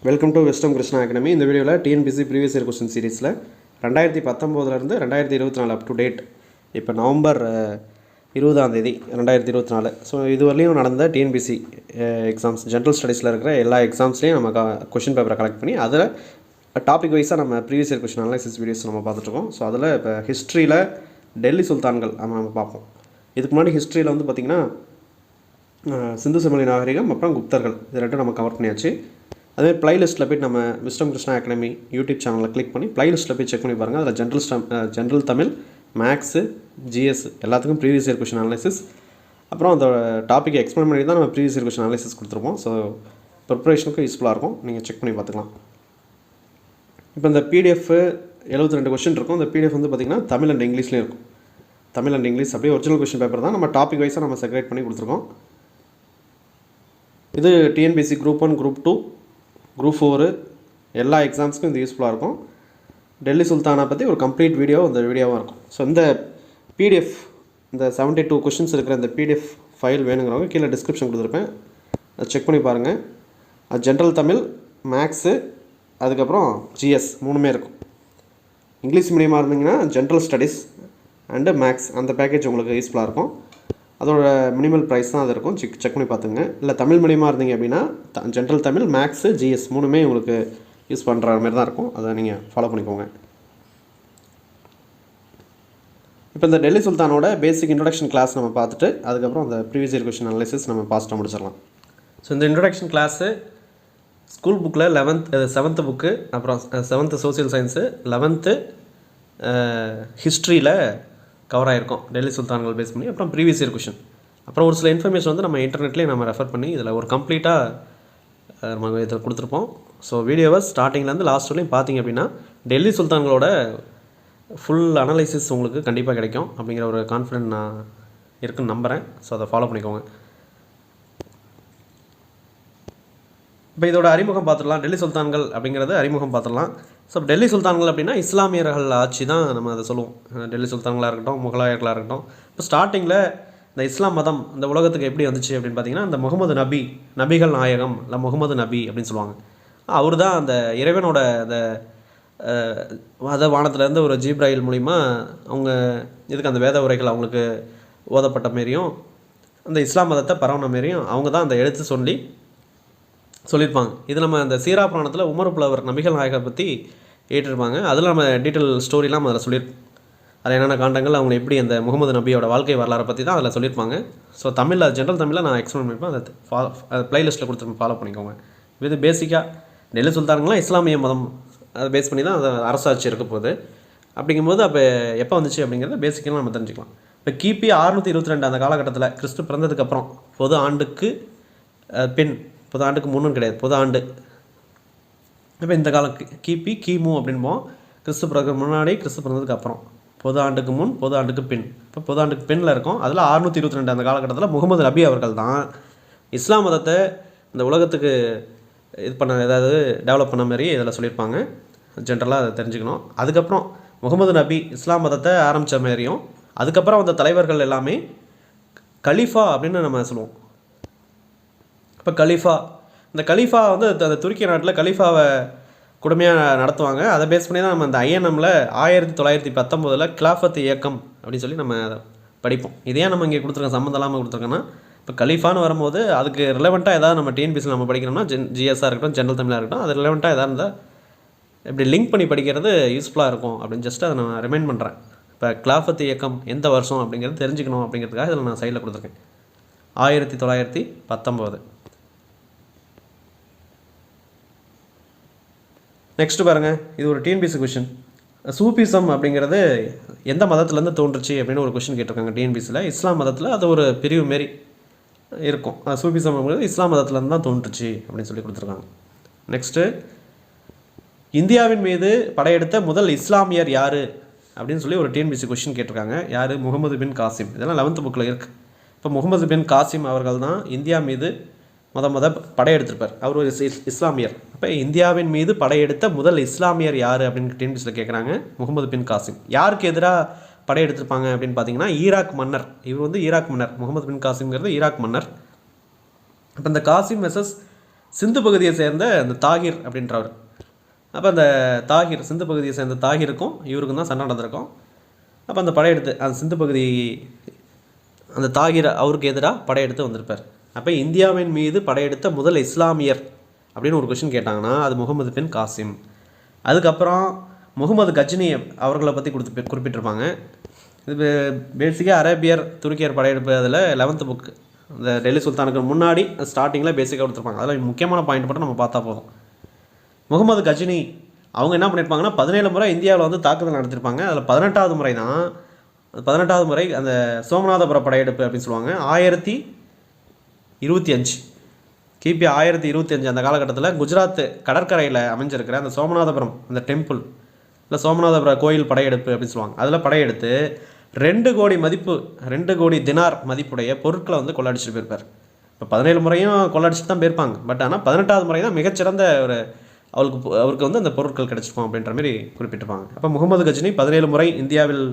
Welcome to West Ham Krishna academy. இந்த வீடியோவில் TNPSC previous year question சீரிஸில் 2019 2024 அப் டு டேட் இப்போ நவம்பர் 20 2024 ஸோ இதுவரையும் நடந்த டிஎன்பிசி எக்ஸாம்ஸ் ஜென்ரல் ஸ்டடீஸில் இருக்கிற எல்லா எக்ஸாம்ஸ்லேயும் நம்ம கொஷின் பேப்பரை கலெக்ட் பண்ணி அதில் டாபிக் வைஸாக நம்ம previous year question analysis videos நம்ம பார்த்துட்ருக்கோம். ஸோ அதில் இப்போ ஹிஸ்ட்ரியில் டெல்லி சுல்தான்கள் நம்ம பார்ப்போம். இதுக்கு முன்னாடி ஹிஸ்ட்ரியில் வந்து பார்த்திங்கன்னா சிந்து சமவெளி நாகரிகம் அப்புறம் குப்தர்கள் இது ரெண்டும் நம்ம கவர் பண்ணியாச்சு. அதே ப்ளைலிஸ்ட்டில் போய்ட்டு நம்ம விஸ்டம் கிருஷ்ணா அகாடமி யூடியூப் சேனலில் கிளிக் பண்ணி ப்ளைலிஸ்ட்டில் போய் செக் பண்ணி பாருங்கள். அதில் ஜென்ரல் தமிழ், மேக்ஸு, ஜிஎஸ் எல்லாத்துக்கும் ப்ரீவியஸ் இயர் கொஸ்டின் அனாலிசிஸ் அப்புறம் அந்த டாப்பிக்கை எக்ஸ்பிளைன் பண்ணி தான் நம்ம ப்ரீவியஸ் இயர் கொஸ்டின் அனாலிசிஸ் கொடுத்துருப்போம். ஸோ ப்ரிப்பரேஷனுக்கு யூஸ்ஃபுல்லாக இருக்கும், நீங்கள் செக் பண்ணி பார்த்துக்கலாம். இப்போ இந்த பிடிஎஃப் 72 கொஸ்டின் இருக்கும். இந்த பிடிஎஃப் வந்து பார்த்திங்கன்னா தமிழ் அண்ட் இங்கிலீஷ்லேயும் இருக்கும். தமிழ் அண்ட் இங்கிலீஷ் அப்படியே ஒரிஜினல் கொஸ்டின் பேப்பர் தான், நம்ம டாபிக் வைஸாக நம்ம செக்ரேட் பண்ணி கொடுத்துருக்கோம். இது டிஎன்பிசி குரூப் 1, குரூப் 2, குரூப் 4 எல்லா எக்ஸாம்ஸ்க்கும் இது யூஸ்ஃபுல்லாக இருக்கும். டெல்லி சுல்தானை பற்றி ஒரு கம்ப்ளீட் வீடியோ இந்த வீடியோவாக இருக்கும். ஸோ இந்த பிடிஎஃப் இந்த 72 கொஷின்ஸ் இருக்கிற இந்த பிடிஎஃப் ஃபைல் வேணுங்கிறவங்க கீழே டிஸ்கிரிப்ஷன் கொடுத்துருப்பேன், அதை செக் பண்ணி பாருங்கள். அது ஜென்ரல் தமிழ், மேக்ஸு, அதுக்கப்புறம் ஜிஎஸ் மூணுமே இருக்கும். இங்கிலீஷ் மீடியமாக இருந்தீங்கன்னா ஜென்ரல் ஸ்டடீஸ் அண்டு மேக்ஸ் அந்த பேக்கேஜ் உங்களுக்கு யூஸ்ஃபுல்லாக இருக்கும். அதோட மினிமல் ப்ரைஸ் தான் அது இருக்கும், செக் பண்ணி பார்த்துங்க. இல்லை தமிழ் மீடியமாக இருந்தீங்க அப்படின்னா ஜென்ரல் தமிழ், மேக்ஸு, ஜிஎஸ் மூணுமே உங்களுக்கு யூஸ் பண்ணுற மாதிரி தான் இருக்கும், அதை நீங்கள் ஃபாலோ பண்ணிக்கோங்க. இப்போ இந்த டெல்லி சுல்தானோட பேசிக் இன்ட்ரொடக்ஷன் கிளாஸ் நம்ம பார்த்துட்டு அதுக்கப்புறம் அந்த ப்ரீவியஸ் இயர் கொஸ்டின் அனாலிசிஸ் நம்ம பாஸ்ட்டாக முடிச்சிடலாம். ஸோ இந்த இன்ட்ரொடக்ஷன் கிளாஸு ஸ்கூல் புக்கில் 7th புக்கு, அப்புறம் 7th சோசியல் சயின்ஸு, 11th ஹிஸ்ட்ரியில் கவர் ஆகிருக்கும் டெல்லி சுல்தான்கள் பேஸ் பண்ணி. அப்புறம் ப்ரீவியஸ் இயர் கொஷின், அப்புறம் ஒரு சில இன்ஃபர்மேஷன் வந்து நம்ம இன்டர்நெட்லேயே நம்ம ரெஃபர் பண்ணி இதில் ஒரு கம்ப்ளீட்டாக நம்ம இதில் கொடுத்துருப்போம். ஸோ வீடியோவை ஸ்டார்டிங்லேருந்து லாஸ்ட் வரையும் பார்த்தீங்க அப்படின்னா டெல்லி சுல்தான்களோட ஃபுல் அனலைசிஸ் உங்களுக்கு கண்டிப்பாக கிடைக்கும் அப்படிங்கிற ஒரு கான்ஃபிடென்ட் நான் இருக்குன்னு நம்புகிறேன். ஸோ அதை ஃபாலோ பண்ணிக்கோங்க. இப்போ இதோட அறிமுகம் பார்த்துடலாம். டெல்லி சுல்தான்கள் அப்படிங்கிறது அறிமுகம் பார்த்துடலாம். ஸோ டெல்லி சுல்தான்கள் அப்படின்னா இஸ்லாமியர்கள் ஆட்சி தான் நம்ம அதை சொல்லுவோம். டெல்லி சுல்தான்களாக இருக்கட்டும், முகலாயர்களாக இருக்கட்டும். இப்போ ஸ்டார்டிங்கில் இந்த இஸ்லாம் மதம் இந்த உலகத்துக்கு எப்படி வந்துச்சு அப்படின்னு பார்த்தீங்கன்னா, இந்த முகமது நபிகள் நாயகம் இல்லை முகமது நபி அப்படின்னு சொல்லுவாங்க. அவர் தான் அந்த இறைவனோட அந்த வானத்துலேருந்து ஒரு ஜீப்ராயில் மூலிமா அவங்க இதுக்கு அந்த வேத உரைகள் அவங்களுக்கு ஓதப்பட்ட மாரியும் அந்த இஸ்லாம் மதத்தை பரவன மாரியும் அவங்க தான் அந்த எடுத்து சொல்லியிருப்பாங்க. இது நம்ம அந்த சீரா புராணத்தில் உமர் புலவர் நபிகள் நாயகரை பற்றி ஏற்றிருப்பாங்க. அதில் நம்ம டீட்டெயில் ஸ்டோரிலாம் அதில் சொல்லியிருப்போம். அதில் என்னென்ன காண்டங்கள் அவங்க எப்படி அந்த முகமது நபியோட வாழ்க்கை வரலாறை பற்றி தான் அதில் சொல்லியிருப்பாங்க. ஸோ தமிழில் ஜென்ரல் தமிழில் நான் எக்ஸ்பிளைன் பண்ணியிருப்பேன், அதை ப்ளைலிஸ்ட்டில் கொடுத்துருப்பேன், ஃபாலோ பண்ணிக்கோங்க. இது பேசிக்காக டெல்லி சுல்தான்கள்லாம் இஸ்லாமிய மதம் அதை பேஸ் பண்ணி தான் அது அரசாட்சி இருக்க போகுது. அப்படிங்கும்போது அப்போ எப்போ வந்துச்சு அப்படிங்கிறத பேசிக்கலாக நம்ம தெரிஞ்சுக்கலாம். இப்போ கிபி 622 அந்த காலகட்டத்தில் கிறிஸ்து பிறந்ததுக்கப்புறம் பொது ஆண்டுக்கு பின், பொது ஆண்டுக்கு முன்னும் கிடையாது, பொது ஆண்டு. இப்போ இந்த காலம் கிபி கிமு அப்படின்போம். கிறிஸ்து பிறகு முன்னாடி, கிறிஸ்து பிறந்ததுக்கு அப்புறம், பொது ஆண்டுக்கு முன், பொது ஆண்டுக்கு பின். இப்போ பொது ஆண்டுக்கு பின்னில் இருக்கும். அதில் 622 அந்த காலகட்டத்தில் முகமது நபி அவர்கள் தான் இஸ்லாம் மதத்தை இந்த உலகத்துக்கு இது பண்ண ஏதாவது டெவலப் பண்ண மாதிரி இதில் சொல்லியிருப்பாங்க. ஜென்ரலாக அதை தெரிஞ்சுக்கணும். அதுக்கப்புறம் முகமது நபி இஸ்லாம் மதத்தை ஆரம்பித்த மாதிரியும் அதுக்கப்புறம் அந்த தலைவர்கள் எல்லாமே கலீஃபா அப்படின்னு நம்ம சொல்லுவோம். இப்போ இந்த கலீஃபா வந்து அந்த துருக்கிய நாட்டில் கலீஃபாவை கொடுமையாக நடத்துவாங்க. அதை பேஸ் பண்ணி தான் நம்ம அந்த ஐஎன்எம்மில் 1919 கிலாஃபத் இயக்கம் அப்படின்னு சொல்லி நம்ம படிப்போம். இதே நம்ம இங்கே கொடுத்துருக்கோம், சம்மந்தம் இல்லாமல் கொடுத்துருக்கோன்னா இப்போ கலீஃபான்னு வரும்போது அதுக்கு ரிலவெண்ட்டாக ஏதாவது நம்ம டிஎன்பிசியில் நம்ம படிக்கணும்னா ஜிஎஸ்ஸாக இருக்கட்டும், ஜென்ரல் தமிழாக இருக்கட்டும், அது ரிலவெண்ட்டாக எதாவது இருந்தால் இப்படி லிங்க் பண்ணி படிக்கிறது யூஸ்ஃபுல்லாக இருக்கும் அப்படின்னு ஜஸ்ட்டு அதை நான் ரிமைண்ட் பண்ணுறேன். இப்போ கிலாஃபத் இயக்கம் எந்த வருஷம் அப்படிங்கிறது தெரிஞ்சுக்கணும் அப்படிங்கிறதுக்காக இதில் நான் சைடில் கொடுத்துருக்கேன். 1919. நெக்ஸ்ட்டு பாருங்கள், இது ஒரு டிஎன்பிசி கொஷின். சூஃபிசம் அப்படிங்கிறது எந்த மதத்துலேருந்து தோன்றுச்சு அப்படின்னு ஒரு கொஷின் கேட்டிருக்காங்க டிஎன்பிசியில். இஸ்லாம் மதத்தில் அது ஒரு பிரிவு மாரி இருக்கும். சூஃபிசம் அப்படிங்கிறது இஸ்லாம் மதத்துலேருந்து தான் தோன்றுச்சு அப்படின்னு சொல்லி கொடுத்துருக்காங்க. நெக்ஸ்ட்டு, இந்தியாவின் மீது படையெடுத்த முதல் இஸ்லாமியர் யார் அப்படின்னு சொல்லி ஒரு டிஎன்பிசி கொஷின் கேட்டிருக்காங்க. யார்? முகமது பின் காசிம். இதெல்லாம் 11th புக்கில் இருக்குது. இப்போ முகமது பின் காசிம் அவர்கள் தான் இந்தியா மீது முத படையெடுத்திருப்பார். அவர் ஒரு இஸ்லாமியர். அப்போ இந்தியாவின் மீது படையெடுத்த முதல் இஸ்லாமியர் யார் அப்படின்னு டிஎன்பிசியில் கேட்குறாங்க. முகமது பின் காசிம். யாருக்கு எதிராக படையெடுத்திருப்பாங்க அப்படின்னு பார்த்தீங்கன்னா ஈராக் மன்னர். இவர் வந்து ஈராக் மன்னர். முகமது பின் காசிம்ங்கிறது ஈராக் மன்னர். இப்போ இந்த காசிம் வெர்சஸ் சிந்து பகுதியை சேர்ந்த அந்த தாகிர் அப்படின்றவர். அப்போ அந்த தாகிர் சிந்து பகுதியை சேர்ந்த தாகிருக்கும் இவருக்கும் தான் சண்டை நடந்திருக்கும். அப்போ அந்த படையெடுத்து அந்த சிந்து பகுதி அந்த தாகிர் அவருக்கு எதிராக படையெடுத்து வந்திருப்பார். அப்போ இந்தியாவின் மீது படையெடுத்த முதல் இஸ்லாமியர் அப்படின்னு ஒரு கொஷின் கேட்டாங்கன்னா அது முகமது பின் காசிம். அதுக்கப்புறம் முகமது கஜ்னி அவர்களை பற்றி குறிப்பிட்டிருப்பாங்க. இது பேசிக்காக அரேபியர் துருக்கியர் படையெடுப்பு அதில் 11th புக் இந்த டெல்லி சுல்தானுக்கு முன்னாடி ஸ்டார்டிங்கில் பேசிக்காக கொடுத்துருப்பாங்க. அதில் முக்கியமான பாயிண்ட் மட்டும் நம்ம பார்த்தா போதும். முகமது கஜ்னி அவங்க என்ன பண்ணியிருப்பாங்கன்னா 17 முறை இந்தியாவில் வந்து தாக்குதல் நடத்திருப்பாங்க. அதில் 18வது முறை தான் 18வது முறை அந்த சோமநாதபுர படையெடுப்பு அப்படின்னு சொல்லுவாங்க. 1025 கிபி 1025 அந்த காலகட்டத்தில் குஜராத் கடற்கரையில் அமைஞ்சிருக்கிற அந்த சோமநாதபுரம் அந்த டெம்பிள் இல்லை சோமநாதபுர கோயில் படையெடுப்பு அப்படின்னு சொல்லுவாங்க. அதில் படையெடுத்து 2 கோடி மதிப்பு 2 கோடி தினார் மதிப்புடைய பொருட்களை வந்து கொள்ளடிச்சிட்டு போயிருப்பார். இப்போ 17 முறையும் கொள்ளடிச்சிட்டு தான் போயிருப்பாங்க. பட் ஆனால் 18வது முறை தான் மிகச்சிறந்த ஒரு அவருக்கு வந்து அந்த பொருட்கள் கிடச்சிருக்கும் அப்படின்ற மாதிரி குறிப்பிட்டிருப்பாங்க. அப்போ முகமது கஜ்னி 17 முறை இந்தியாவில்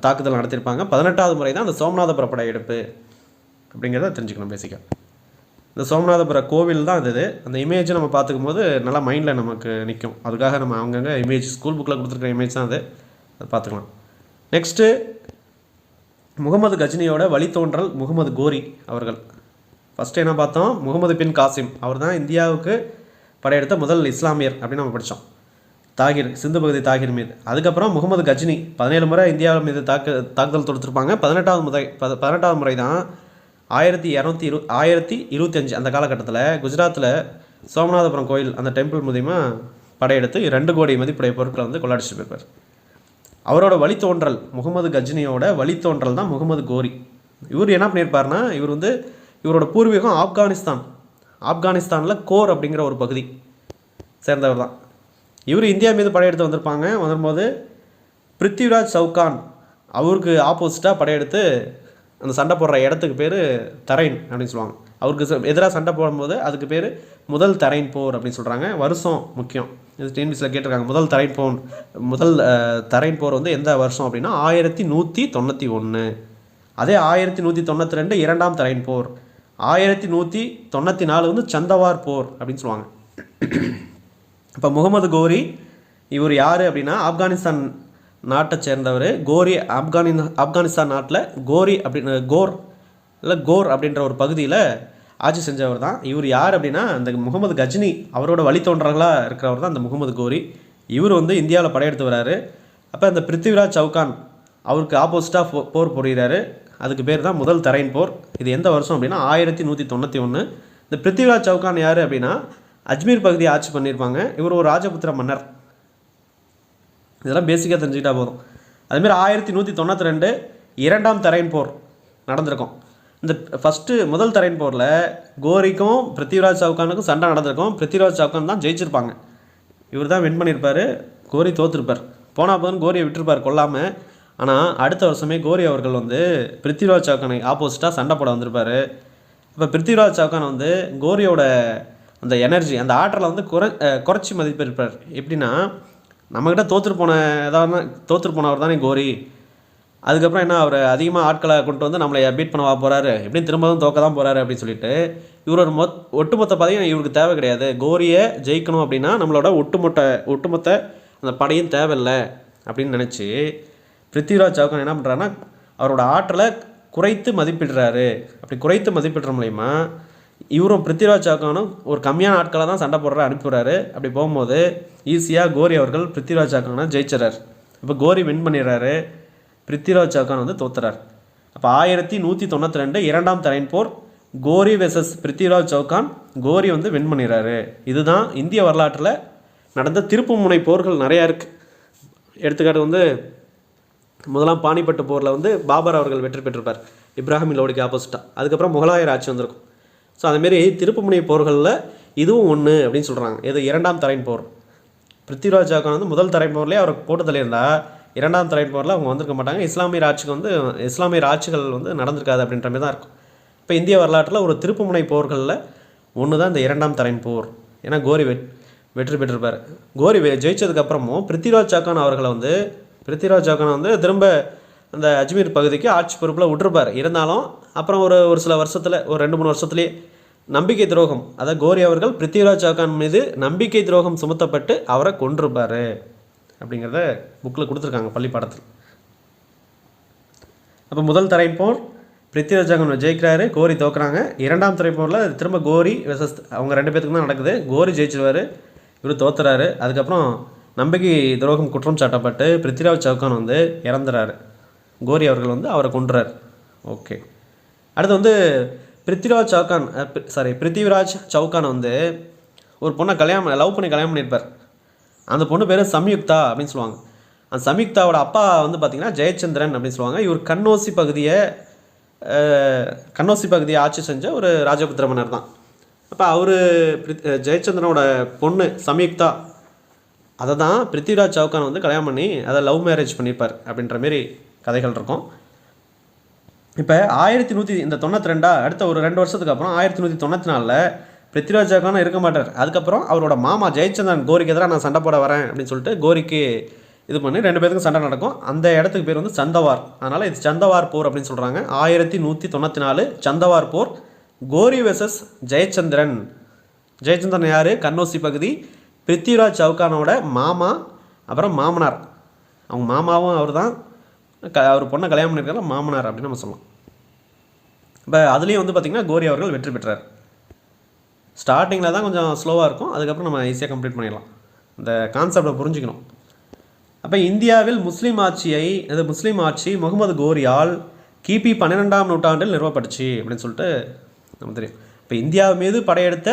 தாக்குதல் நடத்தியிருப்பாங்க. 18வது முறை தான் அந்த சோமநாதபுர படையெடுப்பு அப்படிங்கிறத தெரிஞ்சுக்கணும். பேசிக்காக இந்த சோமநாதபுர கோவில் தான் இது. அந்த இமேஜை நம்ம பார்த்துக்கும் போது நல்லா மைண்டில் நமக்கு நிற்கும். அதுக்காக நம்ம அவங்கங்க இமேஜ் ஸ்கூல் புக்கில் கொடுத்துருக்க இமேஜ் தான் அது, அதை பார்த்துக்கலாம். நெக்ஸ்ட்டு முகமது கஜ்னியோட வழித்தோன்றல் முகமது கோரி அவர்கள். ஃபஸ்ட்டு என்ன பார்த்தோம், முகமது பின் காசிம் அவர் தான் இந்தியாவுக்கு படையெடுத்த முதல் இஸ்லாமியர் அப்படின்னு நம்ம படித்தோம். தாகிர் சிந்து பகுதி தாகிர் மீது. அதுக்கப்புறம் முகமது கஜ்னி 17 முறை இந்தியாவில் மீது தாக்குதல் தொடுத்திருப்பாங்க. 18வது முறை தான் 1225 அந்த காலகட்டத்தில் குஜராத்தில் சோமநாதபுரம் கோயில் அந்த டெம்பிள் மூலிமா படையெடுத்து 2 கோடி மதிப்புடைய பொருட்களை வந்து கொள்ளடிச்சிட்டு போயிருப்பார். அவரோட வழித்தோன்றல் முகமது கஜ்னியோட வழித்தோன்றல் தான் முகமது கோரி. இவர் என்ன பண்ணியிருப்பார்னா இவரோட பூர்வீகம் ஆப்கானிஸ்தானில் கோர் அப்படிங்கிற ஒரு பகுதி சேர்ந்தவர் தான். இவர் இந்தியா மீது படையெடுத்து வரும்போது பிருத்திவிராஜ் சவுகான் அவருக்கு ஆப்போசிட்டாக படையெடுத்து அந்த சண்டை போடுற இடத்துக்கு பேர் தரைன் அப்படின்னு சொல்லுவாங்க. அவருக்கு எதிராக சண்டை போடும்போது அதுக்கு பேர் முதல் தரைன் போர் அப்படின்னு சொல்கிறாங்க. வருஷம் முக்கியம், இது டிஎன்பிசியில் கேட்டிருக்காங்க. முதல் தரைன் போர் வந்து எந்த வருஷம் அப்படின்னா 1191. அதே 1192 2ஆம் தரைன் போர். 1194 வந்து சந்தவார் போர் அப்படின்னு சொல்லுவாங்க. இப்போ முகமது கோரி இவர் யார் அப்படின்னா ஆப்கானிஸ்தான் நாட்டை சேர்ந்தவர். கோரி ஆப்கானிஸ்தான் நாட்டில் கோர் அப்படின்ற ஒரு பகுதியில் ஆட்சி செஞ்சவர் தான். இவர் யார் அப்படின்னா அந்த முகமது கஜ்னி அவரோட வழித்தோன்றர்களாக இருக்கிறவர் தான் அந்த முகமது கோரி. இவர் வந்து இந்தியாவில் படையெடுத்து வராரு. அப்போ அந்த பிருத்திவிராஜ் சவுகான் அவருக்கு ஆப்போசிட்டாக போர் புரிகிறாரு. அதுக்கு பேர் தான் முதல் தரைன் போர். இது எந்த வருஷம் அப்படின்னா 1191. இந்த பிருத்திவிராஜ் சவுகான் யார் அப்படின்னா அஜ்மீர் பகுதியை ஆட்சி பண்ணியிருப்பாங்க. இவர் ஒரு ராஜபுத்திர மன்னர். இதெல்லாம் பேசிக்காக தெரிஞ்சுக்கிட்டா போதும். அதுமாரி 1192 2ஆம் தரைன் போர் நடந்திருக்கும். இந்த முதல் தரைன் போரில் கோரிக்கும் பிருத்திவிராஜ் சவுகானுக்கும் சண்டை நடந்திருக்கும். பிருத்திவிராஜ் சவுகான் தான் ஜெயிச்சிருப்பாங்க. இவர் தான் வின் பண்ணியிருப்பார். கோரி தோற்றுருப்பார். போனால் போதுன்னு கோரியை விட்டுருப்பார் கொல்லாமல். ஆனால் அடுத்த வருஷமே கோரி அவர்கள் வந்து பிருத்திவிராஜ் சவுகானை ஆப்போசிட்டாக சண்டை போட வந்திருப்பார். இப்போ பிருத்திவிராஜ் சவுகான் வந்து கோரியோட அந்த எனர்ஜி அந்த ஆற்றலை வந்து குறைச்சி மதிப்பிருப்பார். எப்படின்னா நம்மக்கிட்ட தோற்று போனவர் தானே கோரி. அதுக்கப்புறம் என்ன அவர் அதிகமாக ஆட்களை கொண்டு வந்து நம்மளை பீட் பண்ண போகிறாரு, எப்படியும் திரும்பவும் தோக்க தான் போகிறாரு அப்படின்னு சொல்லிட்டு இவர் ஒரு ஒட்டுமொத்த படையும் இவருக்கு தேவை கிடையாது. கோரியை ஜெயிக்கணும் அப்படின்னா நம்மளோட ஒட்டுமொத்த அந்த படையும் தேவையில்லை அப்படின்னு நினச்சி பிருத்திவிராஜ் சவுகான் என்ன பண்ணுறாருன்னா அவரோட ஆற்றலை குறைத்து மதிப்பிடுறாரு. அப்படி குறைத்து மதிப்பிடுற மூலயமா இவரும் பிருத்திவிராஜ் சவுகானும் ஒரு கம்மியான ஆட்களை தான் சண்டை போடுற அனுப்பிடுறாரு. அப்படி போகும்போது ஈஸியாக கோரி அவர்கள் பிருத்திவிராஜ் சவுகானை ஜெயிச்சிடறார். இப்போ கோரி வின் பண்ணிடுறாரு, பிருத்திவிராஜ் சவுகான் வந்து தோத்துறார். அப்போ 1192 2ஆம் தரைன் போர் கோரி வெர்சஸ் பிருத்திவிராஜ் சவுகான். கோரி வந்து வின் பண்ணிடுறாரு. இதுதான் இந்திய வரலாற்றில் நடந்த திருப்பு முனை போர்கள் நிறையா இருக்குது. எடுத்துக்காட்டு வந்து முதலாம் பானிபட்டு போரில் வந்து பாபர் அவர்கள் வெற்றி பெற்றிருப்பார் இப்ராஹிம் லோடிக்கு ஆப்போசிட்டாக. அதுக்கப்புறம் முகலாயர் ஆட்சி வந்திருக்கும். ஸோ அதுமாரி திருப்புமுனை போர்களில் இதுவும் ஒன்று அப்படின்னு சொல்கிறாங்க. இது 2ஆம் தரைன் போர். பிருத்திவிராஜ் சவுகான் வந்து முதல் தரைன் போர்லேயே அவருக்கு போட்டு தள்ளியிருந்தால் 2ஆம் தரைன் போரில் அவங்க வந்திருக்க மாட்டாங்க. இஸ்லாமியர் ஆட்சிகள் வந்து நடந்திருக்காது அப்படின்ற மாதிரி தான் இருக்கும். இப்போ இந்திய வரலாற்றில் ஒரு திருப்புமுனை போர்களில் ஒன்று தான் இந்த 2ஆம் தரைன் போர். ஏன்னா கோரி வெற்றி பெற்றிருப்பார். கோரி ஜெயிச்சதுக்கப்புறமும் பிருத்திவிராஜ் சவுகான் வந்து திரும்ப அந்த அஜ்மீர் பகுதிக்கு ஆட்சி பொறுப்பில் விட்டுருப்பார். இருந்தாலும் அப்புறம் ஒரு சில வருஷத்தில் ஒரு 2-3 வருஷத்துலேயே நம்பிக்கை துரோகம், அதாவது கோரி அவர்கள் பிருத்திவிராஜ் சவுகான் மீது நம்பிக்கை துரோகம் சுமத்தப்பட்டு அவரை கொன்றிருப்பார் அப்படிங்கிறத புக்கில் கொடுத்துருக்காங்க பள்ளி பாடத்தில். அப்போ முதல் தரைப்போர் பிருத்திவிராஜ் சவுகான் ஜெயிக்கிறாரு, கோரி தோக்குறாங்க. இரண்டாம் தரைப்போரில் திரும்ப கோரி வெர்சஸ் அவங்க 2 பேத்துக்கு தான் நடக்குது. கோரி ஜெயிச்சிருவார், இவர் தோத்துறாரு. அதுக்கப்புறம் நம்பிக்கை துரோகம் குற்றம் சாட்டப்பட்டு பிருத்திவிராஜ் சவுகான் வந்து இறந்துறாரு. கோரி அவர்கள் வந்து அவரை கொன்றார். ஓகே, அடுத்து வந்து பிருத்திவிராஜ் சவுகான் வந்து ஒரு பொண்ணை லவ் பண்ணி கல்யாணம் பண்ணியிருப்பார். அந்த பொண்ணு பேர் சம்யுக்தா அப்படின்னு சொல்லுவாங்க. அந்த சம்யுக்தாவோட அப்பா வந்து பார்த்திங்கன்னா ஜெயச்சந்திரன் அப்படின்னு சொல்லுவாங்க. இவர் கண்ணோசி பகுதியை ஆட்சி செஞ்ச ஒரு ராஜபுத்திர மன்னர் தான். அப்போ அவர் ஜெயச்சந்திரனோட பொண்ணு சம்யுக்தா அதை தான் பிருத்திவிராஜ் சவுகான் வந்து கல்யாணம் பண்ணி அதை லவ் மேரேஜ் பண்ணியிருப்பார் அப்படின்ற மாரி கதைகள் இருக்கும். இப்போ 1192 அடுத்த ஒரு 2 வருஷத்துக்கு அப்புறம் 1194 பிருத்திவிராஜ் சவுகான் இருக்க மாட்டார். அதுக்கப்புறம் அவரோட மாமா ஜெயச்சந்திரன் கோரிக்கு எதிராக நான் சண்டை போட வரேன் அப்படின்னு சொல்லிட்டு கோரிக்கு இது பண்ணி 2 பேருக்கும் சண்டை நடக்கும். அந்த இடத்துக்கு பேர் வந்து சந்தவார். அதனால் இது சந்தவார் போர் அப்படின்னு சொல்கிறாங்க. 1194 சந்தவார் போர். கோரி வெர்சஸ் ஜெயச்சந்திரன். ஜெயச்சந்திரன் யார்? கண்ணோசி பகுதி. பிருத்திவிராஜ் சவுகானோட மாமா, அப்புறம் மாமனார். அவங்க மாமாவும் அவர் தான், அவர் பொண்ணை கல்யாணம் பண்ணியிருக்காரு, மாமனார் அப்படின்னு நம்ம சொல்லலாம். இப்போ அதுலேயும் வந்து பார்த்திங்கன்னா கோரி அவர்கள் வெற்றி பெற்றார். ஸ்டார்டிங்கில் தான் கொஞ்சம் ஸ்லோவாக இருக்கும், அதுக்கப்புறம் நம்ம ஈஸியாக கம்ப்ளீட் பண்ணிடலாம். இந்த கான்செப்டை புரிஞ்சுக்கணும். அப்போ இந்தியாவில் முஸ்லீம் ஆட்சி முகமது கோரியால் கிபி 12ஆம் நூற்றாண்டில் நிறுவப்பட்டுச்சு அப்படின்னு சொல்லிட்டு நமக்கு தெரியும். இப்போ இந்தியா மீது படையெடுத்த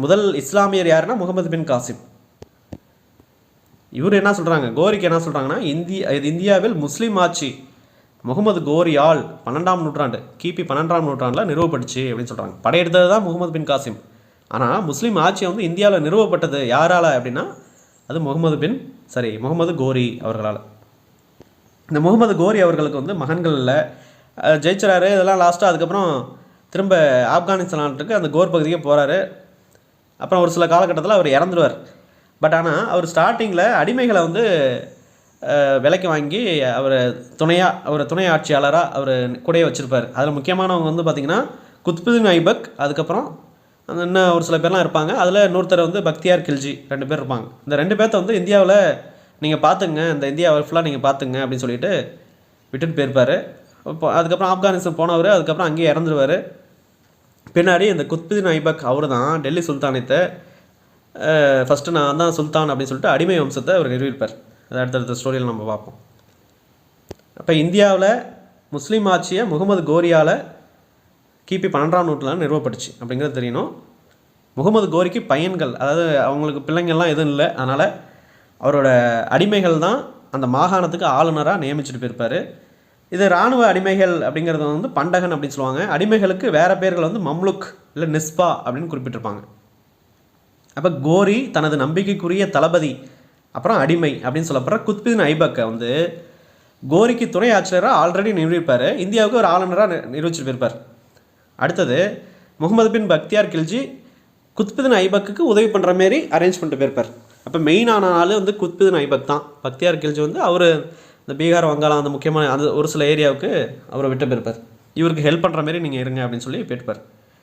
முதல் இஸ்லாமியர் யாருன்னா முகமது பின் காசிம். இவர் என்ன சொல்கிறாங்க, கோரிக்கு என்ன சொல்கிறாங்கன்னா, இந்தியாவில் முஸ்லீம் ஆட்சி முகமது கோரியால் 12ஆம் நூற்றாண்டு கிபி 12ஆம் நூற்றாண்டில் நிறுவப்பட்டுச்சு அப்படின்னு சொல்கிறாங்க. படையெடுத்தது தான் முகமது பின் காசிம். ஆனால் முஸ்லீம் ஆட்சி வந்து இந்தியாவில் நிறுவப்பட்டது யாரால் அப்படின்னா அது முகமது கோரி அவர்களால். இந்த முகமது கோரி அவர்களுக்கு வந்து மகன்கள் இல்லை, ஜெயிச்சிறாரு இதெல்லாம் லாஸ்ட்டாக. அதுக்கப்புறம் திரும்ப ஆப்கானிஸ்தானுக்கு அந்த கோர் பகுதிக்கே போகிறாரு. அப்புறம் ஒரு சில காலகட்டத்தில் அவர் இறந்துடுவார். பட் ஆனால் அவர் ஸ்டார்டிங்கில் அடிமைகளை வந்து விலைக்கு வாங்கி அவர் துணை ஆட்சியாளராக அவர் கூடயே வச்சுருப்பார். அதில் முக்கியமானவங்க வந்து பார்த்திங்கன்னா குத்புதீன் ஐபக், அதுக்கப்புறம் அந்த இன்னும் ஒரு சில பேர்லாம் இருப்பாங்க. அதில் இன்னொருத்தர் வந்து பக்தியார் கில்ஜி, 2 பேர் இருப்பாங்க. இந்த 2 பேர்த்த வந்து இந்தியாவில் நீங்கள் பார்த்துங்க, இந்த இந்தியாவை ஃபுல்லாக நீங்கள் பார்த்துங்க அப்படின்னு சொல்லிட்டு விட்டுட்டு போயிருப்பார். இப்போ அதுக்கப்புறம் ஆப்கானிஸ்தான் போனவர், அதுக்கப்புறம் அங்கேயே இறந்துருவார். பின்னாடி இந்த குத்புதீன் ஐபக் அவர் தான் டெல்லி சுல்தானத்தை ஃபஸ்ட்டு நான் தான் சுல்தான் அப்படின்னு சொல்லிட்டு அடிமை வம்சத்தை அவர் நிறுவிப்பார். அது அடுத்தடுத்த ஸ்டோரியில் நம்ம பார்ப்போம். அப்போ இந்தியாவில் முஸ்லீம் ஆட்சியை முகமது கோரியால் கிபி 12ஆம் நூற்றாண்டில் நிறுவப்பட்டுச்சு அப்படிங்கிறது தெரியணும். முகமது கோரிக்கு பையன்கள், அதாவது அவங்களுக்கு பிள்ளைங்கள்லாம் எதுவும் இல்லை. அதனால் அவரோட அடிமைகள் தான் அந்த மாகாணத்துக்கு ஆளுநராக நியமிச்சுட்டு போயிருப்பார். இது இராணுவ அடிமைகள் அப்படிங்கிறது வந்து பண்டகன் அப்படின்னு சொல்லுவாங்க. அடிமைகளுக்கு வேறு பேர்கள் வந்து மம்லுக் இல்லை நிஸ்பா அப்படின்னு குறிப்பிட்டிருப்பாங்க. அப்போ கோரி தனது நம்பிக்கைக்குரிய தளபதி அப்புறம் அடிமை அப்படின்னு சொல்லப்படுற குத்புதீன் ஐபக்கை வந்து கோரிக்கு துணை ஆட்சியராக ஆல்ரெடி நிறுவிப்பார். இந்தியாவுக்கு ஒரு ஆளுநராக நிரூபிச்சுட்டு போயிருப்பார். அடுத்தது முகமது பின் பக்தியார் கில்ஜி குத்புதீன் ஐபக்கு உதவி பண்ணுற மாரி அரேஞ்ச் பண்ணிட்டு போயிருப்பார். அப்போ மெயினான ஆள் வந்து குத்புதீன் ஐபக் தான். பக்தியார் கில்ஜி வந்து அவர் இந்த பீகார், வங்காளம் அந்த முக்கியமான அந்த ஒரு சில ஏரியாவுக்கு அவரை விட்டு போயிருப்பார். இவருக்கு ஹெல்ப் பண்ணுற மாரி நீங்கள் இருங்க அப்படின்னு சொல்லி போயிருப்பார்.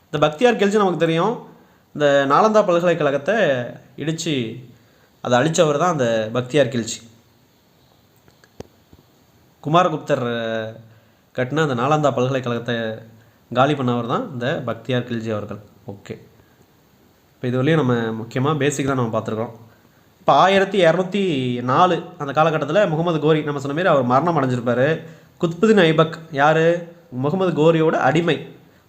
இந்த பக்தியார் கில்ஜி நமக்கு தெரியும், இந்த நாலந்தா பல்கலைக்கழகத்தை இடித்து அதை அழித்தவர் தான் அந்த பக்தியார் கில்ஜி. குமாரகுப்தர் கட்டின அந்த நாலந்தா பல்கலைக்கழகத்தை காலி பண்ணவர் தான் இந்த பக்தியார் கில்ஜி அவர்கள். ஓகே, இப்போ இது வரையும் நம்ம முக்கியமாக பேசிக் தான் நம்ம பார்த்துருக்கோம். இப்போ 1204 அந்த காலகட்டத்தில் முகமது கோரி நம்ம சொன்ன மாரி அவர் மரணம் அடைஞ்சிருப்பார். குத்புதீன் ஐபக் யார்? முகமது கோரியோட அடிமை.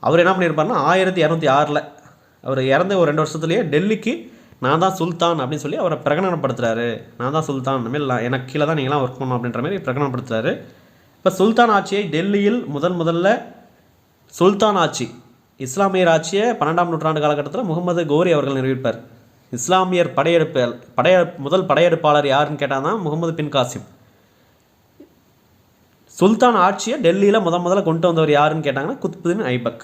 அவர் என்ன பண்ணியிருப்பார்னா 1206 அவர் இறந்த ஒரு 2 வருஷத்துலேயே டெல்லிக்கு நான் தான் சுல்தான் அப்படின்னு சொல்லி அவரை பிரகடனப்படுத்துகிறாரு. நான் தான் சுல்தான், இனிமேல் எனக்கு கீழே தான் நீங்களாம் ஒர்க் பண்ணணும் அப்படின்ற மாதிரி பிரகடனப்படுத்துகிறாரு. இப்போ சுல்தான் ஆட்சியை டெல்லியில் முதல்ல சுல்தான் ஆட்சி, இஸ்லாமியர் ஆட்சியை 12ஆம் நூற்றாண்டு காலகட்டத்தில் முகமது கோரி அவர்கள் நிறுவிப்பார். இஸ்லாமியர் முதல் படையெடுப்பாளர் யாருன்னு கேட்டால் தான் முகமது பின் காசிம். சுல்தான் ஆட்சியை டெல்லியில் முதல்ல கொண்டு வந்தவர் யாருன்னு கேட்டாங்கன்னா குத்புதீன் ஐபக்,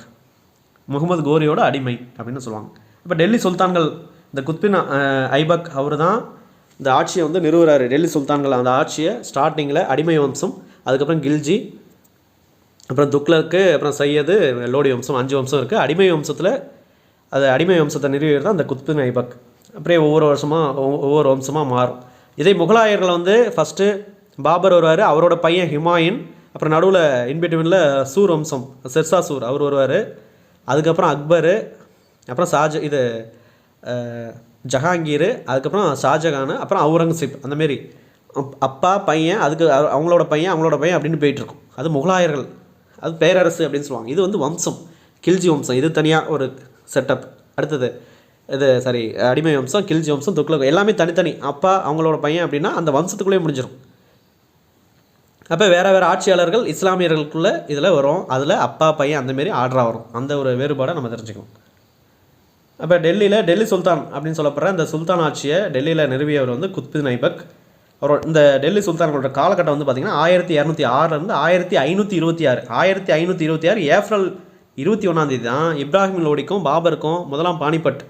முகமது கோரியோட அடிமை அப்படின்னு சொல்லுவாங்க. இப்போ டெல்லி சுல்தான்கள் இந்த குத்புதீன் ஐபக் அவர் தான் இந்த ஆட்சியை வந்து நிறுவுறாரு. டெல்லி சுல்தான்கள் அந்த ஆட்சியை ஸ்டார்டிங்கில் அடிமை வம்சம், அதுக்கப்புறம் கில்ஜி, அப்புறம் துக்ளக்கு, அப்புறம் சையது, லோடி வம்சம் 5 வம்சம் இருக்குது. அடிமை வம்சத்தில் அடிமை வம்சத்தை நிறுவியது தான் அந்த குத்புதீன் ஐபக். அப்படியே ஒவ்வொரு வம்சமாக மாறும். இதே முகலாயர்கள் வந்து ஃபஸ்ட்டு பாபர் வருவார், அவரோட பையன் ஹுமாயூன், அப்புறம் நடுவில் இன்பிட்வீனில் சூர் வம்சம் ஷெர்ஷா சூர் அவர் வருவார். அதுக்கப்புறம் அக்பர், அப்புறம் ஜஹாங்கீர், அதுக்கப்புறம் ஷாஜகான், அப்புறம் அவுரங்கசீப். அந்தமாரி அப்பா பையன், அதுக்கு அவங்களோட பையன் அப்படின்னு போயிட்டுருக்கும். அது முகலாயர்கள், அது பேரரசு அப்படின்னு சொல்லுவாங்க. இது வந்து வம்சம், கில்ஜி வம்சம், இது தனியாக ஒரு செட்டப். அடுத்தது அடிமை வம்சம், கில்ஜி வம்சம், துக்ளக் எல்லாமே தனித்தனி. அப்பா அவங்களோட பையன் அப்படின்னா அந்த வம்சத்துக்குள்ளேயே முடிஞ்சிடும். அப்போ வேறு ஆட்சியாளர்கள் இஸ்லாமியர்களுக்குள்ளே இதில் வரும். அதில் அப்பா பையன் அந்தமாரி ஆர்டராக வரும். அந்த ஒரு வேறுபாடை நம்ம தெரிஞ்சுக்கணும். அப்போ டெல்லி சுல்தான் அப்படின்னு சொல்லப்படுற இந்த சுல்தான் ஆட்சியை டெல்லியில் நிறுவியவர் வந்து குத்புதீன் ஐபக். இந்த டெல்லி சுல்தான்களோட காலகட்டம் வந்து பார்த்திங்கன்னா 1206 1526. 1526 ஏப்ரல் 21 தான் இப்ராஹிம் லோடிக்கும் பாபருக்கும் முதலாம் பானிபட்,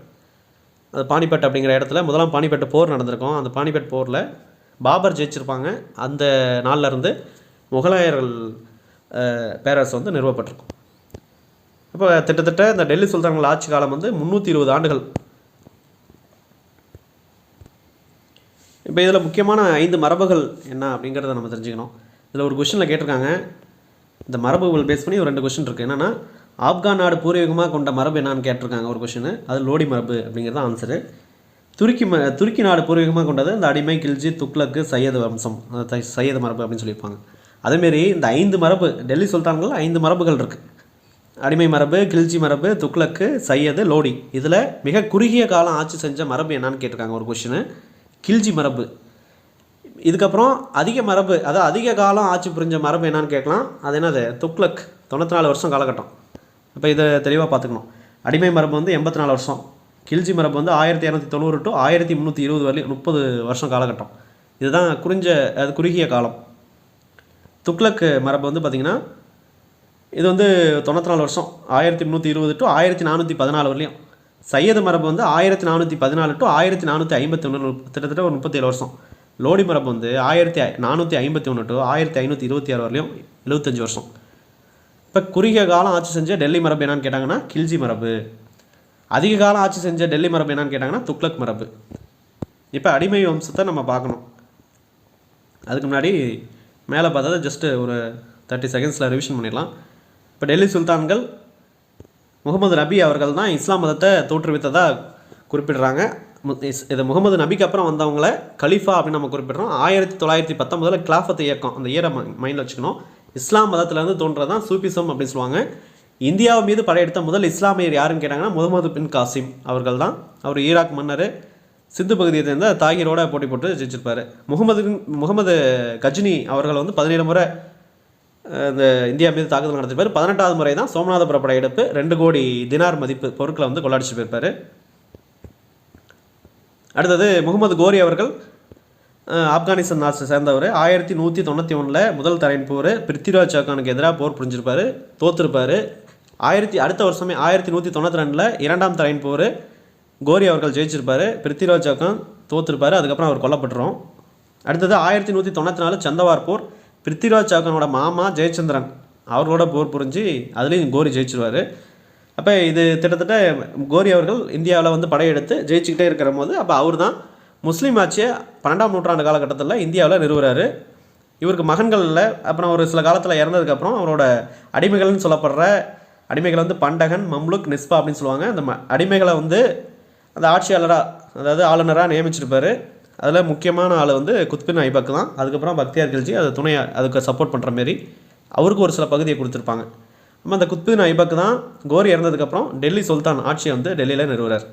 அது பானிபட் அப்படிங்கிற இடத்துல முதலாம் பானிபட் போர் நடந்திருக்கும். அந்த பானிபட் போரில் பாபர் ஜெயிச்சிருப்பாங்க. அந்த நாளில் இருந்து முகலாயர்கள் பேரரசு வந்து நிறுவப்பட்டிருக்கும். இப்போ கிட்டத்தட்ட இந்த டெல்லி சுல்தான்கள் ஆட்சி காலம் வந்து 320 ஆண்டுகள். இப்போ இதில் முக்கியமான 5 மரபுகள் என்ன அப்படிங்கிறத நம்ம தெரிஞ்சுக்கணும். இதில் ஒரு கொஷனில் கேட்டிருக்காங்க, இந்த மரபுகள் பேஸ் பண்ணி ஒரு 2 கொஷின் இருக்குது. என்னென்னா ஆப்கான் நாடு பூர்வீகமாக கொண்ட மரபு என்னான்னு கேட்டிருக்காங்க ஒரு கொஷின். அது லோடி மரபு அப்படிங்கிறது ஆன்சரு. துருக்கி நாடு பூர்வீகமாக கொண்டது இந்த அடிமை, கில்ஜி, துக்ளக்கு, சையது வம்சம், சையது மரபு அப்படின்னு சொல்லியிருப்பாங்க. அதேமாரி இந்த 5 மரபு டெல்லி சுல்தான்கள் 5 மரபுகள் இருக்குது. அடிமை மரபு, கில்ஜி மரபு, துக்ளக்கு, சையது, லோடி. இதில் மிக குறுகிய காலம் ஆட்சி செஞ்ச மரபு என்னான்னு கேட்டிருக்காங்க ஒரு கொஷின். கில்ஜி மரபு. இதுக்கப்புறம் அதிக மரபு, அதாவது அதிக காலம் ஆட்சி புரிஞ்ச மரபு என்னான்னு கேட்கலாம். அது என்னது? துக்ளக் 94 வருஷம் காலகட்டம். இப்போ இதை தெளிவாக பார்த்துக்கணும். அடிமை மரபு வந்து 84 வருஷம், கில்ஜி மரபு வந்து 1290 to 1320 வரையும் 30 வருஷம் காலகட்டம். இதுதான் குறுகிய காலம். துக்ளக் மரபு வந்து பார்த்திங்கன்னா இது வந்து 94 வருஷம், 1320 to 1414 வரலையும். சையது மரபு வந்து 1414 to 1451, கிட்டத்தட்ட ஒரு 37 வருஷம். லோடி மரபு வந்து 1451 to 1526 வரலையும் 75 வருஷம். இப்போ குறுகிய காலம் ஆட்சி செஞ்ச டெல்லி மரபு என்னான்னு கேட்டாங்கன்னா கில்ஜி மரபு. அதிக காலம் ஆட்சி செஞ்ச டெல்லி மரபு என்னான்னு கேட்டாங்கன்னா துக்ளக் மரபு. இப்போ அடிமை வம்சத்தை நம்ம பார்க்கணும். அதுக்கு முன்னாடி மேலே பார்த்தது ஜஸ்ட்டு ஒரு 30 செகண்ட்ஸில் ரிவிஷன் பண்ணிடலாம். இப்போ டெல்லி சுல்தான்கள் முகமது நபி அவர்கள் தான் இஸ்லாம் மதத்தை தோற்றுவித்ததாக குறிப்பிடுறாங்க. இது முகமது நபிக்கு அப்புறம் வந்தவங்கள கலீஃபா அப்படின்னு நம்ம குறிப்பிட்றோம். 1919 கிலாஃபத் இயக்கம், அந்த இயரை மைண்டில் வச்சுக்கணும். இஸ்லாம் மதத்திலேருந்து தோன்றது தான் சூஃபிசம் அப்படின்னு சொல்லுவாங்க. இந்தியாவை மீது படையெடுத்த முதல் இஸ்லாமியர் யாருன்னு கேட்டாங்கன்னா முகமது பின் காசிம் அவர்கள் தான். அவர் ஈராக் மன்னர், சிந்து பகுதியை சேர்ந்த தாகிரோட போட்டி போட்டு ஜெயிச்சிருப்பார். முகமது கஜ்னி அவர்கள் வந்து 17 முறை இந்த இந்தியா மீது தாக்குதல் நடத்திருப்பார். 18வது முறை தான் சோமநாதபுர படையெடுப்பு 2 கோடி தினார் மதிப்பு பொருட்களை வந்து கொள்ளாடிச்சு போயிருப்பார். அடுத்தது முகமது கோரி அவர்கள் ஆப்கானிஸ்தான் நாட்டை சேர்ந்தவர். 1191 முதல் தரையின் போர் பிருத்திவிராஜ் சௌகானுக்கு எதிராக போர் புரிஞ்சிருப்பார், தோற்றுருப்பார். அடுத்த வருஷமே 1192 2ஆம் தரையின் போர் கோரி அவர்கள் ஜெயிச்சிருப்பார், பிருத்திவிராஜ் சௌகான் தோற்றுருப்பார். அதுக்கப்புறம் அவர் கொல்லப்பட்டுரும். அடுத்தது 1194 சந்தவார் போர், பிருத்திவிராஜ் சௌகானோட மாமா ஜெயச்சந்திரன் அவர்களோட போர் புரிஞ்சு அதுலேயும் கோரி ஜெயிச்சிருவார். அப்போ இது கிட்டத்தட்ட கோரி அவர்கள் இந்தியாவில் வந்து படையெடுத்து ஜெயிச்சுக்கிட்டே இருக்கிற போது அப்போ அவர் தான் முஸ்லீம் ஆட்சியை 12ஆம் நூற்றாண்டு காலகட்டத்தில் இந்தியாவில் நிறுவுறாரு. இவருக்கு மகன்கள் இல்லை. அப்புறம் ஒரு சில காலத்தில் இறந்ததுக்கப்புறம் அவரோட அடிமைகள்னு சொல்லப்படுற அடிமைகளை வந்து பண்டகன், மம்லுக், நிஸ்பா அப்படின்னு சொல்லுவாங்க. அந்த அடிமைகளை வந்து அந்த ஆட்சியாளராக, அதாவது ஆளுநராக நியமிச்சிருப்பார். அதில் முக்கியமான ஆள் வந்து குத்புதீன் ஐபக் தான். அதுக்கப்புறம் பக்தியார் கில்ஜி அது அதுக்கு சப்போர்ட் பண்ணுற மாரி அவருக்கு ஒரு சில பகுதியை கொடுத்துருப்பாங்க. நம்ம அந்த குத்புதீன் ஐபக் தான் கோரி இறந்ததுக்கப்புறம் டெல்லி சுல்தான் ஆட்சியை வந்து டெல்லியில் நிறுவுறார்.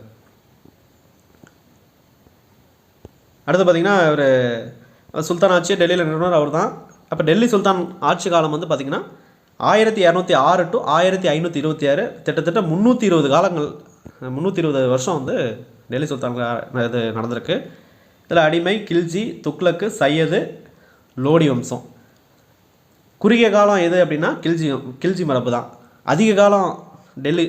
அடுத்து பார்த்திங்கன்னா ஒரு சுல்தான் ஆட்சியை டெல்லியில் நிறுவனர் அவர் தான். அப்போ டெல்லி சுல்தான் ஆட்சி காலம் வந்து பார்த்திங்கன்னா 1206 to 1526, கிட்டத்தட்ட 320 வருஷம் வந்து டெல்லி சுல்தான் இது நடந்திருக்கு. இதில் அடிமை, கில்ஜி, துக்ளக்கு, சையது, லோடி வம்சம். குறுகிய காலம் எது அப்படின்னா கில்ஜி மரபு தான். அதிக காலம் டெல்லி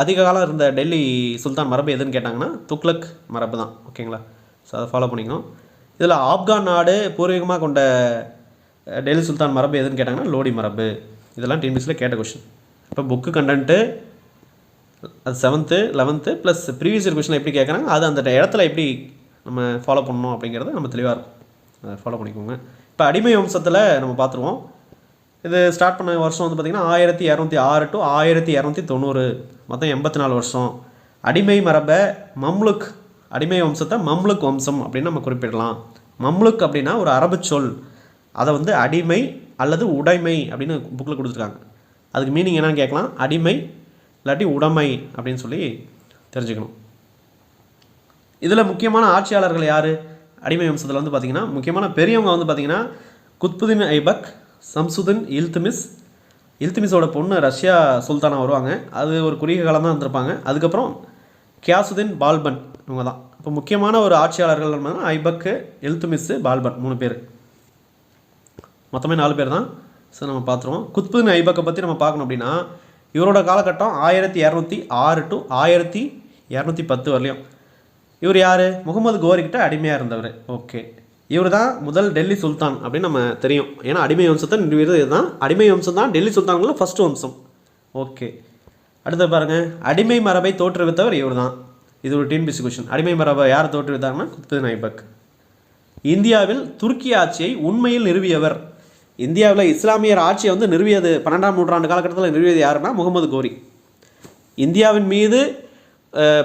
அதிக காலம் இருந்த டெல்லி சுல்தான் மரபு எதுன்னு கேட்டாங்கன்னா துக்ளக் மரபு தான். ஓகேங்களா? ஸோ அதை ஃபாலோ பண்ணிக்கணும். இதில் ஆப்கான் நாடு பூர்வீகமாக கொண்ட டெல்லி சுல்தான் மரபு எதுன்னு கேட்டாங்கன்னா லோடி மரபு. இதெல்லாம் டிஎன்பிஎஸ்சியில் கேட்ட கொஷின். இப்போ புக்கு கண்டென்ட்டு அது 7th 11th plus previous year கொஷினில் எப்படி கேட்குறாங்க, அது அந்த இடத்துல எப்படி நம்ம ஃபாலோ பண்ணணும் அப்படிங்கிறது நம்ம தெளிவாக இருக்கும், ஃபாலோ பண்ணிக்கோங்க. இப்போ அடிமை வம்சத்தில் நம்ம பார்த்துருவோம். இது ஸ்டார்ட் பண்ண வருஷம் வந்து பார்த்திங்கன்னா 1206 to 1290, மொத்தம் 84 வருஷம். அடிமை மரபை மம்லுக், அடிமை வம்சத்தை மம்லுக் வம்சம் அப்படின்னு நம்ம குறிப்பிடலாம். மம்லுக் அப்படின்னா ஒரு அரபு சொல், அதை வந்து அடிமை அல்லது உடைமை அப்படின்னு புக்கில் கொடுத்துருக்காங்க. அதுக்கு மீனிங் என்னன்னு கேட்கலாம், அடிமை இல்லாட்டி உடைமை அப்படின்னு சொல்லி தெரிஞ்சுக்கணும். இதில் முக்கியமான ஆட்சியாளர்கள் யார் அடிமை வம்சத்தில் வந்து பார்த்திங்கன்னா, முக்கியமான பெரியவங்க வந்து பார்த்திங்கன்னா குத்புதீன் ஐபக், சம்சுதீன் இல்துமிஸ். இல்துமிஸோட பொண்ணு ரஷ்யா சுல்தானா வருவாங்க, அது ஒரு குறுகிய காலம் தான் இருந்திருப்பாங்க. அதுக்கப்புறம் கியாசுதீன் பால்பன், இவங்க தான் இப்போ முக்கியமான ஒரு ஆட்சியாளர்கள். ஐபக்கு, இல்துமிஸ், பால்பன் 3 பேர், மொத்தமே 4 பேர் தான். ஸோ நம்ம பார்த்துருவோம். குத்புதீன் ஐபக்கை பற்றி நம்ம பார்க்கணும் அப்படின்னா, இவரோட காலகட்டம் 1206 to 1210 வரலையும். இவர் யார், முகமது கோரிக்கிட்ட அடிமையாக இருந்தவர். ஓகே, இவர் தான் முதல் டெல்லி சுல்தான் அப்படின்னு நம்ம தெரியும். ஏன்னா அடிமை வம்சத்தை நிறுவியது இதுதான். அடிமை வம்சம் தான் டெல்லி சுல்தான்களில் ஃபஸ்ட்டு வம்சம். ஓகே, அடுத்து பாருங்கள், அடிமை மரபை தோற்றுவித்தவர் இவர் தான். இது ஒரு டிஎன்பிஎஸ்சி கொஷின். அடிமை மரபை யார் தோற்றுவித்தாங்கன்னா குத்புதீன் ஐபக். இந்தியாவில் துருக்கி ஆட்சியை உண்மையில் நிறுவியவர். இந்தியாவில் இஸ்லாமியர் ஆட்சியை வந்து நிறுவியது 12ஆம் நூற்றாண்டு காலகட்டத்தில் நிறுவியது யாருன்னா முகமது கோரி. இந்தியாவின் மீது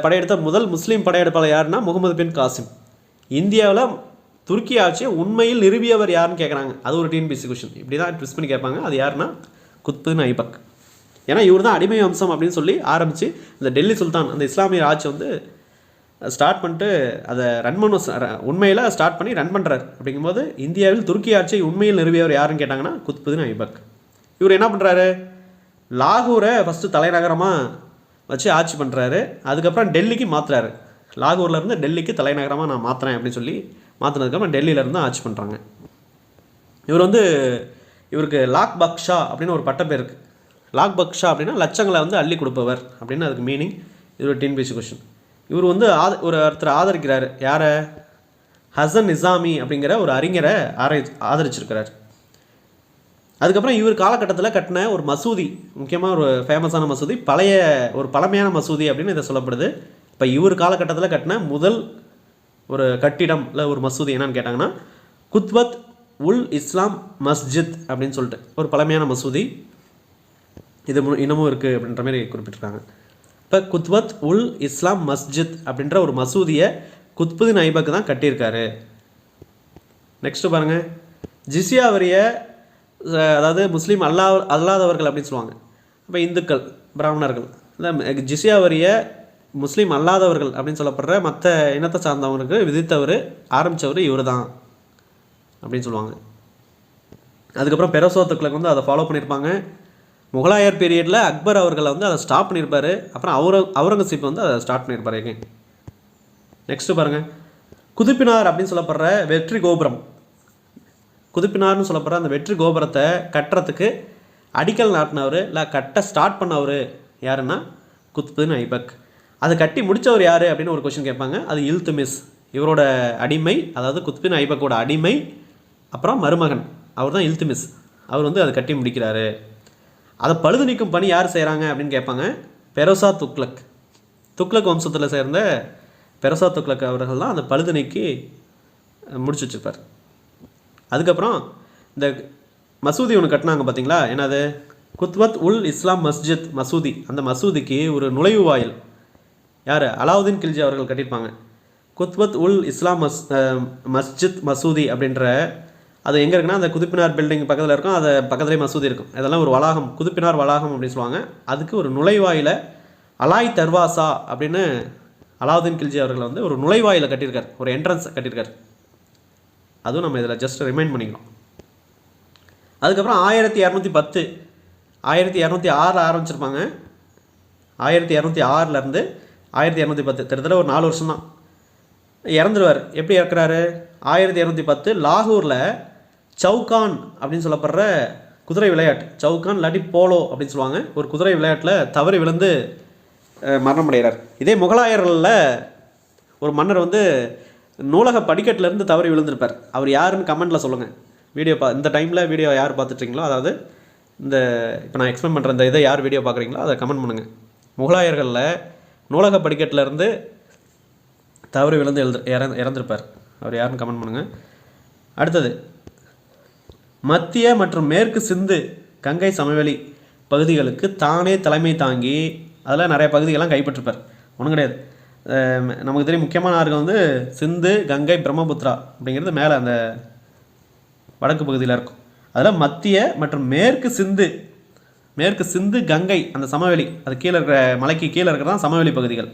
படையெடுத்த முதல் முஸ்லீம் படையெடுப்பாளர் யாருன்னா முகமது பின் காசிம். இந்தியாவில் துருக்கி ஆட்சியை உண்மையில் நிறுவியவர் யாருன்னு கேட்குறாங்க, அது ஒரு டிஎன்பிஎஸ்சி கொஷின். இப்படி தான் ட்விஸ்ட் பண்ணி கேட்பாங்க. அது யாருன்னா குத்புதீன் ஐபக். ஏன்னா இவர் தான் அடிமை வம்சம் அப்படின்னு சொல்லி ஆரம்பித்து இந்த டெல்லி சுல்தான் அந்த இஸ்லாமிய ஆட்சி வந்து ஸ்டார்ட் பண்ணிட்டு அதை ரன் பண்ண உண்மையில் ஸ்டார்ட் பண்ணி ரன் பண்ணுறாரு. அப்படிங்கும்போது இந்தியாவில் துருக்கி ஆட்சியை உண்மையில் நிறுவியவர் யாருன்னு கேட்டாங்கன்னா குத்புதீன் ஐபக். இவர் என்ன பண்ணுறாரு, லாகூரை ஃபஸ்ட்டு தலைநகரமாக வச்சு ஆட்சி பண்ணுறாரு. அதுக்கப்புறம் டெல்லிக்கு மாற்றுறாரு. லாகூர்லேருந்து டெல்லிக்கு தலைநகரமாக நான் மாற்றுறேன் அப்படின்னு சொல்லி மாற்றினதுக்கப்புறம் டெல்லியிலேருந்து ஆட்சி பண்ணுறாங்க. இவர் வந்து இவருக்கு லாக் பக்ஷா அப்படின்னு ஒரு பட்ட பேர் இருக்குது. லாக் பக்ஷா அப்படின்னா லட்சங்களை வந்து அள்ளி கொடுப்பவர் அப்படின்னு அதுக்கு மீனிங். இது ஒரு டிஎன்பிஎஸ்சி கொஷின். இவர் வந்து ஒருத்தர் ஆதரிக்கிறார். யாரை, ஹசன் நிசாமி அப்படிங்கிற ஒரு அறிஞரை ஆதரிச்சிருக்கிறார். அதுக்கப்புறம் இவர் காலகட்டத்தில் கட்டின ஒரு மசூதி, முக்கியமாக ஒரு ஃபேமஸான மசூதி, ஒரு பழமையான மசூதி அப்படின்னு இதை சொல்லப்படுது. இப்போ இவர் காலகட்டத்தில் கட்டின முதல் ஒரு கட்டிடம் இல்லை ஒரு மசூதி என்னன்னு கேட்டாங்கன்னா குத்பத் உல் இஸ்லாம் மஸ்ஜித் அப்படின்னு சொல்லிட்டு ஒரு பழமையான மசூதி. இது இன்னமும் இருக்குது அப்படின்ற மாதிரி குறிப்பிட்டிருக்காங்க. இப்போ குத்பத் உல் இஸ்லாம் மஸ்ஜித் அப்படின்ற ஒரு மசூதியை குத்புதீன் ஐபக் தான் கட்டியிருக்காரு. நெக்ஸ்ட்டு பாருங்கள், ஜிசியா வரிய, அதாவது முஸ்லீம் அல்லாதவர்கள் அப்படின்னு சொல்லுவாங்க. இப்போ இந்துக்கள், பிராமணர்கள், இல்லை ஜிசியா வரிய முஸ்லீம் அல்லாதவர்கள் அப்படின்னு சொல்லப்படுற மற்ற இனத்தை சார்ந்தவங்களுக்கு விதித்தவர், ஆரம்பித்தவர் இவர் தான் அப்படின்னு சொல்லுவாங்க. அதுக்கப்புறம் பெரோசா துக்ளக் வந்து அதை ஃபாலோ பண்ணியிருப்பாங்க. முகலாயர் பீரியடில் அக்பர் அவர்களை வந்து அதை ஸ்டாப் பண்ணியிருப்பார். அப்புறம் அவுரங்கசீப் வந்து அதை ஸ்டார்ட் பண்ணியிருப்பார் எங்கே. நெக்ஸ்ட்டு பாருங்கள், குதுப்பினார் அப்படின்னு சொல்லப்படுற வெற்றி கோபுரம். குதுப்பினார்னு சொல்லப்படுற அந்த வெற்றி கோபுரத்தை கட்டுறதுக்கு அடிக்கல் நாட்டினவர் இல்லை கட்ட ஸ்டார்ட் பண்ணவர் யாருன்னா குத்புதீன் ஐபக். அதை கட்டி முடித்தவர் யார் அப்படின்னு ஒரு கொஸ்டின் கேட்பாங்க. அது இல்துமிஸ், இவரோட அடிமை, அதாவது குத்புதீன் ஐபக்கோட அடிமை, அப்புறம் மருமகன், அவர் தான் இல்துமிஸ். அவர் வந்து அதை கட்டி முடிக்கிறாரு. அதை பழுது நீக்கும் பணி யார் செய்கிறாங்க அப்படின்னு கேட்பாங்க. பெரோசா துக்ளக், துக்ளக் வம்சத்தில் சேர்ந்த பெரோசா துக்ளக் அவர்கள் தான் அந்த பழுது நீக்கி முடிச்சு வச்சுருப்பார். அதுக்கப்புறம் இந்த மசூதி ஒன்று கட்டினாங்க பார்த்தீங்களா, என்னது குத்பத் உல் இஸ்லாம் மஸ்ஜித் மசூதி. அந்த மசூதிக்கு ஒரு நுழைவு வாயில் யார், அலாவுதீன் கில்ஜி அவர்கள் கட்டியிருப்பாங்க. குத்பத் உல் இஸ்லாம் மஸ்ஜித் மசூதி அப்படின்ற அது எங்கே இருக்குன்னா அந்த குதுப்பினார் பில்டிங் பக்கத்தில் இருக்கும், அது பக்கத்துலேயே மசூதி இருக்கும். இதெல்லாம் ஒரு வளாகம், குதுப்பினார் வளாகம் அப்படின்னு சொல்லுவாங்க. அதுக்கு ஒரு நுழைவாயில் அலாய் தர்வாசா அப்படின்னு அலாவுதீன் கில்ஜி அவர்கள் வந்து ஒரு நுழைவாயில் கட்டியிருக்கார், ஒரு என்ட்ரன்ஸ் கட்டியிருக்கார். அதுவும் நம்ம இதில் ஜஸ்ட் ரிமைண்ட் பண்ணிக்கலாம். அதுக்கப்புறம் 1210 1206 ஆரம்பிச்சிருப்பாங்க. 1206 1210 கிட்டத்தட்ட ஒரு 4 வருஷம் தான். இறந்துருவார். எப்படி இறக்குறாரு, 1210 லாகூரில் சவுகான் அப்படின்னு சொல்லப்படுற குதிரை விளையாட்டு, சவுகான் இல்லாட்டி போலோ அப்படின்னு சொல்லுவாங்க, ஒரு குதிரை விளையாட்டில் தவறி விழுந்து மரணம் அடைகிறார். இதே முகலாயர்களில் ஒரு மன்னர் வந்து நூலக படிக்கட்டிலேருந்து தவறி விழுந்திருப்பார். அவர் யாருன்னு கமெண்ட்டில் சொல்லுங்கள். வீடியோ இந்த டைமில் வீடியோ யார் பார்த்துட்ருக்கீங்களோ, அதாவது இந்த இப்போ நான் எக்ஸ்பிளைன் பண்ணுற இந்த இதை யார் வீடியோ பார்க்குறீங்களோ அதை கமெண்ட் பண்ணுங்கள். முகலாயர்களில் நூலக படிக்கட்டிலேருந்து தவறு விழுந்து இறந்திருப்பார். அவர் யாருன்னு கமெண்ட் பண்ணுங்கள். அடுத்தது, மத்திய மற்றும் மேற்கு சிந்து கங்கை சமவெளி பகுதிகளுக்கு தானே தலைமை தாங்கி அதில் நிறைய பகுதிகள்லாம் கைப்பற்றிருப்பார். ஒன்றும் கிடையாது, நமக்கு தெரியும் முக்கியமான ஆறுகள் வந்து சிந்து, கங்கை, பிரம்மபுத்திரா அப்படிங்கிறது மேலே அந்த வடக்கு பகுதியில் இருக்கும். அதில் மத்திய மற்றும் மேற்கு சிந்து கங்கை அந்த சமவெளி, அது கீழே இருக்கிற மலைக்கு கீழே இருக்கிறதான் சமவெளி பகுதிகள்.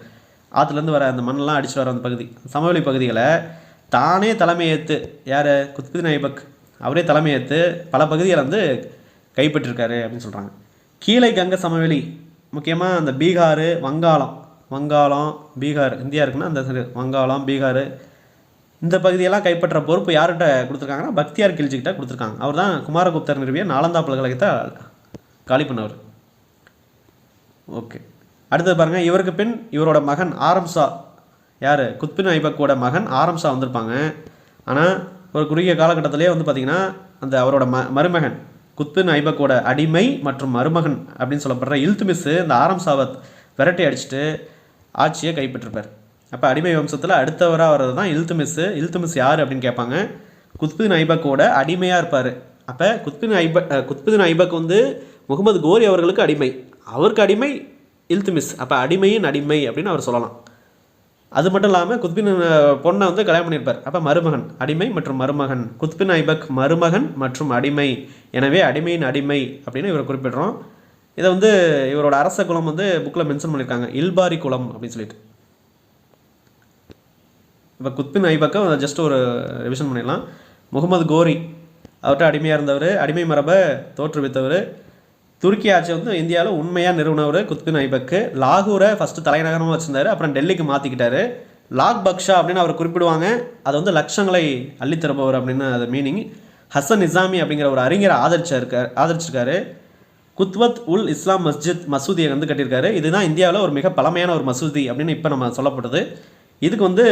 ஆற்றுலேருந்து வர அந்த மண்ணெலாம் அடிச்சுட்டு வர அந்த பகுதி சமவெளி பகுதிகளை தானே தலைமையேற்று, யார், குத்புதீன் ஐபக் அவரே தலைமையேற்று பல பகுதிகளை வந்து கைப்பற்றிருக்காரு அப்படின்னு சொல்கிறாங்க. கீழே கங்கை சமவெளி முக்கியமாக அந்த பீகார், வங்காளம், பீகார் இந்தியா இருக்குன்னா அந்த வங்காளம், பீகார் இந்த பகுதியெல்லாம் கைப்பற்ற பொறுப்பு யார்கிட்ட கொடுத்துருக்காங்கன்னா பக்தியார் கில்ஜிக்கிட்ட கொடுத்துருக்காங்க. அவர் தான் குமாரகுப்தர் நிறுவிய நாலந்தா பல்கலைக்கழகத்தை காலி பண்ணவர். ஓகே, அடுத்தது பாருங்கள், இவருக்கு பின் இவரோட மகன் ஆரம் ஷா, யார், குத்புதீன் ஐபக்கோட மகன் ஆரம் ஷா வந்திருப்பாங்க. ஆனால் ஒரு குறுகிய காலகட்டத்திலே வந்து பார்த்திங்கன்னா அந்த அவரோட மருமகன் குத்புதீன் ஐபக்கோட அடிமை மற்றும் மருமகன் அப்படின்னு சொல்லப்படுற இல்துமிஸ் இந்த ஆரம் ஷாவை விரட்டி அடிச்சுட்டு ஆட்சியை கைப்பற்றிருப்பார். அப்போ அடிமை வம்சத்தில் அடுத்தவராக வர்றது தான் இல்துமிஸ் யார் அப்படின்னு கேட்பாங்க. குத்புதீன் ஐபக்கோட அடிமையாக இருப்பார். அப்போ குத்புதீன் ஐபக் வந்து முகமது கோரி அவர்களுக்கு அடிமை, அவருக்கு அடிமை இல்துமிஸ். அப்போ அடிமையின் அடிமை அப்படின்னு அவர் சொல்லலாம். அது மட்டும் இல்லாமல் குத்புதீன் பொண்ணை வந்து கல்யாணம் பண்ணியிருப்பார். அப்போ மருமகன், அடிமை மற்றும் மருமகன், குத்புதீன் ஐபக் மருமகன் மற்றும் அடிமை, எனவே அடிமையின் அடிமை அப்படின்னு இவரை குறிப்பிடுறோம். இதை வந்து இவரோட அரச குலம் வந்து புக்கில் மென்ஷன் பண்ணியிருக்காங்க, இல்பாரி குலம் அப்படின்னு சொல்லிட்டு. இப்போ குத்புதீன் ஐபக்கை ஜஸ்ட் ஒரு ரிவிஷன் பண்ணிடலாம். முகமது கோரி அவர்கிட்ட அடிமையாக இருந்தவர், அடிமை மரபை தோற்றுவித்தவர். துருக்கி ஆட்சி வந்து இந்தியாவில் உண்மையாக நிறுவனவர் குத்புதீன் ஐபக்கு. லாகூரை ஃபஸ்ட்டு தலைநகரமாக வச்சுருந்தார், அப்புறம் டெல்லிக்கு மாற்றிக்கிட்டார். லாக் பக்ஷா அப்படின்னு அவர் குறிப்பிடுவாங்க. அது வந்து லட்சங்களை அள்ளித்தருபவர் அப்படின்னு அது மீனிங். ஹசன் நிசாமி அப்படிங்கிற ஒரு அறிஞரை ஆதரிச்சிருக்காரு. குத்வத் உல் இஸ்லாம் மசூதியை வந்து கட்டியிருக்காரு. இதுதான் இந்தியாவில் ஒரு மிக பழமையான ஒரு மசூதி அப்படின்னு இப்போ நம்ம சொல்லப்படுது. இதுக்கு வந்து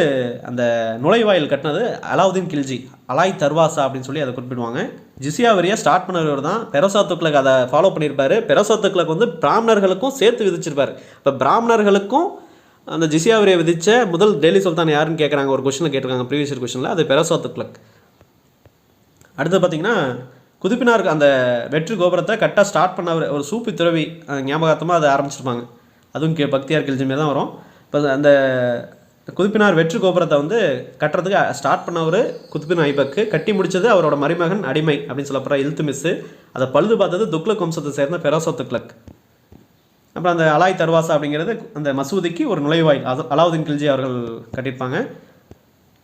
அந்த நுழைவாயில் கட்டினது அலாவுதீன் கில்ஜி, அலாய் தர்வாசா அப்படின்னு சொல்லி அதை குறிப்பிடுவாங்க. ஜிசியா வரியை ஸ்டார்ட் பண்ணவர் தான் பெரோசா துக்ளக், அதை ஃபாலோ பண்ணியிருப்பார். பெரோசா துக்ளக் வந்து பிராமணர்களுக்கும் சேர்த்து விதிச்சிருப்பார். இப்போ பிராமணர்களுக்கும் அந்த ஜிசியா வரியை விதித்த முதல் டெல்லி சுல்தான் யாருன்னு கேட்குறாங்க, ஒரு கொஸ்டினில் கேட்டிருக்காங்க ப்ரீவியஸ் இயர் கொஸ்டினில், அது பெரோசா துக்ளக். அடுத்து பார்த்திங்கன்னா குதுப்பினார் அந்த வெற்றி கோபுரத்தை கட்ட ஸ்டார்ட் பண்ண ஒரு சூப்பி துறவி ஞாபகார்த்தமாக அதை ஆரம்பிச்சிருப்பாங்க. அதுவும் பக்தியார் கில்ஜி தான் வரும். இப்போ அந்த குதுப்பினார் வெற்றி கோபுரத்தை வந்து கட்டுறதுக்கு ஸ்டார்ட் பண்ணவர் குத்புதீன் ஐபக்கு. கட்டி முடித்தது அவரோட மருமகன் அடிமை அப்படின்னு சொல்லப்படுற இல்துமிஸ். அதை பழுது பார்த்தது துக்ளக் வம்சத்தை சேர்ந்த பெரோசா துக்ளக். அப்புறம் அந்த அலாய் தர்வாசா அப்படிங்கிறது அந்த மசூதிக்கு ஒரு நுழைவாயில் அலாவுதீன் கில்ஜி அவர்கள் கட்டியிருப்பாங்க.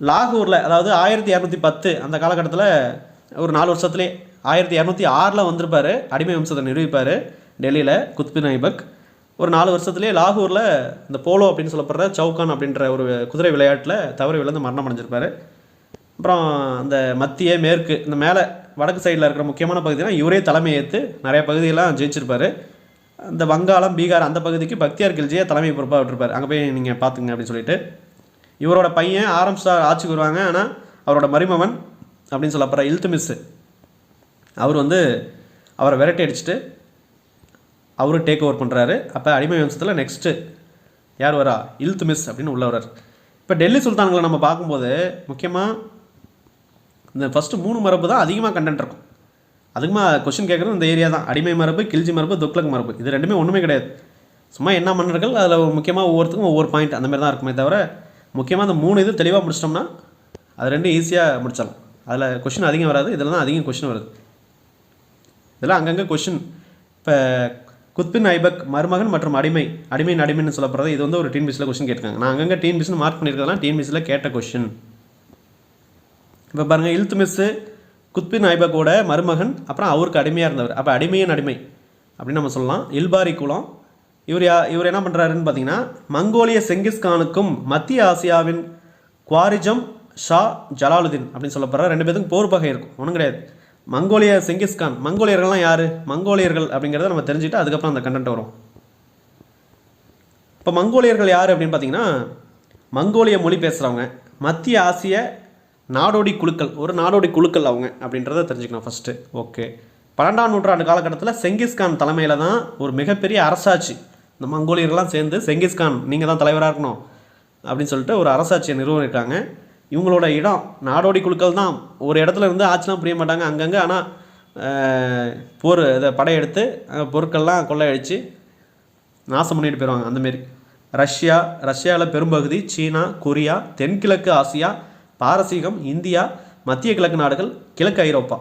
லாகூரில், அதாவது 1210 அந்த காலகட்டத்தில் ஒரு 4 வருஷத்துலேயே 1206 வந்திருப்பார், அடிமை வம்சத்தை நிரூபிப்பார் டெல்லியில் குத்புதீன் ஐபக். ஒரு 4 வருஷத்துலேயே லாகூரில் இந்த போலோ அப்படின்னு சொல்லப்படுற சவுகான் அப்படின்ற ஒரு குதிரை விளையாட்டில் தவறி விழுந்து மரணம் அடைஞ்சிருப்பார். அப்புறம் அந்த மத்திய மேற்கு இந்த மேலே வடக்கு சைடில் இருக்கிற முக்கியமான பகுதியெலாம் இவரே தலைமை ஏற்று நிறைய பகுதியெல்லாம் ஜெயிச்சிருப்பார். அந்த வங்காளம், பீகார் அந்த பகுதிக்கு பக்தியார் கில்ஜியை தலைமை பொறுப்பாக விட்டுருப்பார். அங்கே போய் நீங்கள் பார்த்துங்க அப்படின்னு சொல்லிட்டு. இவரோட பையன் ஆரம் ஷா ஆட்சிக்கு வருவாங்க. ஆனால் அவரோட மருமகன் அப்படின்னு சொல்லப்படுற இல்துமிஸ் அவர் வந்து அவரை விரட்டி அடிச்சுட்டு அவரு டேக் ஓவர் பண்ணுறாரு. அப்போ அடிமை வம்சத்தில் நெக்ஸ்ட்டு யார் வரா, இல்துமிஸ் அப்படின்னு உள்ள வர்றார். இப்போ டெல்லி சுல்தான்களை நம்ம பார்க்கும்போது முக்கியமாக இந்த ஃபஸ்ட்டு 3 மரபு தான் அதிகமாக கண்டென்ட் இருக்கும். அதிகமாக கொஸ்டின் கேட்குறது இந்த ஏரியா தான், அடிமை மரபு, கில்ஜி மரபு, துக்ளக் மரபு. இது ரெண்டுமே ஒன்றுமே கிடையாது, சும்மா என்ன மன்னர்கள், அதில் முக்கியமாக ஒவ்வொருத்துக்கும் ஒவ்வொரு பாயிண்ட் அந்த மாதிரி தான் இருக்குமே தவிர முக்கியமாக அந்த 3 இது தெளிவாக முடிச்சிட்டோம்னா அது 2 ஈஸியாக முடிச்சிடலாம். அதில் கொஸ்டின் அதிகம் வராது, இதில் தான் அதிகம் கொஸ்டின் வருது. இதெல்லாம் அங்கங்கே கொஸ்டின். இப்போ குத்புதீன் ஐபக் மருமகன் மற்றும் அடிமைன்னு சொல்லப்படுறது இது வந்து ஒரு டிஎன்பிசியில் கொஸ்டின் கேட்டிருக்காங்க. நான் அங்கங்கே டிஎன்பிசின்னு மார்க் பண்ணியிருக்கலாம், டிஎன்பிசியில் கேட்ட கொஸ்டின். இப்போ பாருங்கள், இல்துமிஸ் குத்புதீன் ஐபக்கோட மருமகன், அப்புறம் அவருக்கு அடிமையாக இருந்தவர். அப்போ அடிமையின் அடிமை அப்படின்னு நம்ம சொல்லலாம். இல்பாரி குலம். இவர் என்ன பண்ணுறாருன்னு பார்த்தீங்கன்னா, மங்கோலிய செங்கிஸ்கானுக்கும் மத்திய ஆசியாவின் குவாரிஜம் ஷா ஜலாலுதீன் அப்படின்னு சொல்லப்படுற 2 பேருக்கும் போர் பகை இருக்கும். ஒன்றும் கிடையாது. மங்கோலிய செங்கிஸ்கான், மங்கோலியர்கள்லாம் யார், மங்கோலியர்கள் அப்படிங்கிறத நம்ம தெரிஞ்சுட்டு அதுக்கப்புறம் அந்த கண்டென்ட் வரும். இப்போ மங்கோலியர்கள் யார் அப்படின்னு பார்த்தீங்கன்னா, மங்கோலிய மொழி பேசுகிறவங்க, மத்திய ஆசிய நாடோடி குழுக்கள், ஒரு நாடோடி குழுக்கள் அவங்க அப்படின்றத தெரிஞ்சுக்கணும் ஃபஸ்ட்டு. ஓகே, 12ஆம் நூற்றாண்டு காலகட்டத்தில் செங்கிஸ்கான் தலைமையில் தான் ஒரு மிகப்பெரிய அரசாட்சி, இந்த மங்கோலியர்கள்லாம் சேர்ந்து செங்கிஸ்கான் நீங்கள் தான் தலைவராக இருக்கணும் அப்படின்னு சொல்லிட்டு ஒரு அரசாட்சியை நிறுவனிருக்காங்க. இவங்களோட இடம் நாடோடி குழுக்கள் தான், ஒரு இடத்துல இருந்து ஆட்சிலாம் புரிய மாட்டாங்க அங்கங்கே. ஆனால் போர் இதை படையெடுத்து பொருட்கள்லாம் கொள்ளையடித்து நாசம் பண்ணிட்டு போயிடுவாங்க. அந்தமாரி ரஷ்யாவில் பெரும்பகுதி, சீனா, கொரியா, தென்கிழக்கு ஆசியா, பாரசீகம், இந்தியா, மத்திய கிழக்கு நாடுகள், கிழக்கு ஐரோப்பா,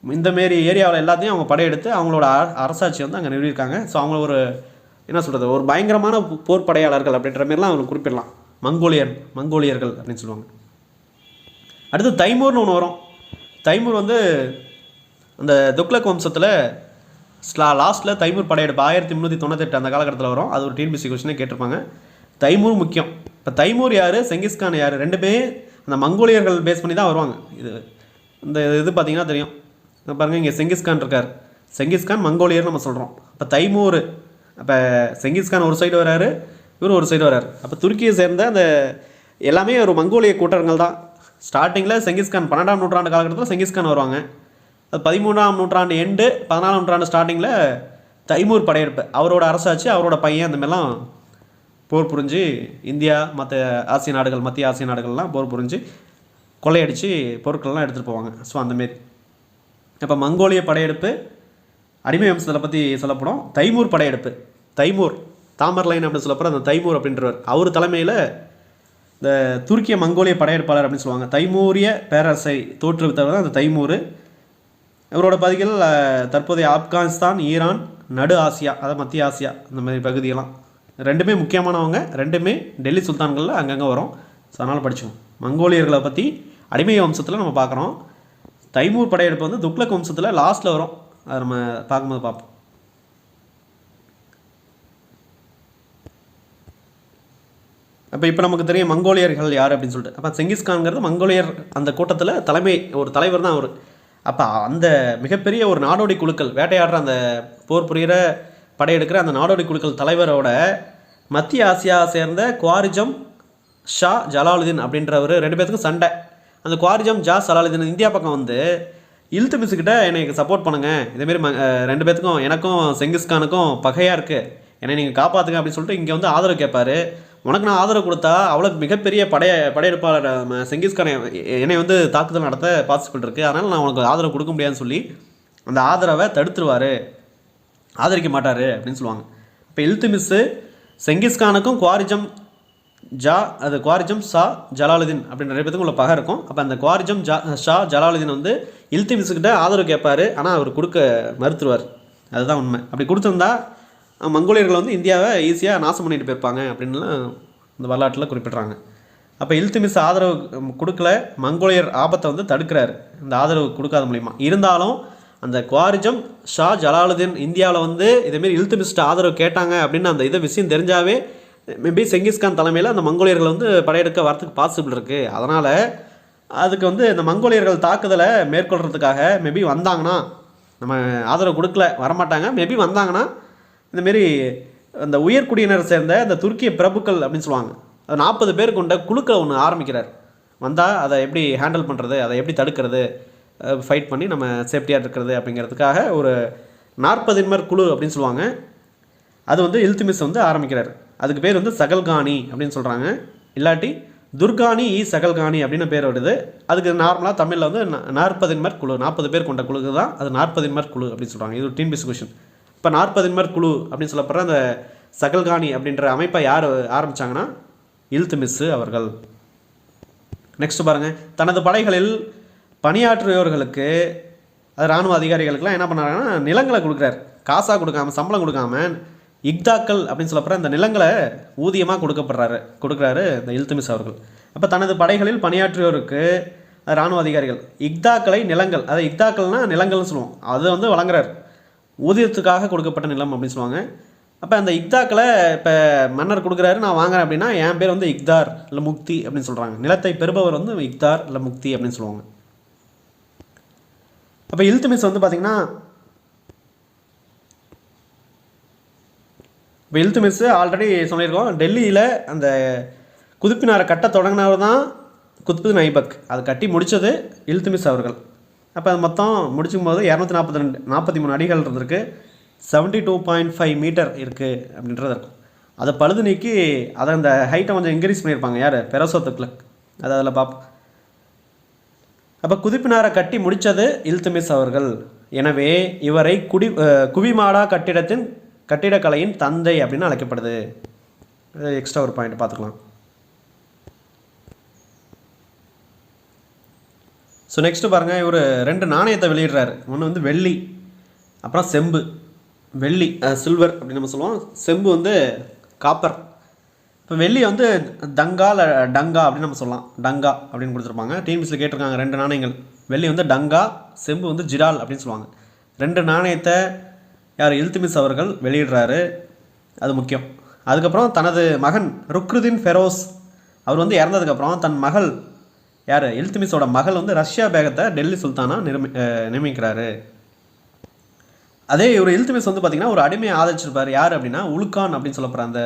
இந்தமாரி ஏரியாவில் எல்லாத்தையும் அவங்க படையெடுத்து அவங்களோட அரசாட்சி வந்து அங்கே நிறுவியிருக்காங்க. ஸோ அவங்க ஒரு என்ன சொல்கிறது, ஒரு பயங்கரமான போர் படையாளர்கள் அப்படின்ற மாரிலாம் அவங்க குறிப்பிடலாம். மங்கோலியர்கள் அப்படின்னு சொல்லுவாங்க. அடுத்து தைமூர்னு ஒன்று வரும். தைமூர் வந்து அந்த துக்ளக் வம்சத்தில் லாஸ்ட்டில் தைமூர் படையெடுப்பு 1398 அந்த காலகட்டத்தில் வரும். அது ஒரு டிஎன்பிஎஸ்சி கொஸ்டினே கேட்டிருப்பாங்க. தைமூர் முக்கியம். இப்போ தைமூர் யார், செங்கிஸ்கான் யார், ரெண்டுமே அந்த மங்கோலியர்கள் பேஸ் பண்ணி தான் வருவாங்க. இது பார்த்திங்கன்னா தெரியும். பாருங்கள், இங்கே செங்கிஸ்கான் இருக்கார். செங்கிஸ்கான் மங்கோலியர் நம்ம சொல்கிறோம். இப்போ தைமூர், அப்போ செங்கிஸ்கான் ஒரு சைடு வராரு, இவர் ஒரு சைடு வராரு. அப்போ துருக்கியை சேர்ந்த அந்த எல்லாமே ஒரு மங்கோலிய கூட்டங்கள் தான். ஸ்டார்டிங்கில் செங்கிஸ்கான் 12ஆம் நூற்றாண்டு காலகட்டத்தில் செங்கிஸ்கான் வருவாங்க. அது 13ஆம் நூற்றாண்டு எண்டு, 14ஆம் நூற்றாண்டு ஸ்டார்டிங்கில் தைமூர் படையெடுப்பு, அவரோட அரசாட்சி, அவரோட பையன், அந்த மாதிரிலாம் போர் புரிஞ்சு இந்தியா மற்ற ஆசிய நாடுகள், மத்திய ஆசிய நாடுகள்லாம் போர் புரிஞ்சு கொள்ளையடித்து பொருட்கள்லாம் எடுத்துகிட்டு போவாங்க. ஸோ அந்தமாரி இப்போ மங்கோலிய படையெடுப்பு, அடிமை வம்சத்தில் பற்றி சொல்லப்படும். தைமூர் படையெடுப்பு, தைமூர் தாமர்லைன் அப்படின்னு சொல்லப்போகிற அந்த தைமூர் அப்படின்றவர், அவர் தலைமையில் இந்த துருக்கிய மங்கோலிய படையெடுப்பாளர் அப்படின்னு சொல்லுவாங்க. தைமூரிய பேரரசை தோற்றுவித்தவர் தான் அந்த தைமூர். இவரோட பகுதிகள் தற்போதைய ஆப்கானிஸ்தான், ஈரான், நடு ஆசியா, அதாவது மத்திய ஆசியா, இந்த மாதிரி பகுதியெல்லாம் ரெண்டுமே முக்கியமானவங்க. ரெண்டுமே டெல்லி சுல்தான்களில் அங்கங்கே வரும். ஸோ அதனால் படித்தோம். மங்கோலியர்களை பற்றி அடிமை வம்சத்தில் நம்ம பார்க்குறோம். தைமூர் படையெடுப்பு வந்து துக்ளக் வம்சத்தில் லாஸ்ட்டில் வரும். அதை நம்ம பார்க்கும்போது பார்ப்போம். இப்போ நமக்கு தெரியும் மங்கோலியர்கள் யார் அப்படின்னு சொல்லிட்டு. அப்போ செங்கிஸ்கான்ங்கிறது மங்கோலியர் அந்த கூட்டத்தில் ஒரு தலைவர் தான் அவர். அப்போ அந்த மிகப்பெரிய ஒரு நாடோடி குழுக்கள் வேட்டையாடுற, அந்த போர் புரிகிற படையெடுக்கிற அந்த நாடோடி குழுக்கள் தலைவரோட மத்திய ஆசியா சேர்ந்த குவாரிஜம் ஷா ஜலாலுதீன் அப்படின்றவர், ரெண்டு பேத்துக்கும் சண்டை. அந்த குவாரிஜம் ஜலாலுதீன் இந்தியா பக்கம் வந்து இல்துமிஸ்கிட்ட எனக்கு சப்போர்ட் பண்ணுங்கள், இதேமாரி ரெண்டு பேத்துக்கும் எனக்கும் செங்கிஸ்கானுக்கும் பகையாக இருக்குது, என்னை நீங்கள் காப்பாற்றுங்க அப்படின்னு சொல்லிட்டு இங்கே வந்து ஆதரவு கேட்பார். உனக்கு நான் ஆதரவு கொடுத்தா அவ்வளோ மிகப்பெரிய படையெடுப்பாளர் செங்கிஸ்கானை என்னை வந்து தாக்குதல் நடத்த பாசிபிள் இருக்குது, அதனால் நான் உனக்கு ஆதரவு கொடுக்க முடியாதுன்னு சொல்லி அந்த ஆதரவை தடுத்துருவார், ஆதரிக்க மாட்டார் அப்படின்னு சொல்லுவாங்க. இப்போ இல்துமிஸ் செங்கிஸ்கானுக்கும் குவாரிஜம் ஷா ஜலாலுதீன் அப்படின்ற ரெண்டு பேத்துக்கும் உள்ள பகை இருக்கும். அப்போ அந்த குவாரிஜம் ஷா ஜலாலுதீன் வந்து இல்துமிஸ்கிட்ட ஆதரவு கேட்பார். ஆனால் அவர் கொடுக்க மறுத்துருவார். அதுதான் உண்மை. அப்படி கொடுத்துருந்தா மங்கோலியர்கள் வந்து இந்தியாவை ஈஸியாக நாசம் பண்ணிட்டு போயிருப்பாங்க அப்படின்லாம் இந்த வரலாற்றில் குறிப்பிட்றாங்க. அப்போ இல்துமிஸ் ஆதரவு கொடுக்கல, மங்கோலியர் ஆபத்தை வந்து தடுக்கிறாரு இந்த ஆதரவு கொடுக்காத மூலிமா. இருந்தாலும் அந்த குவாரிஜம் ஷா ஜலாலுதீன் இந்தியாவில் வந்து இதேமாரி இல்துமிஸ்ட்ட ஆதரவு கேட்டாங்க அப்படின்னு அந்த விஷயம் தெரிஞ்சாவே மேபி செங்கிஸ்கான் தலைமையில் அந்த மங்கோலியர்கள் வந்து படையெடுக்க வரத்துக்கு பாசிபிள் இருக்குது. அதனால் அதுக்கு வந்து இந்த மங்கோலியர்கள் தாக்குதலை மேற்கொள்கிறதுக்காக மேபி வந்தாங்கன்னா, நம்ம ஆதரவு கொடுக்கல வரமாட்டாங்க, மேபி வந்தாங்கன்னா இந்தமாரி அந்த உயர்குடியினரை சேர்ந்த இந்த துருக்கிய பிரபுக்கள் அப்படின்னு சொல்லுவாங்க, அது 40 பேர் கொண்ட குழுக்களை ஒன்று ஆரம்பிக்கிறார். வந்தால் அதை எப்படி ஹேண்டில் பண்ணுறது, அதை எப்படி தடுக்கிறது, ஃபைட் பண்ணி நம்ம சேஃப்டியாக இருக்கிறது அப்படிங்கிறதுக்காக ஒரு 40 குழு அப்படின்னு சொல்லுவாங்க. அது வந்து இல்துமிஸ் வந்து ஆரம்பிக்கிறார். அதுக்கு பேர் வந்து சகல்கானி அப்படின்னு சொல்கிறாங்க, இல்லாட்டி துர்கானி சகல்கானி அப்படின்னு பேர் வருது. அதுக்கு நார்மலாக தமிழில் வந்து 40 குழு, 40 பேர் கொண்ட குழுக்கு தான் அது 40 குழு அப்படின்னு சொல்கிறாங்க. இது ஒரு டிஎன்பிஎஸ்சி கொஸ்டின். இப்போ 40 குழு அப்படின்னு சொல்லப்படுற அந்த சகல்கானி அப்படின்ற அமைப்பை யார் ஆரம்பித்தாங்கன்னா இல்துமிஸ் அவர்கள். நெக்ஸ்ட் பாருங்கள், தனது படைகளில் பணியாற்றியவர்களுக்கு, அது இராணுவ அதிகாரிகளுக்கெல்லாம் என்ன பண்ணுறாங்கன்னா நிலங்களை கொடுக்குறாரு. காசாக கொடுக்காம, சம்பளம் கொடுக்காம இக்தாக்கள் அப்படின்னு சொல்லப்படுற இந்த நிலங்களை ஊதியமாக கொடுக்குறாரு இந்த இல்துமிஸ் அவர்கள். அப்போ தனது படைகளில் பணியாற்றியோருக்கு இராணுவ அதிகாரிகள் இக்தாக்களை நிலங்கள், அதை இக்தாக்கள்னால் நிலங்கள்னு சொல்லுவோம், அதை வந்து வழங்குறாரு. ஊதியத்துக்காக கொடுக்கப்பட்ட நிலம் அப்படின்னு சொல்லுவாங்க. அப்போ அந்த இக்தாக்களை இப்போ மன்னர் கொடுக்குறாரு, நான் வாங்குறேன் அப்படின்னா என் பேர் வந்து இக்தார் இல்லை முக்தி அப்படின்னு சொல்கிறாங்க. நிலத்தை பெறுபவர் வந்து இக்தார் இல்லை முக்தி அப்படின்னு சொல்லுவாங்க. அப்போ இல்துமிஸ் வந்து பார்த்திங்கன்னா, இப்போ இல்துமிஸ் ஆல்ரெடி சொல்லியிருக்கோம், டெல்லியில் அந்த குதுப்பினாரை கட்ட தொடங்கினவர் தான் குத்புதீன் ஐபக். அதை கட்டி முடித்தது இல்துமிஸ் அவர்கள். அப்போ அது மொத்தம் முடிச்சுக்கும் போது 243 அடிகள் இருந்திருக்கு. 72.5 மீட்டர் இருக்குது அப்படின்றது இருக்கும். அதை பழுது நீக்கி அதை அந்த ஹைட்டை கொஞ்சம் இன்க்ரீஸ் பண்ணியிருப்பாங்க. யார்? பெரோசோத்துக்லக். அதை அதில் பார்ப்போம். அப்போ குதிப்பினாரை கட்டி முடித்தது இல்துமிஸ் அவர்கள். எனவே இவரை குவிமாடா கட்டிடக்கலையின் தந்தை அப்படின்னு அழைக்கப்படுது. எக்ஸ்ட்ரா ஒரு பாயிண்ட் பார்த்துக்கலாம். ஸோ நெக்ஸ்ட்டு பாருங்கள், இவர் 2 நாணயத்தை வெளியிடுறாரு. ஒன்று வந்து வெள்ளி, அப்புறம் செம்பு. வெள்ளி சில்வர் அப்படின்னு நம்ம சொல்லுவோம், செம்பு வந்து காப்பர். இப்போ வெள்ளி வந்து தங்கா இல்லை டங்கா அப்படின்னு நம்ம சொல்லலாம். டங்கா அப்படின்னு கொடுத்துருப்பாங்க. டிஎன்பிஎஸ்சியில் கேட்டிருக்காங்க 2 நாணயங்கள். வெள்ளி வந்து டங்கா, செம்பு வந்து ஜிடால் அப்படின்னு சொல்லுவாங்க. 2 நாணயத்தை யார்? இல்துமிஸ் அவர்கள் வெளியிடுறாரு. அது முக்கியம். அதுக்கப்புறம் தனது மகன் ருக்ருதீன் ஃபெரோஸ் அவர் வந்து இறந்ததுக்கப்புறம் தன் மகள் யார்? இல்துமிஸோட மகள் வந்து ரஷ்யா பேகத்தை டெல்லி சுல்தானா நியமிக்கிறாரு. அதே இவர் இல்துமிஸ் வந்து பார்த்திங்கன்னா ஒரு அடிமையை ஆதரிச்சிருப்பார். யார் அப்படின்னா உலுக்கான் அப்படின்னு சொல்லப்படுற அந்த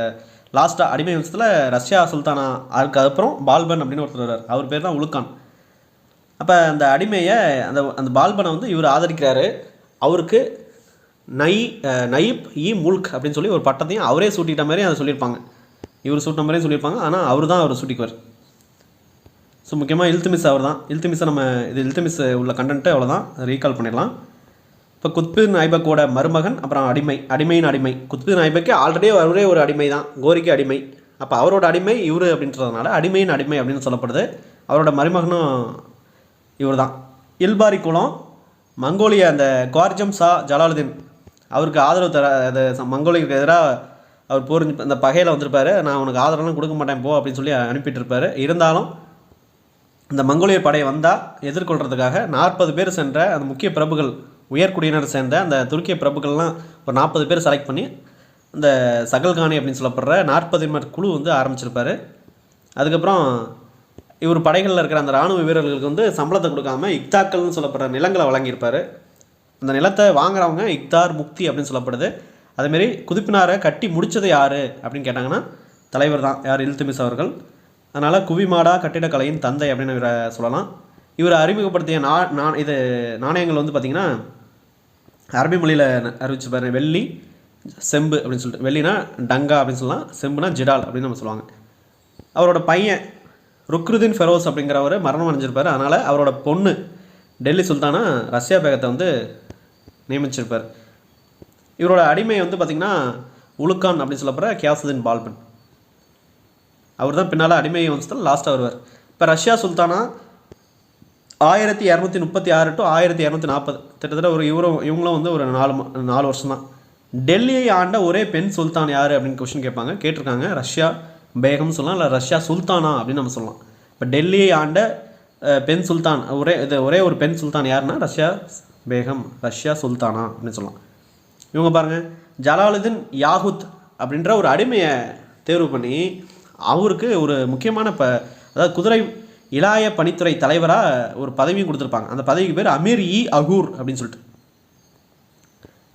லாஸ்ட்டாக அடிமை வம்சத்தில் ரஷ்யா சுல்தானா. அதுக்கப்புறம் பால்பன் அப்படின்னு ஒருத்தர் வர்றார். அவர் பேர் தான் உலுக்கான். அப்போ அந்த அடிமையை அந்த பால்பனை வந்து இவர் ஆதரிக்கிறாரு. அவருக்கு நயிப் இ முல்க் அப்படின்னு சொல்லி ஒரு பட்டத்தையும் அவரே சூட்டிட்ட மாதிரி அதை சொல்லியிருப்பாங்க. இவர் சூட்டின மாதிரியும் சொல்லியிருப்பாங்க. ஆனால் அவர் தான் அவர் சூட்டிக்குவார். ஸோ முக்கியமாக இல்துமிஸ் அவர் தான். இல்துமிஸை நம்ம இல்துமிஸ் உள்ள கண்டென்ட்டு அவ்வளோதான், ரீகால் பண்ணிடலாம். இப்போ குத்புதீன் ஐபக்கோட மருமகன், அப்புறம் அடிமையின் அடிமை. குத்புதீன் ஐபக்கு ஆல்ரெடி அவரே ஒரு அடிமை தான், கோரிக்கை அடிமை. அப்போ அவரோட அடிமை இவர் அப்படின்றதுனால அடிமையின் அடிமை அப்படின்னு சொல்லப்படுது. அவரோட மருமகனும் இவர் தான். இல்பாரி குலம் மங்கோலிய அந்த குவார்ஜம் ஷா ஜலாலுதீன் அவருக்கு ஆதரவு அது மங்கோலியருக்கு எதிராக அவர் போரிஞ்சு அந்த பகையில் வந்திருப்பார். நான் உனக்கு ஆதரவுலாம் கொடுக்க மாட்டேன் போ அப்படின்னு சொல்லி அனுப்பிட்டு இருப்பார். இருந்தாலும் இந்த மங்கோலிய படை வந்தால் எதிர்கொள்கிறதுக்காக 40 பேர் சென்ற அந்த முக்கிய பிரபுகள், உயர்குடியினர் சேர்ந்த அந்த துருக்கிய பிரபுக்கள்லாம் ஒரு 40 பேர் செலக்ட் பண்ணி இந்த சகல்கானி அப்படின்னு சொல்லப்படுற 40 குழு வந்து ஆரம்பிச்சிருப்பார். அதுக்கப்புறம் இவர் படைகளில் இருக்கிற அந்த இராணுவ வீரர்களுக்கு வந்து சம்பளத்தை கொடுக்காம இக்தாக்கள்னு சொல்லப்படுற நிலங்களை வழங்கியிருப்பார். அந்த நிலத்தை வாங்குறவங்க இக்தார் முக்தி அப்படின்னு சொல்லப்படுது. அதேமாரி குதிப்பினாரை கட்டி முடித்தது யார் அப்படின்னு கேட்டாங்கன்னா தலைவர் தான். யார்? இல்துமிஸ் அவர்கள். அதனால் குவிமாடா கட்டிடக்கலையின் தந்தை அப்படின்னு இவரை சொல்லலாம். இவர் அறிமுகப்படுத்திய இது நாணயங்கள் வந்து பார்த்திங்கன்னா அரபி மொழியில் அறிவிச்சிருப்பார். வெள்ளி, செம்பு அப்படின்னு சொல்லிட்டு. வெள்ளினா டங்கா அப்படின்னு சொல்லலாம், செம்புனா ஜிடால் அப்படின்னு நம்ம சொல்லுவாங்க. அவரோட பையன் ருக்ருதீன் ஃபெரோஸ் அப்படிங்கிறவர் மரணம் அடைஞ்சிருப்பார். அதனால் அவரோட பொண்ணு டெல்லி சுல்தானா ரஷ்யா பேகத்தை வந்து நியமிச்சிருப்பார். இவரோட அடிமை வந்து பார்த்திங்கன்னா உலுக்கான் அப்படின்னு சொல்லப்படுற கியாசுதீன் பால்பன். அவர் தான் பின்னால் அடிமை வம்சத்தில் லாஸ்ட்டாக வருவார். இப்போ ரஷ்யா சுல்தானா 1236 to 1240 கிட்டத்தட்ட ஒரு இவங்களும் வந்து ஒரு 4 வருஷம் தான். டெல்லியை ஆண்ட ஒரே பெண் சுல்தான் யார் அப்படின்னு கொஸ்டின் கேட்டிருக்காங்க. ரஷ்யா பேகம் சொல்லலாம், இல்லை ரஷ்யா சுல்தானா அப்படின்னு நம்ம சொல்லலாம். இப்போ டெல்லியை ஆண்ட பெண் சுல்தான் ஒரே ஒரு பெண் சுல்தான் யாருன்னா ரஷ்யா பேகம், ரஷ்யா சுல்தானா அப்படின்னு சொல்லலாம். இவங்க பாருங்கள், ஜலாலுதீன் யாகுத் அப்படின்ற ஒரு அடிமையை தேர்வு பண்ணி அவருக்கு ஒரு முக்கியமான அதாவது குதிரை இலாய பணித்துறை தலைவராக ஒரு பதவியும் கொடுத்துருப்பாங்க. அந்த பதவிக்கு பேர் அமீர் இ அகூர் அப்படின்னு சொல்லிட்டு.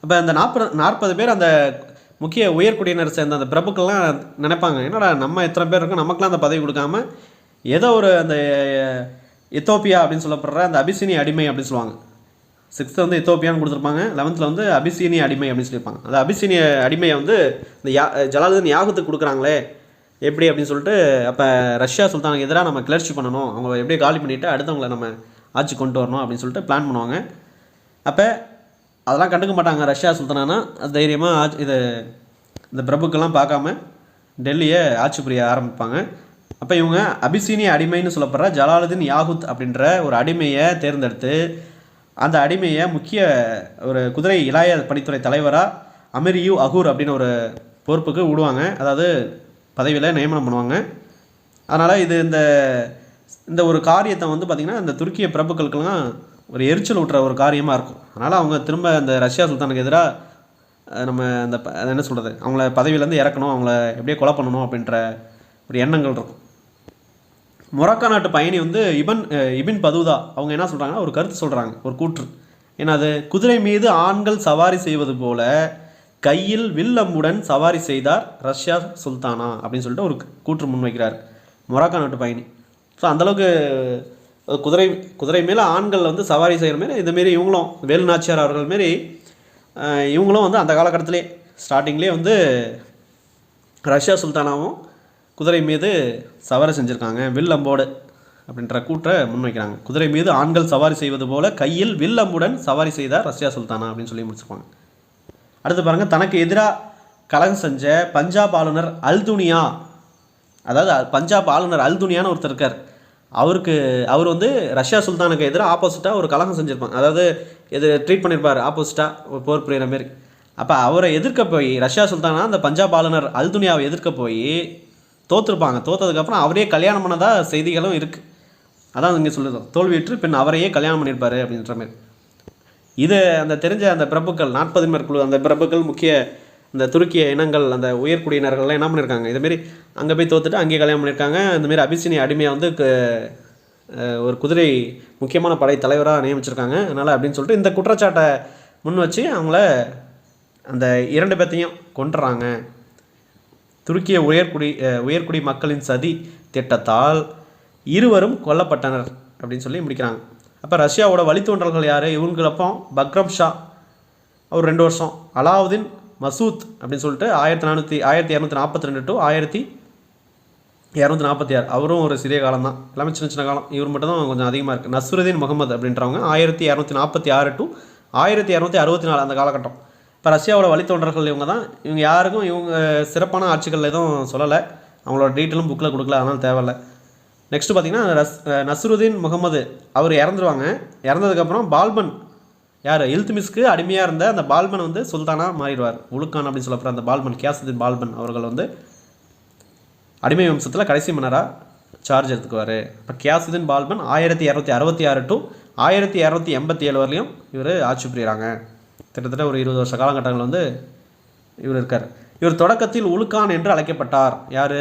அப்போ அந்த 40 பேர் அந்த முக்கிய உயர்குடியினர் சேர்ந்த அந்த பிரபுக்கள்லாம் நினைப்பாங்க, என்னடா நம்ம எத்தனை பேர் இருக்கோம், நமக்குலாம் அந்த பதவி கொடுக்காம ஏதோ ஒரு அந்த எத்தோப்பியா அப்படின்னு சொல்லப்படுற அந்த அபிசீனிய அடிமை அப்படின்னு சொல்லுவாங்க. 6th வந்து எத்தோப்பியான்னு கொடுத்துருப்பாங்க, 11th வந்து அபிசீனிய அடிமை அப்படின்னு சொல்லியிருப்பாங்க. அந்த அபிசீனிய அடிமையை வந்து இந்த ஜலாலுதீன் யாகுத்துக்கு கொடுக்குறாங்களே எப்படி அப்படின்னு சொல்லிட்டு, அப்போ ரஷ்யா சுல்தானுக்கு எதிராக நம்ம கிளர்ச்சி பண்ணணும், அவங்கள எப்படியே காலி பண்ணிவிட்டு அடுத்தவங்களை நம்ம ஆட்சி கொண்டு வரணும் அப்படின்னு சொல்லிட்டு பிளான் பண்ணுவாங்க. அப்போ அதெல்லாம் கண்டுக்க மாட்டாங்க ரஷ்யா சுல்தானா. தைரியமாக இந்த பிரபுக்கெல்லாம் பார்க்காம டெல்லியை ஆட்சி புரிய ஆரம்பிப்பாங்க. அப்போ இவங்க அபிசீனிய அடிமைன்னு சொல்லப்படுற ஜலாலுதீன் யாகுத் அப்படின்ற ஒரு அடிமையை தேர்ந்தெடுத்து அந்த அடிமையை முக்கிய ஒரு குதிரை இலாய பணித்துறை தலைவராக அமீர் யூ அகூர் அப்படின்னு ஒரு பொறுப்புக்கு விடுவாங்க. அதாவது பதவியில் நியமனம் பண்ணுவாங்க. அதனால் இந்த ஒரு காரியத்தை வந்து பார்த்திங்கன்னா இந்த துருக்கிய பிரபுக்களுக்கெல்லாம் ஒரு எரிச்சல் ஊட்டுற ஒரு காரியமாக இருக்கும். அதனால் அவங்க திரும்ப அந்த ரஷ்யா சுல்தானுக்கு எதிராக நம்ம என்ன சொல்கிறது, அவங்கள பதவியிலேருந்து இறக்கணும், அவங்கள எப்படியே கொலை பண்ணணும் அப்படின்ற ஒரு எண்ணங்கள் இருக்கும். மொராக்கோ நாட்டு பயணி வந்து இபின் பதூதா அவங்க என்ன சொல்கிறாங்கன்னா ஒரு கருத்து சொல்கிறாங்க, ஒரு கூற்று. ஏன்னா அது குதிரை மீது ஆண்கள் சவாரி செய்வது போல கையில் வில்லம்புடன் சவாரி செய்தார் ரஷ்யா சுல்தானா அப்படின்னு சொல்லிட்டு ஒரு கூற்று முன்வைக்கிறார் மொராக்கோ நாட்டு பயணி. ஸோ அந்தளவுக்கு குதிரை குதிரை மேலே ஆண்கள் வந்து சவாரி செய்கிற மாரி இதுமாரி இவங்களும் வேலு நாச்சியார் அவர்கள் மாரி இவங்களும் வந்து அந்த காலகட்டத்திலே ஸ்டார்டிங்லேயே வந்து ரஷ்யா சுல்தானாவும் குதிரை மீது சவாரி செஞ்சுருக்காங்க. வில் அம்போடு அப்படின்ற கூற்றை முன்வைக்கிறாங்க. குதிரை மீது ஆண்கள் சவாரி செய்வது போல கையில் வில் அம்புடன் சவாரி செய்தார் ரஷ்யா சுல்தானா அப்படின்னு சொல்லி முடிச்சிருப்பாங்க. அடுத்து பாருங்கள், தனக்கு எதிராக கலகம் செஞ்ச பஞ்சாப் ஆளுநர் அல்துனியா, அதாவது பஞ்சாப் ஆளுநர் அல்துனியான்னு ஒருத்தர் இருக்கார். அவர் வந்து ரஷ்யா சுல்தானுக்கு எதிராக ஆப்போசிட்டாக ஒரு கலகம் செஞ்சுருப்பாங்க. அதாவது இது ட்ரீட் பண்ணியிருப்பார் ஆப்போசிட்டாக போர் புரியிற மாரி. அப்போ அவரை எதிர்க்க போய் ரஷ்யா சுல்தானா அந்த பஞ்சாப் ஆளுநர் அல்துனியாவை எதிர்க்க போய் தோற்றுருப்பாங்க. தோற்றதுக்கப்புறம் அவரே கல்யாணம் பண்ணதாக செய்திகளும் இருக்குது. அதான் இங்கே சொல்லுது, தோல்வியுற்று பின் அவரையே கல்யாணம் பண்ணியிருப்பார் அப்படின்ற மாதிரி. இது அந்த தெரிஞ்ச அந்த பிரபுக்கள் 40 பேர் குழு, அந்த பிரபுக்கள் முக்கிய இந்த துருக்கிய இனங்கள், அந்த உயர்குடியினர்கள்லாம் என்ன பண்ணியிருக்காங்க, இதுமாரி அங்கே போய் தோற்றுட்டு அங்கேயே கல்யாணம் பண்ணியிருக்காங்க. இந்தமாரி அபிசினிய அடிமையாக வந்து ஒரு குதிரை முக்கியமான படை தலைவராக நியமிச்சிருக்காங்க. அதனால் அப்படின்னு சொல்லிட்டு இந்த குற்றச்சாட்டை முன் வச்சு அவங்கள அந்த 2 பேர்த்தையும் கொண்டுறாங்க. துருக்கிய உயர்குடி மக்களின் சதி திட்டத்தால் இருவரும் கொல்லப்பட்டனர் அப்படின்னு சொல்லி முடிக்கிறாங்க. அப்போ ரஷ்யாவோட வழித்தோன்றல்கள் யார்? இவங்களப்போ பக்ரம் ஷா அவர் 2 வருஷம், அலாவுதீன் மசூத் அப்படின்னு சொல்லிட்டு 1242 டு 1246 அவரும் ஒரு சிறிய காலம் தான், எல்லாமே சின்ன சின்ன காலம். இவர் மட்டும் தான் கொஞ்சம் அதிகமாக இருக்குது. நஸ்ருதீன் முகமது அப்படின்றவங்க 1246 டு 1264 அந்த காலகட்டம். இப்போ ரஷ்யாவோட வழித்தோன்றர்கள் இவங்க தான். இவங்க யாருக்கும் இவங்க சிறப்பான ஆட்சிகள் எதுவும் சொல்லலை, அவங்களோட டீட்டெயிலும் புக்கில் கொடுக்கல, அதனால் தேவையில்லை. நெக்ஸ்ட்டு பார்த்திங்கன்னா நஸ்ருதீன் முகமது அவர் இறந்துருவாங்க. இறந்ததுக்கப்புறம் பால்பன் யார், இல்துமிஸ்க்கு அடிமையாக இருந்த அந்த பால்பன் வந்து சுல்தானாக மாறிடுவார். உலுக்கான் அப்படின்னு சொல்லப்படுற அந்த பால்பன், கியாசுதீன் பால்பன் அவர்கள் வந்து அடிமை வம்சத்தில் கடைசி மன்னராக சார்ஜ் எடுத்துக்குவார். இப்போ கியாசுதீன் பால்பன் 1266 டு 1287 வரலையும் இவர் ஆட்சி புரிகிறாங்க. கிட்டத்தட்ட ஒரு 20 வருஷ காலகட்டங்கள் வந்து இவர் இருக்கார். இவர் தொடக்கத்தில் உலுக்கான் என்று அழைக்கப்பட்டார். யார்?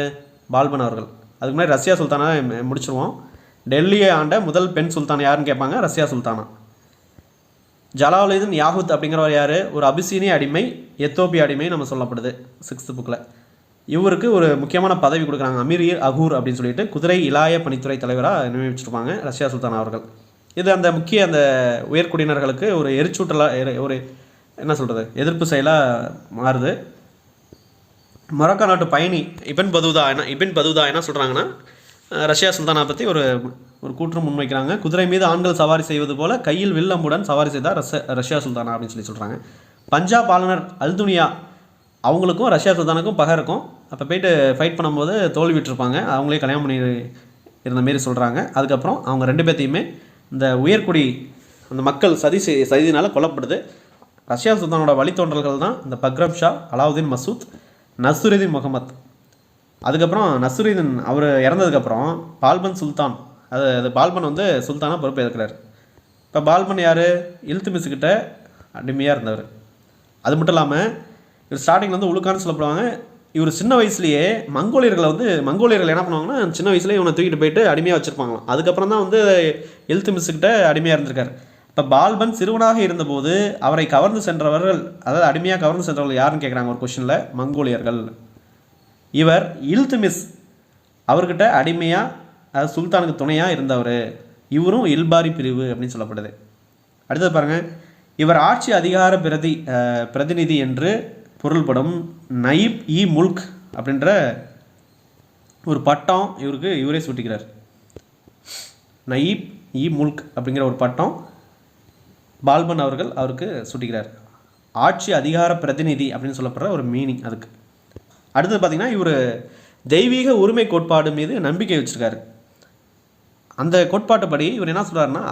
பால்பன் அவர்கள். அதுக்கு முன்னாடி ரஷ்யா சுல்தானா முடிச்சிருவோம். டெல்லியை ஆண்ட முதல் பெண் சுல்தான் யாருன்னு கேட்பாங்க, ரஷ்யா சுல்தானா. ஜலாலுதீன் யாகுத் அப்படிங்கிறவர் யார்? ஒரு அபிசீனிய அடிமை, எத்தோப்பிய அடிமை நம்ம சொல்லப்படுது 6th புக்கில். இவருக்கு ஒரு முக்கியமான பதவி கொடுக்குறாங்க, அமீர் அகூர் அப்படின்னு சொல்லிட்டு குதிரை இலாய பணித்துறை தலைவராக நியமிச்சிருப்பாங்க ரஷ்யா சுல்தானா அவர்கள். இது அந்த முக்கிய அந்த உயர்குடியினர்களுக்கு ஒரு எரிச்சூட்டலாக, ஒரு என்ன சொல்கிறது, எதிர்ப்பு செயலாக மாறுது. மொரோக்கோ நாட்டு பயணி இபின் பதூதா என்ன சொல்கிறாங்கன்னா, ரஷ்யா சுல்தானா பற்றி ஒரு கூற்று முன்வைக்கிறாங்க. குதிரை மீது ஆண்கள் சவாரி செய்வது போல கையில் வில்லம்புடன் சவாரி செய்தார் ரஷ்யா சுல்தானா அப்படின்னு சொல்கிறாங்க. பஞ்சாப் ஆளுநர் அல்துனியா அவங்களுக்கும் ரஷ்யா சுல்தானுக்கும் பகை இருக்கும். அப்போ போயிட்டு ஃபைட் பண்ணும்போது தோல்வி விட்டுருப்பாங்க, அவங்களே கல்யாணம் பண்ணி இருந்த மாரி சொல்கிறாங்க. அதுக்கப்புறம் அவங்க 2 பேர்த்தையுமே இந்த உயர்குடி அந்த மக்கள் சதினால் கொல்லப்படுது. ரஷ்யா சுல்தானோட வழித்தோன்றல்கள் தான் இந்த பக்ரம் ஷா, அலாவுதீன் மசூத், நஸ்ருதீன் முகமது. அதுக்கப்புறம் நஸ்ருதீன் அவர் இறந்ததுக்கப்புறம் பால்பன் சுல்தான், அது பால்பன் வந்து சுல்தானாக பொறுப்பு ஏற்கிறார். இப்போ பால்பன் யார்? இல்துமிஸ்கிட்ட அடிமையாக இருந்தவர். அது மட்டும் இல்லாமல் இவர் ஸ்டார்டிங்கில் வந்து உலுக்கான்னு சொல்லப்படுவாங்க. இவர் சின்ன வயசுலேயே மங்கோலியர்கள் என்ன பண்ணுவாங்கன்னா, சின்ன வயசுலேயே இவனை தூக்கிட்டு போயிட்டு அடிமையாக வச்சுருப்பாங்களாம். அதுக்கப்புறம் தான் வந்து இல்துமிஸ்கிட்ட அடிமையாக இருந்திருக்கார். இப்போ பால்பன் சிறுவனாக இருந்தபோது அவரை கவர்ந்து சென்றவர்கள், அதாவது அடிமையாக கவர்ந்து சென்றவர்கள் யாருன்னு கேட்குறாங்க ஒரு கொஷனில், மங்கோலியர்கள். இவர் இல்துமிஸ் அவர்கிட்ட அடிமையாக, அதாவது சுல்தானுக்கு துணையாக இருந்தவர். இவரும் இல்பாரி பிரிவு அப்படின்னு சொல்லப்படுது. அடுத்தது பாருங்கள், இவர் ஆட்சி அதிகார பிரதிநிதி என்று பொருள்படும் நயிப் முல்க் அப்படின்ற ஒரு பட்டம் இவரே சூட்டிக்கிறார். நயிப் முல்க் அப்படிங்கிற ஒரு பட்டம் பால்பன் அவருக்கு சூட்டிக்கிறார். ஆட்சி அதிகார பிரதிநிதி அப்படின்னு சொல்லப்படுற ஒரு மீனிங் அதுக்கு. அடுத்தது பார்த்திங்கன்னா, இவர் தெய்வீக உரிமை கோட்பாடு மீது நம்பிக்கை வச்சுருக்காரு. அந்த கோட்பாட்டுப்படி இவர் என்ன சொல்கிறாருன்னா,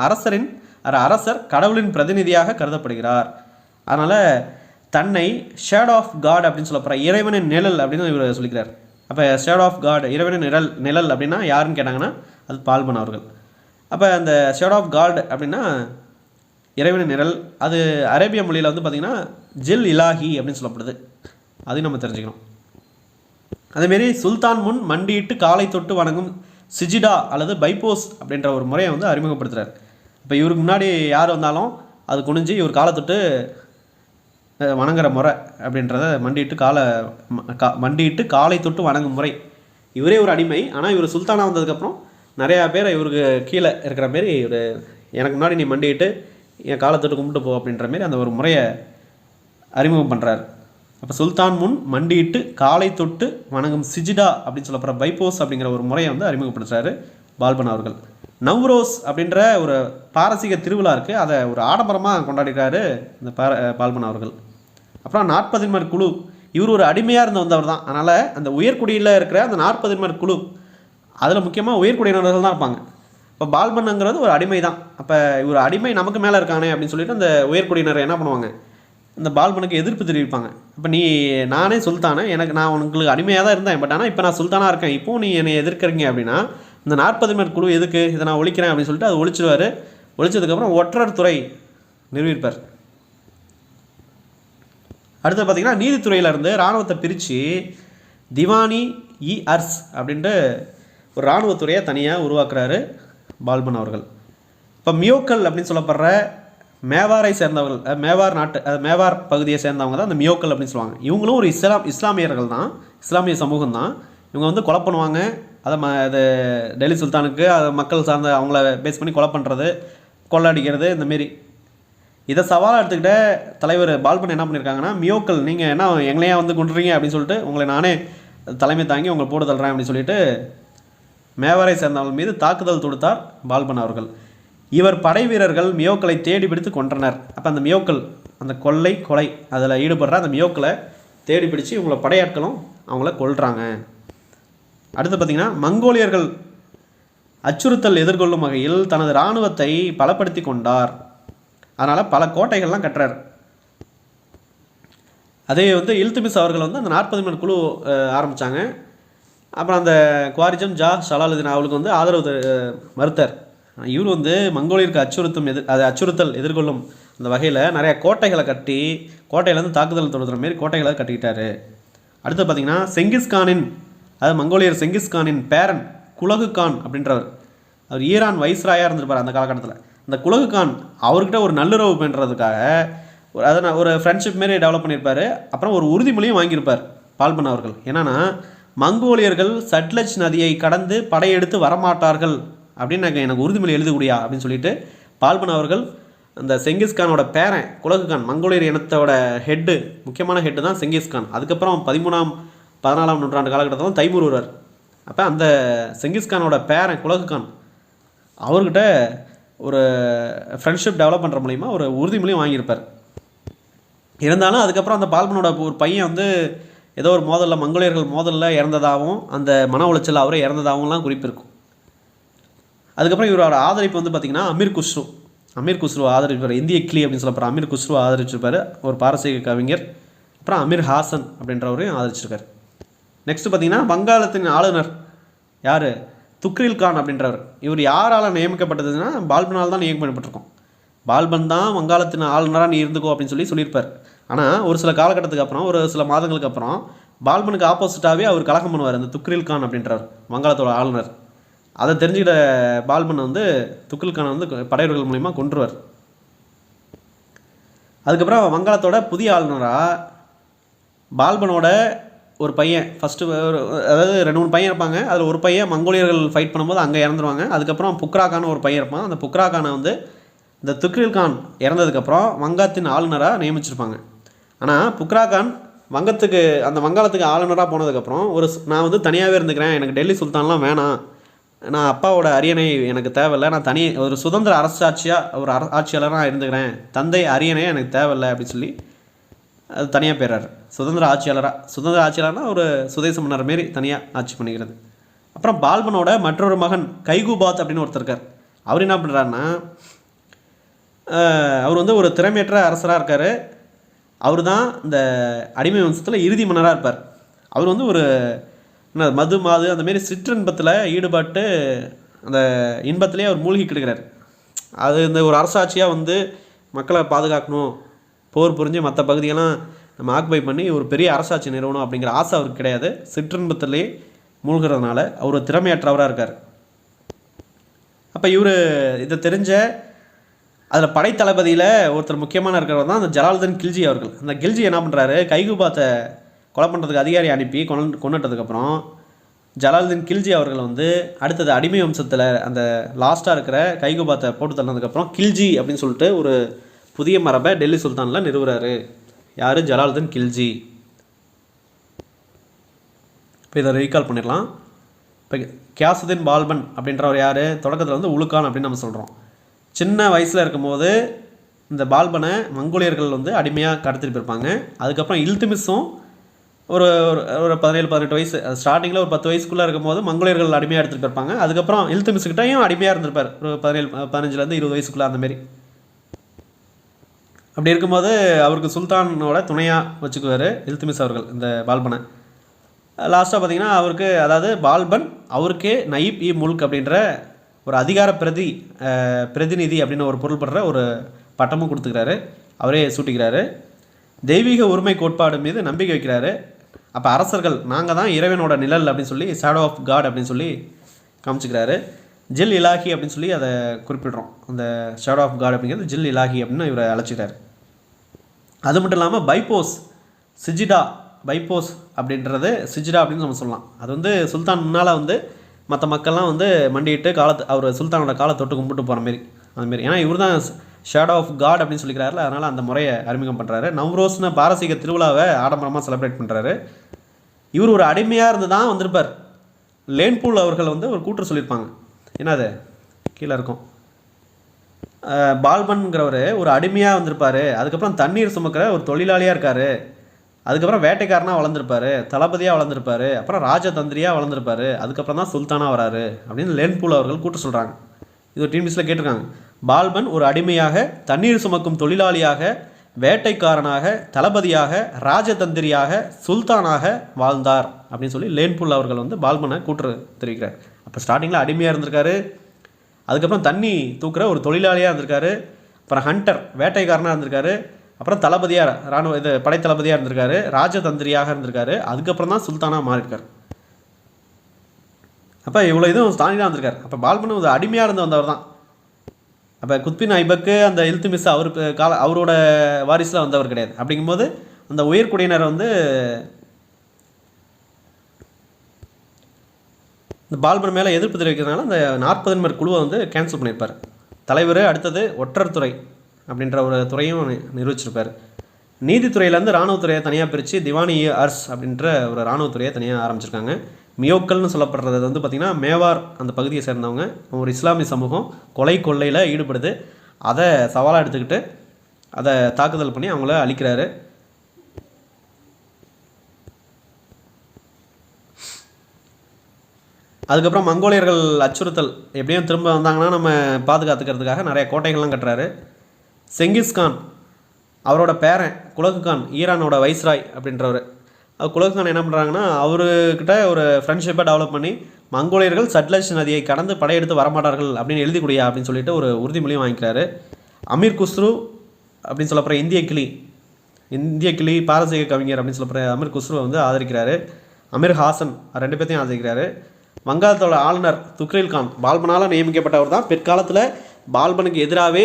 அரசர் கடவுளின் பிரதிநிதியாக கருதப்படுகிறார். அதனால் தன்னை ஷேடோ ஆஃப் காட் அப்படின்னு சொல்லப்படுற இறைவனின் நிழல் அப்படின்னு இவர் சொல்லிக்கிறார். அப்போ ஷேடோ ஆஃப் காட், இறைவனின் நிழல் அப்படின்னா யாருன்னு கேட்டாங்கன்னா அது பால்பன் அவர்கள். அப்போ அந்த ஷேடோ ஆஃப் காட் அப்படின்னா இறைவனின் நிழல், அது அரேபிய மொழியில் வந்து பார்த்திங்கன்னா ஜில் இலாஹி அப்படின்னு சொல்லப்படுது. அதையும் நம்ம தெரிஞ்சுக்கணும். அதேமாரி சுல்தான் முன் மண்டியிட்டு காலை தொட்டு வணங்கும் சிஜிடா அல்லது பைப்போஸ் அப்படின்ற ஒரு முறையை வந்து அறிமுகப்படுத்துகிறார். இப்போ இவருக்கு முன்னாடி யார் வந்தாலும் அது குனிஞ்சு இவர் காலை தொட்டு வணங்குற முறை அப்படின்றத மண்டியிட்டு காலை தொட்டு வணங்கும் முறை. இவரே ஒரு அடிமை, ஆனால் இவர் சுல்தானாக வந்ததுக்கப்புறம் நிறையா பேர் இவருக்கு கீழே இருக்கிற மாரி ஒரு எனக்கு முன்னாடி நீ மண்டிட்டு என் காலத்தொட்டு கும்பிட்டு போ அப்படின்ற மாரி அந்த ஒரு முறையை அறிமுகம் பண்ணுறாரு. அப்போ சுல்தான் முன் மண்டிட்டு காலை தொட்டு வணங்கும் சிஜிடா அப்படின்னு சொல்லப்படுற பைப்போஸ் அப்படிங்கிற ஒரு முறையை வந்து அறிமுகப்படுத்துறாரு பால்பன் அவர்கள். நவ்ரோஸ் அப்படின்ற ஒரு பாரசீக திருவிழா இருக்குது, அதை ஒரு ஆடம்பரமாக கொண்டாடிக்கிறாரு இந்த பால்பன் அவர்கள். அப்புறம் 40 குழு, இவர் ஒரு அடிமையாக இருந்து வந்தவர் தான். அதனால் அந்த உயர்குடியில் இருக்கிற அந்த 40 குழு அதில் முக்கியமாக உயர்குடியினர்கள் தான் இருப்பாங்க. இப்போ பால்பன்ங்கிறது ஒரு அடிமை தான். அப்போ இவர் அடிமை நமக்கு மேலே இருக்கானே அப்படின்னு சொல்லிட்டு அந்த உயர்குடியினர் என்ன பண்ணுவாங்க, இந்த பால்பனுக்கு எதிர்ப்பு தெரிவிப்பாங்க. அப்போ நீ நானே சுல்தானே, நான் உங்களுக்கு அடிமையாக தான் இருந்தேன், பட் ஆனால் இப்போ நான் சுல்தானாக இருக்கேன், இப்போது நீ என்னை எதிர்க்கிறீங்க அப்படின்னா இந்த 40 குழு எதுக்கு, இதை நான் ஒழிக்கிறேன் அப்படின்னு சொல்லிட்டு அது ஒழிச்சிடுவார். ஒழிச்சதுக்கப்புறம் ஒற்றர் துறை நிறுவிப்பார். அடுத்து பார்த்திங்கன்னா நீதித்துறையிலேருந்து இராணுவத்தை பிரித்து திவானி அர்ஸ் அப்படின்ட்டு ஒரு இராணுவத்துறையை தனியாக உருவாக்குறாரு பால்பன் அவர்கள். இப்போ மியோக்கல் அப்படின்னு சொல்லப்படுற மேவாரை சேர்ந்தவர்கள், மேவார் நாட்டு மேவார் பகுதியை சேர்ந்தவங்க தான் அந்த மியோக்கல் அப்படின்னு சொல்லுவாங்க. இவங்களும் ஒரு இஸ்லாமியர்கள் தான், இஸ்லாமிய சமூகம் தான். இவங்க வந்து கொலை பண்ணுவாங்க. அது டெல்லி சுல்தானுக்கு அதை மக்கள் சார்ந்த அவங்கள பேஸ் பண்ணி கொலை பண்ணுறது, கொள்ளடிக்கிறது, இந்தமாரி இதை சவாலாக எடுத்துக்கிட்ட தலைவர் பால்பன் என்ன பண்ணியிருக்காங்கன்னா, மியோக்கல் நீங்கள் என்ன எங்களையா வந்து கொண்டுறீங்க அப்படின்னு சொல்லிட்டு உங்களை நானே தலைமை தாங்கி உங்களை போட்டு தள்ளுறேன் அப்படின்னு சொல்லிட்டு மேவாரை சேர்ந்தவர்கள் மீது தாக்குதல் தொடுத்தார் பால்பன் அவர்கள். இவர் படை வீரர்கள் மியோக்களை தேடி பிடித்து கொன்றனர். அப்போ அந்த மியோக்கள் அந்த கொலை அதில் ஈடுபடுற அந்த மியோக்களை தேடி பிடிச்சி இவங்களை படையாட்களும் அவங்கள கொல்றாங்க. அடுத்து பார்த்திங்கன்னா மங்கோலியர்கள் அச்சுறுத்தல் எதிர்கொள்ளும் வகையில் தனது இராணுவத்தை பலப்படுத்தி கொண்டார். அதனால் பல கோட்டைகள்லாம் கட்டுறார். அதே வந்து இல்துமிஸ் அவர்கள் வந்து அந்த 40 குழு ஆரம்பித்தாங்க. அப்புறம் அந்த குவாரிஜம் ஷலாலுதீன் அவளுக்கு வந்து ஆதரவு மறுத்தார். இவர் வந்து மங்கோலியருக்கு அச்சுறுத்தல் எதிர்கொள்ளும் அந்த வகையில் நிறையா கோட்டைகளை கட்டி கோட்டையிலேருந்து தாக்குதல் தொடுத்துற மாரி கோட்டைகளை கட்டிக்கிட்டார். அடுத்து பார்த்திங்கன்னா செங்கிஸ்கானின் மங்கோலியர் செங்கிஸ்கானின் பேரன் குலகு கான் அப்படின்றவர், அவர் ஈரான் வைஸ்ராயாக இருந்திருப்பார் அந்த காலகட்டத்தில். அந்த குலகு கான் அவர்கிட்ட ஒரு நல்லுறவு பண்ணுறதுக்காக ஒரு ஃப்ரெண்ட்ஷிப் மாரி டெவலப் பண்ணியிருப்பார். அப்புறம் ஒரு உறுதிமொழியும் வாங்கியிருப்பார் பால்பன் அவர்கள். என்னென்னா மங்கோலியர்கள் சட்லஜ் நதியை கடந்து படையெடுத்து வரமாட்டார்கள் அப்படின்னு எனக்கு உறுதிமொழி எழுதக்கூடியா அப்படின்னு சொல்லிட்டு பால்பன் அவர்கள் அந்த செங்கிஸ்கானோட பேரன் குலகுகான், மங்கோலியர் இனத்தோட ஹெட்டு, முக்கியமான ஹெட்டு தான் செங்கிஸ்கான். அதுக்கப்புறம் 13ஆம் 14ஆம் நூற்றாண்டு காலகட்டத்தில் தான் தைமூர் வருவார். அப்போ அந்த செங்கிஸ்கானோட பேரன் குலகுகான் அவர்கிட்ட ஒரு ஃப்ரெண்ட்ஷிப் டெவலப் பண்ணுற மூலிமா ஒரு உறுதிமொழியும் வாங்கியிருப்பார். இருந்தாலும் அதுக்கப்புறம் அந்த பால்பனோட ஒரு பையன் வந்து ஏதோ ஒரு மோதலில் மங்கோலியர்கள் மோதலில் இறந்ததாகவும் அந்த மன உளைச்சல் அவரே இறந்ததாகவும்லாம் குறிப்பு இருக்கும். அதுக்கப்புறம் இவரோட ஆதரிப்பு வந்து பார்த்திங்கன்னா அமீர் குஸ்ரு ஆதரிப்பார். இந்திய கிளி அப்படின்னு சொல்லப்படுற அமீர் குஸ்ரு ஆதரிச்சிருப்பார், ஒரு பாரசீக கவிஞர். அப்புறம் அமீர் ஹாசன் அப்படின்றவரையும் ஆதரிச்சிருக்கார். நெக்ஸ்ட்டு பார்த்திங்கன்னா வங்காளத்தின் ஆளுநர் யார், துக்ரில் கான் அப்படின்றவர். இவர் யாரால் நியமிக்கப்பட்டதுன்னா பால்பனால் தான் நியமிக்கப்பட்டிருக்கோம். பால்பன் தான் வங்காளத்தின் ஆளுநராக நீ இருந்துக்கோ அப்படின்னு சொல்லியிருப்பார். ஆனால் ஒரு சில காலகட்டத்துக்கு அப்புறம், ஒரு சில மாதங்களுக்கு அப்புறம் பால்பனுக்கு ஆப்போசிட்டாகவே அவர் கலகம் பண்ணுவார் அந்த துக்ரில் கான் அப்படின்றவர், வங்காளத்தோட ஆளுநர். அதை தெரிஞ்சுக்கிட்ட பால்பன் வந்து துக்ரில் கானை வந்து படையர்கள் மூலிமா கொன்றுவார். அதுக்கப்புறம் வங்காளத்தோட புதிய ஆளுநராக பால்பனோட ஒரு பையன் ஃபஸ்ட்டு, அதாவது 2-3 பையன் இருப்பாங்க. அதில் ஒரு பையன் மங்கோலியர்கள் ஃபைட் பண்ணும்போது அங்கே இறந்துருவாங்க. அதுக்கப்புறம் புக்ராகான்னு ஒரு பையன் இருப்பான். அந்த புக்ராகானை வந்து இந்த துக்ரில் கான் இறந்ததுக்கப்புறம் வங்கத்தின் ஆளுநராக நியமிச்சிருப்பாங்க. ஆனால் புக்ராகான் வங்காளத்துக்கு ஆளுநராக போனதுக்கப்புறம் நான் வந்து தனியாகவே இருந்துக்கிறேன், எனக்கு டெல்லி சுல்தான்லாம் வேணாம், நான் அப்பாவோட அரியணை எனக்கு தேவையில்லை, நான் ஒரு சுதந்திர ஒரு ஆட்சியாளராக இருந்துக்கிறேன், தந்தை அரியணை எனக்கு தேவையில்லை அப்படின்னு சொல்லி அது தனியாக போயிடுறாரு. சுதந்திர ஆட்சியாளர்னா ஒரு சுதேச மன்னர் மாரி தனியாக ஆட்சி பண்ணிக்கிறது. அப்புறம் பால்பனோட மற்றொரு மகன் கைகுபாத் அப்படின்னு ஒருத்தர் இருக்கார். அவர் என்ன பண்ணுறாருன்னா, அவர் வந்து ஒரு திறமையற்ற அரசராக இருக்கார். அவர் தான் இந்த அடிமை வம்சத்தில் இறுதி மன்னராக இருப்பார். அவர் வந்து ஒரு மாது அந்தமாரி சிற்றின்பத்தில் ஈடுபட்டு அந்த இன்பத்திலே அவர் மூழ்கி கிடக்கிறார். அது இந்த ஒரு அரசாட்சியாக வந்து மக்களை பாதுகாக்கணும், போர் புரிஞ்சு மற்ற பகுதியெல்லாம் நம்ம ஆக்குபை பண்ணி ஒரு பெரிய அரசாட்சி நிறுவனம் அப்படிங்கிற ஆசை அவருக்கு கிடையாது. சிற்றின்பத்திலே மூழ்கிறதுனால அவர் ஒரு திறமையற்றவராக இருக்கார். அப்போ இவர் இதை தெரிஞ்ச அதில் படைத்தளபதியில் ஒருத்தர் முக்கியமான இருக்கிறவர் தான் அந்த ஜலாலுதீன் கில்ஜி அவர்கள். அந்த கில்ஜி என்ன பண்ணுறாரு, கைகுபாத்தை கொலை பண்ணுறதுக்கு அதிகாரி அனுப்பி கொண்டுட்டதுக்கப்புறம் ஜலாலுதீன் கில்ஜி அவர்கள் வந்து அடுத்தது அடிமை வம்சத்தில் அந்த லாஸ்ட்டாக இருக்கிற கைகுபாத்தை போட்டு தள்ளதுக்கப்புறம் கில்ஜி அப்படின்னு சொல்லிட்டு ஒரு புதிய மரபை டெல்லி சுல்தானில் நிறுவுறாரு. யார்? ஜலாலுதீன் கில்ஜி. இப்போ இதை ரீகால் பண்ணிடலாம். இப்போ கியாசுதீன் பால்பன் அப்படின்றவர் யார்? தொடக்கத்தில் வந்து உலுக்கான் அப்படின்னு நம்ம சொல்கிறோம். சின்ன வயசில் இருக்கும்போது இந்த பால்பனை மங்கோலியர்கள் வந்து அடிமையாக கடத்திட்டு போயிருப்பாங்க. அதுக்கப்புறம் இல்துமிஸும் ஒரு ஒரு 17-18 வயசு, ஸ்டார்டிங்கில் ஒரு 10 வயசுக்குள்ளே இருக்கும்போது மங்கோலியர்கள் அடிமையாக எடுத்துகிட்டு போயிருப்பாங்க. அதுக்கப்புறம் இல்துமிஸ்கிட்டையும் அடிமையாக இருந்திருப்பார் ஒரு 15-20 வயசுக்குள்ளே அந்தமாரி. அப்படி இருக்கும்போது அவருக்கு சுல்தானோட துணையாக வச்சுக்குவார் இல்துமிஸ் அவர்கள் இந்த பால்பனை. லாஸ்ட்டாக பார்த்திங்கன்னா அவருக்கு, அதாவது பால்பன் அவருக்கே நயீப் இ முல்க் அப்படின்ற ஒரு அதிகார பிரதிநிதி அப்படின்னு ஒரு பொருள்படுற ஒரு பட்டமும் கொடுத்துக்கிறாரு. அவரே சூட்டிக்கிறாரு. தெய்வீக உரிமை கோட்பாடு மீது நம்பிக்கை வைக்கிறாரு. அப்போ அரசர்கள் நாங்கள் தான் இறைவனோட நிழல் அப்படின்னு சொல்லி, ஷேடோ ஆஃப் காட் அப்படின்னு சொல்லி காமிச்சிக்கிறாரு. ஜில் இலாஹி அப்படின்னு சொல்லி அதை குறிப்பிடுறோம். அந்த ஷேடோ ஆஃப் காட் அப்படிங்கிறது ஜில் இலாஹி அப்படின்னு இவரை அழைச்சிக்கிறாரு. அது மட்டும் இல்லாமல் பைப்போஸ் அப்படின்றது சிஜிடா அப்படின்னு நம்ம சொல்லலாம். அது வந்து சுல்தான் முன்னால் வந்து மற்ற மக்கள்லாம் வந்து மண்டிட்டு அவர் சுல்தானோட காலை தொட்டு கும்பிட்டு போகிற மாரி அதுமாரி. ஏன்னா இவர் தான் ஷேடோ ஆஃப் காட் அப்படின்னு சொல்லிக்கிறாருல, அதனால் அந்த முறையை அறிமுகம் பண்ணுறாரு. நவ்ரோஸ்னு பாரசீக திருவிழாவை ஆடம்பரமாக செலிப்ரேட் பண்ணுறாரு. இவர் ஒரு அடிமையாக இருந்து தான் வந்திருப்பார். லேன்பூல் அவர்கள் வந்து ஒரு கூற்று சொல்லியிருப்பாங்க. ஏன்னா அது கீழே இருக்கும். பால்பன்கிறவர் ஒரு அடிமையாக வந்திருப்பார். அதுக்கப்புறம் தண்ணீர் சுமக்கிற ஒரு தொழிலாளியாக இருக்கார். அதுக்கப்புறம் வேட்டைக்காரனாக வளர்ந்துருப்பார், தளபதியாக வளர்ந்துருப்பார், அப்புறம் ராஜதந்திரியாக வளர்ந்துருப்பார், அதுக்கப்புறம் தான் சுல்தானாக வராரு அப்படின்னு லேன்பூல் அவர்கள் கூட்டு சொல்கிறாங்க. இது ஒரு டிஎன்பிஎஸ்சியில் கேட்டிருக்காங்க. பால்பன் ஒரு அடிமையாக, தண்ணீர் சுமக்கும் தொழிலாளியாக, வேட்டைக்காரனாக, தளபதியாக, ராஜதந்திரியாக, சுல்தானாக வாழ்ந்தார் அப்படின்னு சொல்லி லேன்பூல் அவர்கள் வந்து பால்பனை கூற்று தெரிவிக்கிறார். அப்போ ஸ்டார்டிங்கில் அடிமையாக இருந்திருக்காரு, அதுக்கப்புறம் தண்ணி தூக்குற ஒரு தொழிலாளியாக இருந்திருக்காரு, அப்புறம் ஹண்டர் வேட்டைக்காரனாக இருந்திருக்காரு, அப்புறம் தளபதியாக படைத்தளபதியாக இருந்திருக்காரு, ராஜதந்திரியாக இருந்திருக்காரு, அதுக்கப்புறம் தான் சுல்தானாக மாறியிருக்கார். அப்போ இவ்வளோ இதுவும் தாண்டி தான் இருந்திருக்கார். அப்போ பால்பன் ஒரு அடிமையாக இருந்து வந்தவர் தான். அப்போ குத்பின் ஐபக்கு அந்த இல்துமிஸ் அவரோட வாரிசில் வந்தவர் கிடையாது. அப்படிங்கும்போது அந்த உயர்குடியினர் வந்து இந்த பால்பன் மேலே எதிர்ப்பு தெரிவிக்கிறதுனால அந்த 40 நபர் குழுவை வந்து கேன்சல் பண்ணியிருப்பார். தலைவர் அடுத்தது ஒற்றர் துறை அப்படின்ற ஒரு துறையும் நிர்வகிச்சிருப்பார். நீதித்துறையிலேருந்து இராணுவத்துறையை தனியாக பிரித்து திவானி அர்ஸ் அப்படின்ற ஒரு இராணுவத்துறையை தனியாக ஆரம்பிச்சிருக்காங்க. மியோக்கல்னு சொல்லப்படுறது வந்து பார்த்திங்கன்னா மேவார் அந்த பகுதியை சேர்ந்தவங்க, ஒரு இஸ்லாமிய சமூகம் கொள்ளையில் ஈடுபடுது. அதை சவாலாக எடுத்துக்கிட்டு அதை தாக்குதல் பண்ணி அவங்கள அழிக்கிறாரு. அதுக்கப்புறம் மங்கோலியர்கள் அச்சுறுத்தல் எப்படியும் திரும்ப வந்தாங்கன்னா நம்ம பாதுகாத்துக்கிறதுக்காக நிறைய கோட்டைகள்லாம் கட்டுறாரு. செங்கிஸ்கான் அவரோட பேரன் குலகுகான், ஈரானோட வைஸ்ராய் அப்படின்றவர், குலகுகான் என்ன பண்ணுறாங்கன்னா அவர்கிட்ட ஒரு ஃப்ரெண்ட்ஷிப்பை டெவலப் பண்ணி மங்கோலியர்கள் சட்லஜ் நதியை கடந்து படையெடுத்து வரமாட்டார்கள் அப்படின்னு எழுதி கொடுயா அப்படின்னு சொல்லிட்டு ஒரு உறுதிமொழியும் வாங்கிக்கிறாரு. அமீர் குஸ்ரு அப்படின்னு சொல்லப்படுற இந்திய கிளி பாரசீக கவிஞர் அப்படின்னு சொல்லப்படுற அமீர் குஸ்ருவை வந்து ஆதரிக்கிறாரு. அமீர் ஹாசன் 2 பேர்த்தையும் ஆதரிக்கிறாரு. வங்காளத்தோட ஆளுநர் துக்ரில் கான் பால்பனால் நியமிக்கப்பட்டவர் தான். பிற்காலத்தில் பால்பனுக்கு எதிராகவே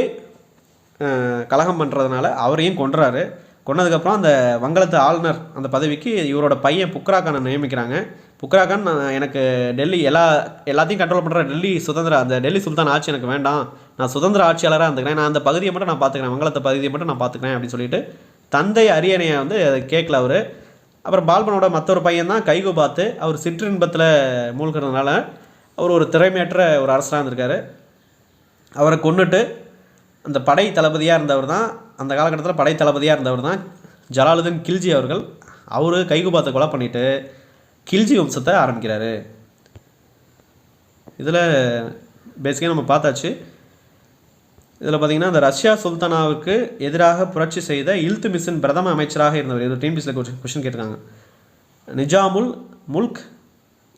கலகம் பண்ணுறதுனால அவரையும் கொன்றாரு. கொன்னதுக்கப்புறம் அந்த வங்காளத்து ஆளுநர் அந்த பதவிக்கு இவரோட பையன் புக்ராகானை நியமிக்கிறாங்க. புக்ராகான் எனக்கு டெல்லி எல்லாத்தையும் கண்ட்ரோல் பண்ணுற அந்த டெல்லி சுல்தான் ஆட்சி எனக்கு வேண்டாம், நான் சுதந்திர ஆட்சியாளராக இருந்துக்கிறேன், நான் அந்த பகுதியை மட்டும் நான் பார்த்துக்கிறேன், வங்காளத்தை பகுதியை மட்டும் நான் பார்த்துக்கிறேன் அப்படின்னு சொல்லிட்டு தந்தை அரியணையை வந்து கேட்கல அவர். அப்புறம் பால்பனோட மற்றொரு பையன் தான் கைகுபாத்து. அவர் சிற்றின்பத்தில் மூழ்கிறதுனால அவர் ஒரு திறமையற்ற ஒரு அரசராக இருந்திருக்காரு. அவரை கொன்னுட்டு அந்த படை தளபதியாக இருந்தவர் தான், அந்த காலகட்டத்தில் படை தளபதியாக இருந்தவர் தான் ஜலாலுதீன் கில்ஜி அவர்கள். அவர் கைகுபாத்தை கொலை பண்ணிவிட்டு கில்ஜி வம்சத்தை ஆரம்பிக்கிறாரு. இதில் பேசிக்காக நம்ம பார்த்தாச்சு. இதில் பார்த்திங்கன்னா இந்த ரஷ்யா சுல்தானாவுக்கு எதிராக புரட்சி செய்த இல்துமிஸின் பிரதம அமைச்சராக இருந்தவர். இது டிஎன்பிஎஸ்சியில் கொஸ்டின் கேட்டிருக்காங்க. நிஜாமுல் முல்க்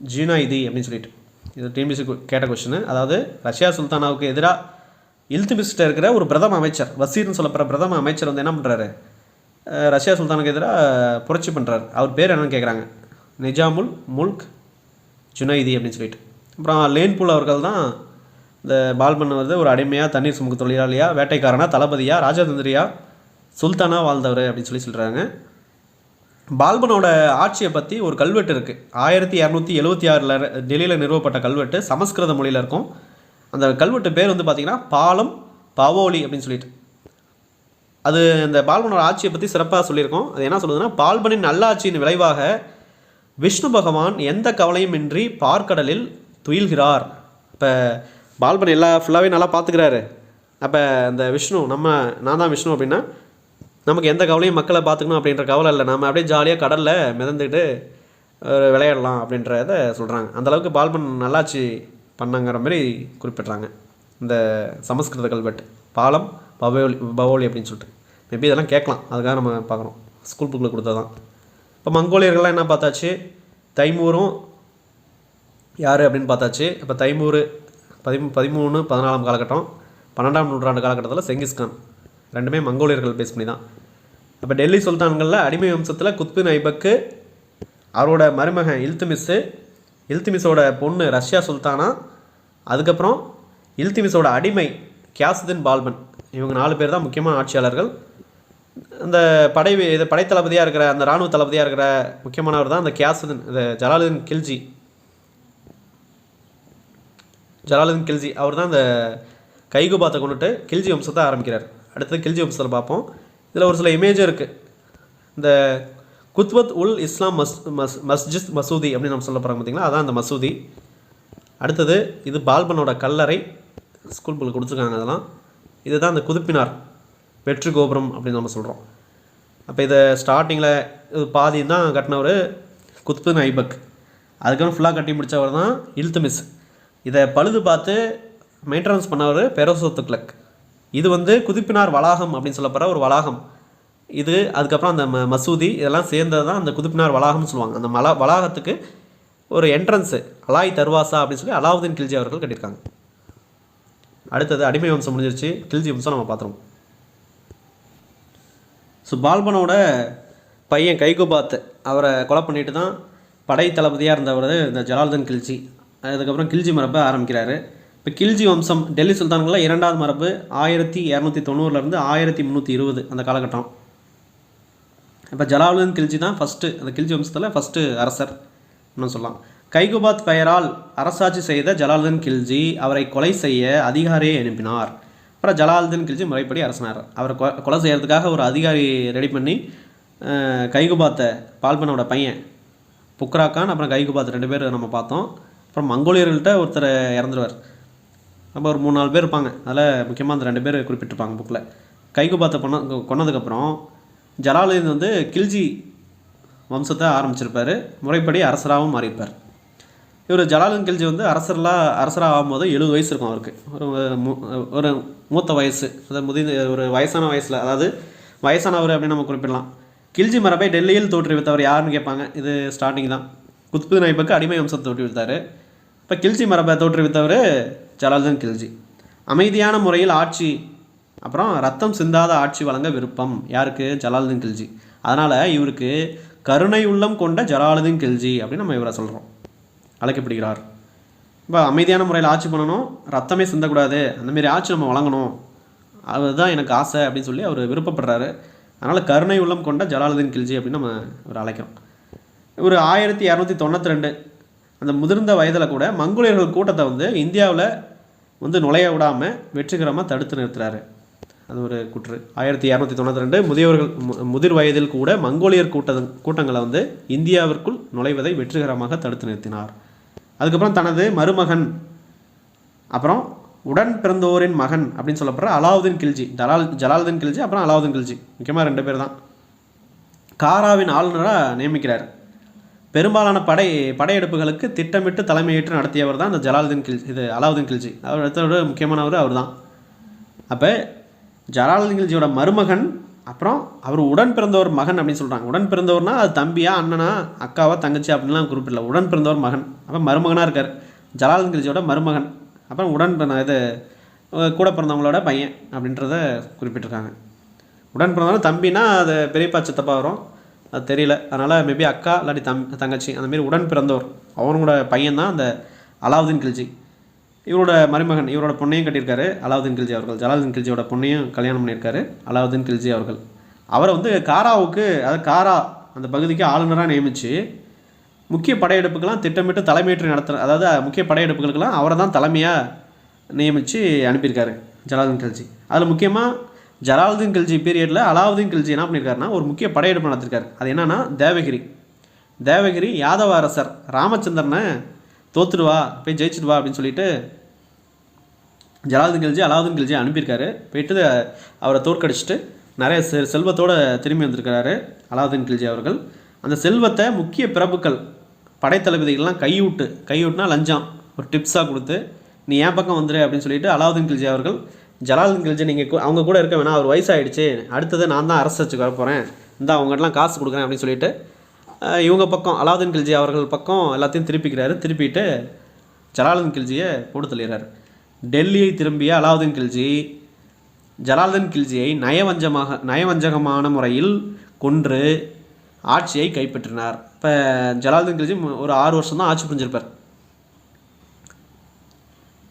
ஜினாயிதி அப்படின்னு சொல்லிட்டு இது டிஎன்பிஎஸ்சி கேட்ட கொஸ்டின். அதாவது ரஷ்யா சுல்தானாவுக்கு எதிராக இல்துமிஸ்கிட்ட இருக்கிற ஒரு பிரதம அமைச்சர், வசீர்னு சொல்லப்படுற பிரதம அமைச்சர் வந்து என்ன பண்ணுறாரு, ரஷ்யா சுல்தானுக்கு எதிராக புரட்சி பண்ணுறாரு. அவர் பேர் என்னன்னு கேட்குறாங்க. நிஜாமுல் முல்க் ஜுனைதி அப்படின்னு சொல்லிட்டு. அப்புறம் லேன்பூல் அவர்கள் தான் இந்த பால்பன் வந்து ஒரு அடிமையாக, தண்ணீர் சுமக்கு தொழிலாளியாக, வேட்டைக்காரனாக, தளபதியாக, ராஜதந்திரியாக, சுல்தானாக வாழ்ந்தவர் அப்படின்னு சொல்கிறாங்க. பால்பனோட ஆட்சியை பற்றி ஒரு கல்வெட்டு இருக்குது. 1276 டெல்லியில் நிறுவப்பட்ட கல்வெட்டு, சமஸ்கிருத மொழியில் இருக்கும். அந்த கல்வெட்டு பேர் வந்து பார்த்திங்கன்னா பாலம் பவோலி அப்படின்னு சொல்லிட்டு. அது இந்த பால்பனோட ஆட்சியை பற்றி சிறப்பாக சொல்லியிருக்கோம். அது என்ன சொல்லுதுன்னா, பால்பனின் நல்லாட்சியின் விளைவாக விஷ்ணு பகவான் எந்த கவலையும் இன்றி பார்க்கடலில் துயில்கிறார். இப்போ பால்பன் ஃபுல்லாகவே நல்லா பார்த்துக்கிறாரு. அப்போ அந்த விஷ்ணு நான் தான் விஷ்ணு அப்படின்னா நமக்கு எந்த கவலையும் மக்களை பார்த்துக்கணும் அப்படின்ற கவலை இல்லை. நம்ம அப்படியே ஜாலியாக கடலில் மிதந்துக்கிட்டு விளையாடலாம் அப்படின்றத சொல்கிறாங்க. அந்தளவுக்கு பால்பன் நல்லாட்சி பண்ணாங்கிற மாதிரி குறிப்பிட்றாங்க இந்த சமஸ்கிருத கல்வெட்டு, பாலம் பவோலி அப்படின்னு சொல்லிட்டு. மேபி இதெல்லாம் கேட்கலாம், அதுக்காக நம்ம பார்க்குறோம். ஸ்கூல் புக்கில் கொடுத்ததான். இப்போ மங்கோலியர்கள்லாம் என்ன பார்த்தாச்சு, தைமூரும் யார் அப்படின்னு பார்த்தாச்சு. இப்போ தைமூர் 13-14 காலகட்டம், 12ஆம் நூற்றாண்டு காலகட்டத்தில் செங்கிஸ்கான், ரெண்டுமே மங்கோலியர்கள் பேஸ் பண்ணி தான். அப்போ டெல்லி சுல்தான்களில் அடிமை வம்சத்தில் குத்பின் ஐபக்கு, அவரோட மருமகன் இல்துமிஸோட பொண்ணு ரஷ்யா சுல்தானா, அதுக்கப்புறம் இல்துமிஸோட அடிமை கியாசுதீன் பால்பன், இவங்க 4 பேர் தான் முக்கியமான ஆட்சியாளர்கள். அந்த படைத்தளபதியாக இருக்கிற, அந்த இராணுவ தளபதியாக இருக்கிற முக்கியமானவர் தான் அந்த கியாசுதீன், ஜலாலுதீன் கில்ஜி. அவர் தான் அந்த கைகுபாத்தை கொண்டுட்டு கில்ஜி வம்சத்தை ஆரம்பிக்கிறார். அடுத்தது கில்ஜி வம்சத்தில் பார்ப்போம். இதில் ஒரு சில இமேஜும் இருக்குது. இந்த குத்வத் உல் இஸ்லாம் மஸ்ஜித் மசூதி அப்படின்னு நம்ம சொல்ல போகிறாங்க பார்த்தீங்களா, அதான் அந்த மசூதி. அடுத்தது இது பால்பனோட கல்லறை, ஸ்கூல் புக்கில் கொடுத்துருக்காங்க அதெல்லாம். இதுதான் அந்த குதுப்பினார் வெற்றி கோபுரம் அப்படின்னு நம்ம சொல்கிறோம். அப்போ இதை ஸ்டார்டிங்கில் இது பாதி தான் கட்டினவர் குத்பின் ஐபக், அதுக்கப்புறம் ஃபுல்லாக கட்டி முடித்தவர் தான் இல்துமிஸ். இதை பழுது பார்த்து மெயின்டெனன்ஸ் பண்ணவர் பெரோசோ துக்ளக். இது வந்து குதுப்பினார் வளாகம் அப்படின்னு சொல்லப்படுற ஒரு வளாகம் இது. அதுக்கப்புறம் அந்த மசூதி இதெல்லாம் சேர்ந்தது தான் அந்த குதுப்பினார் வளாகம்னு சொல்லுவாங்க. அந்த வளாகத்துக்கு ஒரு என்ட்ரன்ஸு அலாய் தர்வாசா அப்படின்னு சொல்லி அலாவுதீன் கில்ஜி அவர்கள் கட்டியிருக்காங்க. அடுத்தது அடிமை வம்சம் முடிஞ்சிருச்சு, கில்ஜி வம்சம் நம்ம பார்த்துருவோம். ஸோ பால்பனோட பையன் கைகுபாத், அவரை கொலை பண்ணிட்டு தான் படை தளபதியாக இருந்தவர் இந்த ஜலாலுதீன் கில்ஜி. அதுக்கப்புறம் கில்ஜி மரபை ஆரம்பிக்கிறாரு. இப்போ கில்ஜி வம்சம் டெல்லி சுல்தான்களில் 2வது மரபு 1290 1320 அந்த காலகட்டம். இப்போ ஜலாலுதீன் கில்ஜி தான் ஃபஸ்ட்டு, அந்த கில்ஜி வம்சத்தில் ஃபஸ்ட்டு அரசர் இன்னும் சொல்லலாம். கைகுபாத் பெயரால் அரசாட்சி செய்த ஜலாலுதீன் கில்ஜி அவரை கொலை செய்ய அதிகாரியை அனுப்பினார். அப்புறம் ஜலாலுதீன் கில்ஜி முறைப்படி அரசனார். அவரை கொலை செய்கிறதுக்காக ஒரு அதிகாரி ரெடி பண்ணி கைகுபாத்தை, பால்பனோட பையன் புக்ரா கான், அப்புறம் கைகுபாத் 2 பேர் நம்ம பார்த்தோம். அப்புறம் மங்கோலியர்கள்ட்ட ஒருத்தர் இறந்துருவார். அப்போ ஒரு 3-4 பேர் இருப்பாங்க, அதில் முக்கியமாக அந்த 2 பேர் குறிப்பிட்டிருப்பாங்க புக்கில். கைகுபாத்தை கொன்னதுக்கப்புறம் ஜலாலுதீன் வந்து கில்ஜி வம்சத்தை ஆரம்பிச்சிருப்பார், முறைப்படி அரசராகவும் மாறியிருப்பார். இவர் ஜலாலுதீன் கில்ஜி வந்து அரசராக ஆகும்போது 70 வயசு இருக்கும் அவருக்கு. ஒரு மூத்த வயசு, அதாவது ஒரு வயசான வயசில், அதாவது வயசானவர் அப்படின்னு நம்ம குறிப்பிடலாம். கில்ஜி மரபை டெல்லியில் தோற்றுவித்தவர் யாருன்னு கேட்பாங்க. இது ஸ்டார்டிங் தான். குத்புதீன் ஐபக்கு அடிமை வம்சத்தை தோற்றுவித்தார். இப்போ கில்ஜி மரபை தோற்றுவித்தவர் ஜலாலுதீன் கில்ஜி. அமைதியான முறையில் ஆட்சி, அப்புறம் ரத்தம் சிந்தாத ஆட்சி வழங்க விருப்பம் யாருக்கு? ஜலாலுதீன் கில்ஜி. அதனால் இவருக்கு கருணை உள்ளம் கொண்ட ஜலாலுதீன் கில்ஜி அப்படின்னு நம்ம இவரை சொல்கிறோம், அழைக்கப்படுகிறார். இப்போ அமைதியான முறையில் ஆட்சி பண்ணணும், ரத்தமே சிந்தக்கூடாது, அந்தமாரி ஆட்சி நம்ம வழங்கணும், அதுதான் எனக்கு ஆசை அப்படின்னு சொல்லி அவர் விருப்பப்படுறாரு. அதனால் கருணை உள்ளம் கொண்ட ஜலாலுதீன் கில்ஜி அப்படின்னு நம்ம இவர் அழைக்கிறோம். இவர் 1292 அந்த முதிர்ந்த வயதில் கூட மங்கோலியர்கள் கூட்டத்தை வந்து இந்தியாவில் வந்து நுழைய விடாமல் வெற்றிகரமாக தடுத்து நிறுத்துறாரு. அது ஒரு குற்று. 1292 முதிர் வயதில் கூட மங்கோலியர் கூட்டங்களை வந்து இந்தியாவிற்குள் நுழைவதை வெற்றிகரமாக தடுத்து நிறுத்தினார். அதுக்கப்புறம் தனது மருமகன், அப்புறம் உடன் பிறந்தோரின் மகன் அப்படின்னு சொல்லப்படுற அலாவுதீன் கில்ஜி, ஜலாலுதீன் கில்ஜி, அப்புறம் அலாவுதீன் கில்ஜி, முக்கியமாக 2 பேர் தான், காராவின் ஆளுநராக நியமிக்கிறார். பெரும்பாலான படையெடுப்புகளுக்கு திட்டமிட்டு தலைமையேற்று நடத்தியவர் தான் இந்த அலாவுதீன் கில்ஜி. அவர் அடுத்தவரோட முக்கியமானவர் அவர் தான். அப்போ ஜலாலுதீன் கில்ஜியோட மருமகன், அப்புறம் அவர் உடன் பிறந்தவர் மகன் அப்படின்னு சொல்கிறாங்க. உடன் பிறந்தவர்னா அது தம்பியா, அண்ணனா, அக்காவா, தங்கச்சி அப்படின்லாம் குறிப்பிடல. உடன் பிறந்தவர் மகன், அப்போ மருமகனாக இருக்கார். ஜலாலுதீன் கில்ஜியோட மருமகன், அப்புறம் கூட பிறந்தவங்களோட பையன் அப்படின்றத குறிப்பிட்டிருக்காங்க. உடன் பிறந்தவங்க தம்பினா அது பெரியப்பா சித்தப்பா வரும், அது தெரியல. அதனால் மேபி அக்கா இல்லாட்டி தங்கச்சி அந்தமாரி உடன் பிறந்தவர், அவனோட பையன் தான் அந்த அலாவுதீன் கில்ஜி. இவரோட மருமகன், இவரோட பொண்ணையும் கட்டியிருக்காரு அலாவுதீன் கில்ஜி அவர்கள். ஜலாலுதீன் கில்ஜியோட பொண்ணையும் கல்யாணம் பண்ணியிருக்காரு அலாவுதீன் கில்ஜி அவர்கள். அவரை வந்து காராவுக்கு, அதாவது காரா அந்த பகுதிக்கு ஆளுநராக நியமித்து முக்கிய படையெடுப்புக்கெல்லாம் திட்டமிட்டு தலைமையேற்று நடத்துகிற, அதாவது முக்கிய படையெடுப்புகளுக்கெல்லாம் அவரை தான் தலைமையாக நியமித்து அனுப்பியிருக்காரு ஜலாலுதீன் கில்ஜி. அதில் முக்கியமாக ஜலாலுதீன் கில்ஜி பீரியடில் அலாவுதீன் கில்ஜி என்ன பண்ணியிருக்காருன்னா ஒரு முக்கிய படையெடுப்பு நடத்திருக்காரு. அது என்னன்னா தேவகிரி யாதவ அரசர் ராமச்சந்திரனை தோத்துடுவா போய் ஜெயிச்சுடுவா அப்படின்னு சொல்லிட்டு அலாவுதீன் கில்ஜி அனுப்பியிருக்காரு. போயிட்டு அவரை தோற்கடிச்சிட்டு நிறைய செல்வத்தோடு திரும்பி வந்திருக்கிறாரு அலாவுதீன் கில்ஜி அவர்கள். அந்த செல்வத்தை முக்கிய பிரபுக்கள் படைத்தளபதிகள்லாம் கையூட்டுனா லஞ்சம் ஒரு டிப்ஸாக கொடுத்து நீ ஏன் பக்கம் வந்துடு அப்படின்னு சொல்லிட்டு அலாவுதீன் கில்ஜி அவர்கள் ஜலாலுதீன் கில்ஜி நீங்கள் அவங்க கூட இருக்க வேணாம், அவர் வயசாகிடுச்சு, அடுத்தது நான் தான் அரசு வச்சுக்க வரப்போகிறேன், இந்த அவங்ககிட்டலாம் காசு கொடுக்குறேன் அப்படின்னு சொல்லிட்டு இவங்க பக்கம் அலாவுதீன் கில்ஜி அவர்கள் பக்கம் எல்லாத்தையும் திருப்பிட்டு ஜலாலுதீன் கில்ஜியை போட்டு தள்ளிடுறாரு. டெல்லியை திரும்பிய அலாவுதீன் கில்ஜி ஜலாலுதீன் கில்ஜியை நயவஞ்சகமான முறையில் கொன்று ஆட்சியை கைப்பற்றினார். இப்போ ஜலாலுதீன் கில்ஜி ஒரு 6 வருஷம் தான் ஆட்சி புரிஞ்சிருப்பார்.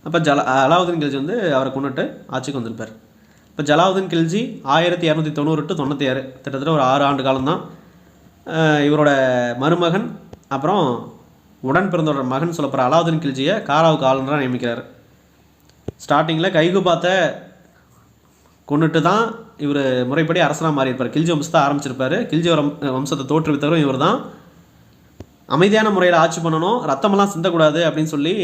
அப்போ அலாவுதீன் கில்ஜி வந்து அவரை கொண்டுட்டு ஆட்சிக்கு வந்திருப்பார். இப்போ ஜலாலுதீன் கில்ஜி 1290 to 96 கிட்டத்தட்ட ஒரு 6 ஆண்டு காலம்தான். இவரோட மருமகன் அப்புறம் உடன் பிறந்தோட மகன் சொல்லப்படுற அலாவுதீன் கில்ஜியை காராவுக்கு ஆளுநராக நியமிக்கிறார். ஸ்டார்டிங்கில் கைகுபாத்தை கொண்டுட்டு தான் இவர் முறைப்படி அரசனாக மாறியிருப்பார். கில்ஜி வம்சத்தை ஆரம்பிச்சிருப்பார். கில்ஜி வம்சத்தை தோற்றுவித்தவரும் இவர் தான். அமைதியான முறையில் ஆட்சி பண்ணணும், ரத்தமெல்லாம் சிந்தக்கூடாது அப்படின்னு சொல்லி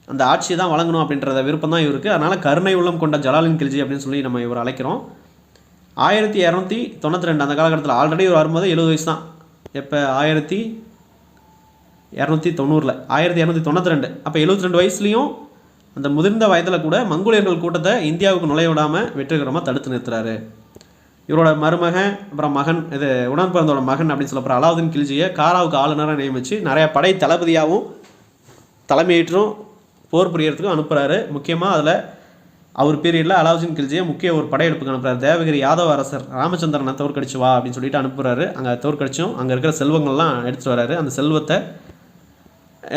அந்த ஆட்சியை தான் வழங்கணும் அப்படின்றத விருப்பம் தான் இவருக்கு. அதனால் கருணை உள்ளம் கொண்ட ஜலாலுதீன் கில்ஜி அப்படின்னு சொல்லி நம்ம இவர் அழைக்கிறோம். 1292 அந்த காலகட்டத்தில் ஆல்ரெடி இவர் வரும்போது 70 வயசு தான். எப்போ 1290 1292 அப்போ 72 வயசுலேயும் அந்த முதிர்ந்த வயதில் கூட மங்கோலியர்கள் கூட்டத்தை இந்தியாவுக்கு நுழைய விடாமல் வெற்றிகரமாக தடுத்து நிறுத்துறாரு. இவரோட மருமகன் அப்புறம் மகன் இது உடன் பிறந்தோட மகன் அப்படின்னு சொல்லப்படுற அலாவுதீன் கில்ஜியை காராவுக்கு ஆளுநராக நியமித்து நிறையா படை தளபதியாகவும் தலைமையேற்றும் போர் புரியறதுக்கும் அனுப்புகிறாரு. முக்கியமாக அதில் அவர் பீரியடில் அலாவுதீன் கில்ஜியை முக்கிய ஒரு படையெடுப்புக்கு அனுப்புகிறார். தேவகிரி யாதவ அரசர் ராமச்சந்திரனை தோற்கடிச்சு வா அப்படின்னு சொல்லிட்டு அனுப்புகிறாரு. அங்கே தோற்கடிச்சும் அங்கே இருக்கிற செல்வங்கள்லாம் எடுத்துகிட்டு வர்றாரு. அந்த செல்வத்தை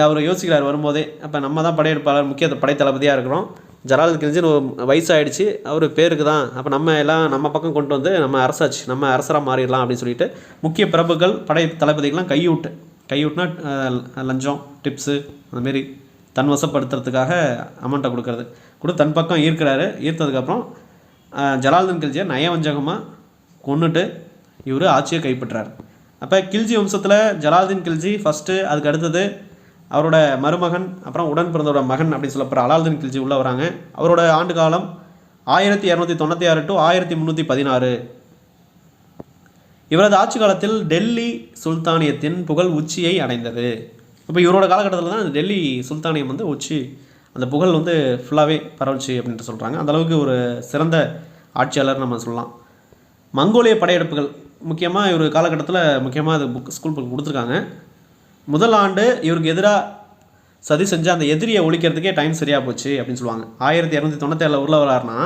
அவர் யோசிக்கிறார் வரும்போதே, அப்போ நம்ம தான் படையெடுப்பாளர் முக்கிய படைத்தளபதியாக இருக்கிறோம், ஜலாலுதீன் கில்ஜின்னு வயசாகிடுச்சு, அவர் பேருக்கு தான், அப்போ நம்ம பக்கம் கொண்டு வந்து நம்ம அரசராக மாறிடலாம் அப்படின்னு சொல்லிட்டு முக்கிய பிரபுக்கள் படை தளபதிகள்லாம் கையூட்டினா லஞ்சம் டிப்ஸு அந்தமாரி தன் வசப்படுத்துறதுக்காக அமௌண்ட்டை கொடுத்து தன் பக்கம் ஈர்த்ததுக்கப்புறம் ஜலாலுதீன் கில்ஜியை நயவஞ்சகமாக கொண்டுட்டு இவர் ஆட்சியை கைப்பற்றார். அப்போ கில்ஜி வம்சத்தில் ஜலாலுதீன் கில்ஜி ஃபஸ்ட்டு, அதுக்கு அடுத்தது அவரோட மருமகன் அப்புறம் உடன் பிறந்தோட மகன் அப்படின்னு சொல்லப்படுற அலாவுதீன் கில்ஜி உள்ளே வராங்க. அவரோட ஆண்டு காலம் 1296 to 1316. இவரது ஆட்சி காலத்தில் டெல்லி சுல்தானியத்தின் புகழ் உச்சியை அடைந்தது. இப்போ இவரோட காலகட்டத்தில் தான் டெல்லி சுல்தானியம் வந்து அந்த புகழ் வந்து ஃபுல்லாகவே பரவச்சு அப்படின்ட்டு சொல்கிறாங்க. அந்தளவுக்கு ஒரு சிறந்த ஆட்சியாளர் நம்ம சொல்லலாம். மங்கோலிய படையெடுப்புகள் முக்கியமாக இவர் காலகட்டத்தில் முக்கியமாக அது ஸ்கூல் புக் கொடுத்துருக்காங்க. முதல் ஆண்டு இவருக்கு எதிராக சதி செஞ்சு அந்த எதிரியை ஒழிக்கிறதுக்கே டைம் சரியாக போச்சு அப்படின்னு சொல்லுவாங்க. 1297 உள்ள வராருன்னா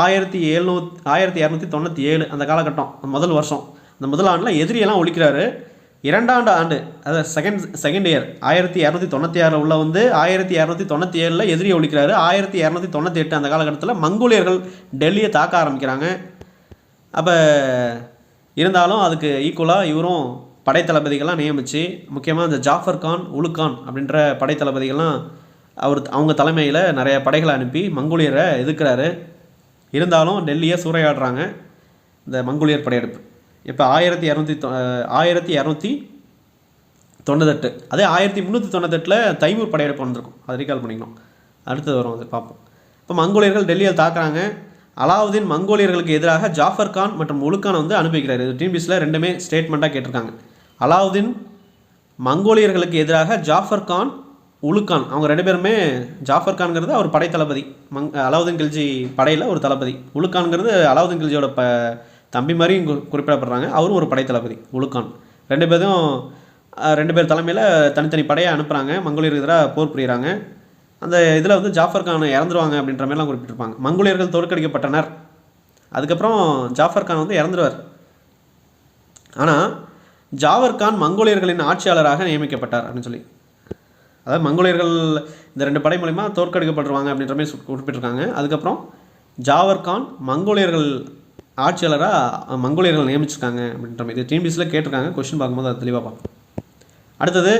1297 அந்த காலகட்டம் முதல் வருஷம், அந்த முதல் ஆண்டில் எதிரியெல்லாம் ஒழிக்கிறாரு. 2ஆம் ஆண்டு அதாவது செகண்ட் இயர் 1296 உள்ள வந்து 1297 எதிரியை ஒழிக்கிறாரு. 1298 அந்த காலகட்டத்தில் மங்கோலியர்கள் டெல்லியை தாக்க ஆரம்பிக்கிறாங்க. அப்போ இருந்தாலும் அதுக்கு ஈக்குவலாக இவரும் படைத்தளபதிகள்லாம் நியமித்து முக்கியமாக இந்த ஜாஃபர் கான் உலுக்கான் அப்படின்ற படைத்தளபதிகள்லாம் அவங்க தலைமையில் நிறைய படைகளை அனுப்பி மங்கோலியரை எதிர்க்கிறாரு. இருந்தாலும் டெல்லியை சூறையாடுறாங்க இந்த மங்கோலியர் படையெடுப்பு. இப்போ 1298 அதே 1398 தைமூர் படையெடுப்பு வந்திருக்கும், அதை ரீகால் பண்ணிக்கணும், அடுத்தது வரும், அதை பார்ப்போம். இப்போ மங்கோலியர்கள் டெல்லியில் தாக்குறாங்க. அலாவுதீன் மங்கோலியர்களுக்கு எதிராக ஜாஃபர் கான் மற்றும் உலுக்கானை வந்து அனுப்பிக்கிறார். இது டிபிஎஸ்சில் ரெண்டுமே ஸ்டேட்மெண்ட்டாக கேட்டிருக்காங்க. அலாவுதீன் மங்கோலியர்களுக்கு எதிராக ஜாஃபர் கான் உலுக்கான், அவங்க 2 பேருமே, ஜாஃபர் கான்ங்கிறது அவர் படைத்தளபதி, அலாவுதீன் கில்ஜி படையில் ஒரு தளபதி, உலுக்கான்ங்கிறது அலாவுதீன் கில்ஜியோட தம்பி மாதிரி குறிப்பிடப்படுறாங்க, அவரும் ஒரு படைத்தளபதி உலுக்கான். 2 பேர் தலைமையில் தனித்தனி படையை அனுப்புகிறாங்க, மங்கோலியருக்கு எதிராக போர் புரிகிறாங்க. அந்த இதில் வந்து ஜாஃபர் கான் இறந்துருவாங்க அப்படின்ற மாதிரிலாம் குறிப்பிட்டிருப்பாங்க. மங்கோலியர்கள் தோற்கடிக்கப்பட்டனர். அதுக்கப்புறம் ஜாஃபர் கான் வந்து இறந்துருவார். ஆனால் ஜாஃபர் கான் மங்கோலியர்களின் ஆட்சியாளராக நியமிக்கப்பட்டார் அப்படின்னு சொல்லி, அதாவது மங்கோலியர்கள் இந்த 2 படை மூலிமா தோற்கடிக்கப்படுவாங்க அப்படின்ற மாதிரி குறிப்பிட்டிருக்காங்க. அதுக்கப்புறம் ஜாஃபர் கான் மங்கோலியர்கள் ஆட்சியாளராக மங்கோலியர்கள் நியமிச்சிருக்காங்க அப்படின்ற மாதிரி டிஎன்பிஎஸ்சியில் கேட்டிருக்காங்க. கொஸ்டின் பார்க்கும்போது அது தெளிவாக பார்ப்போம். அடுத்தது